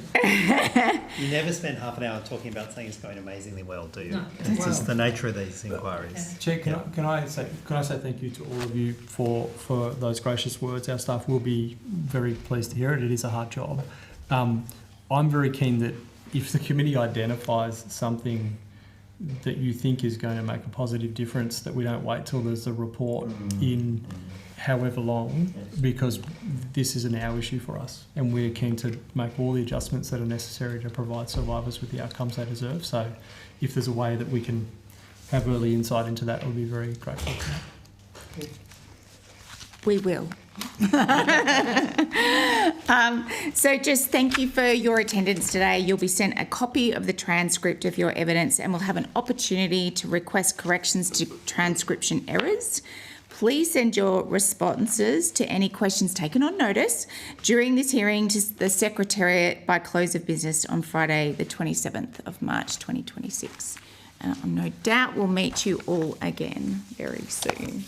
Speaker 3: You never spend half an hour talking about something that's going amazingly well, do you?
Speaker 17: No.
Speaker 3: It's just the nature of these inquiries.
Speaker 13: Chair, can I say thank you to all of you for those gracious words. Our staff will be very pleased to hear it. It is a hard job. I'm very keen that if the committee identifies something that you think is going to make a positive difference, that we don't wait till there's a report in however long, because this is an our issue for us, and we're keen to make all the adjustments that are necessary to provide survivors with the outcomes they deserve. So if there's a way that we can have early insight into that, we'll be very grateful for that.
Speaker 1: We will. So just thank you for your attendance today. You'll be sent a copy of the transcript of your evidence and will have an opportunity to request corrections to transcription errors. Please send your responses to any questions taken on notice during this hearing to the Secretariat by close of business on Friday the 27th of March 2026. And no doubt we'll meet you all again very soon.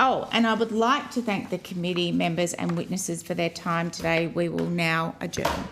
Speaker 1: Oh, and I would like to thank the committee members and witnesses for their time today. We will now adjourn.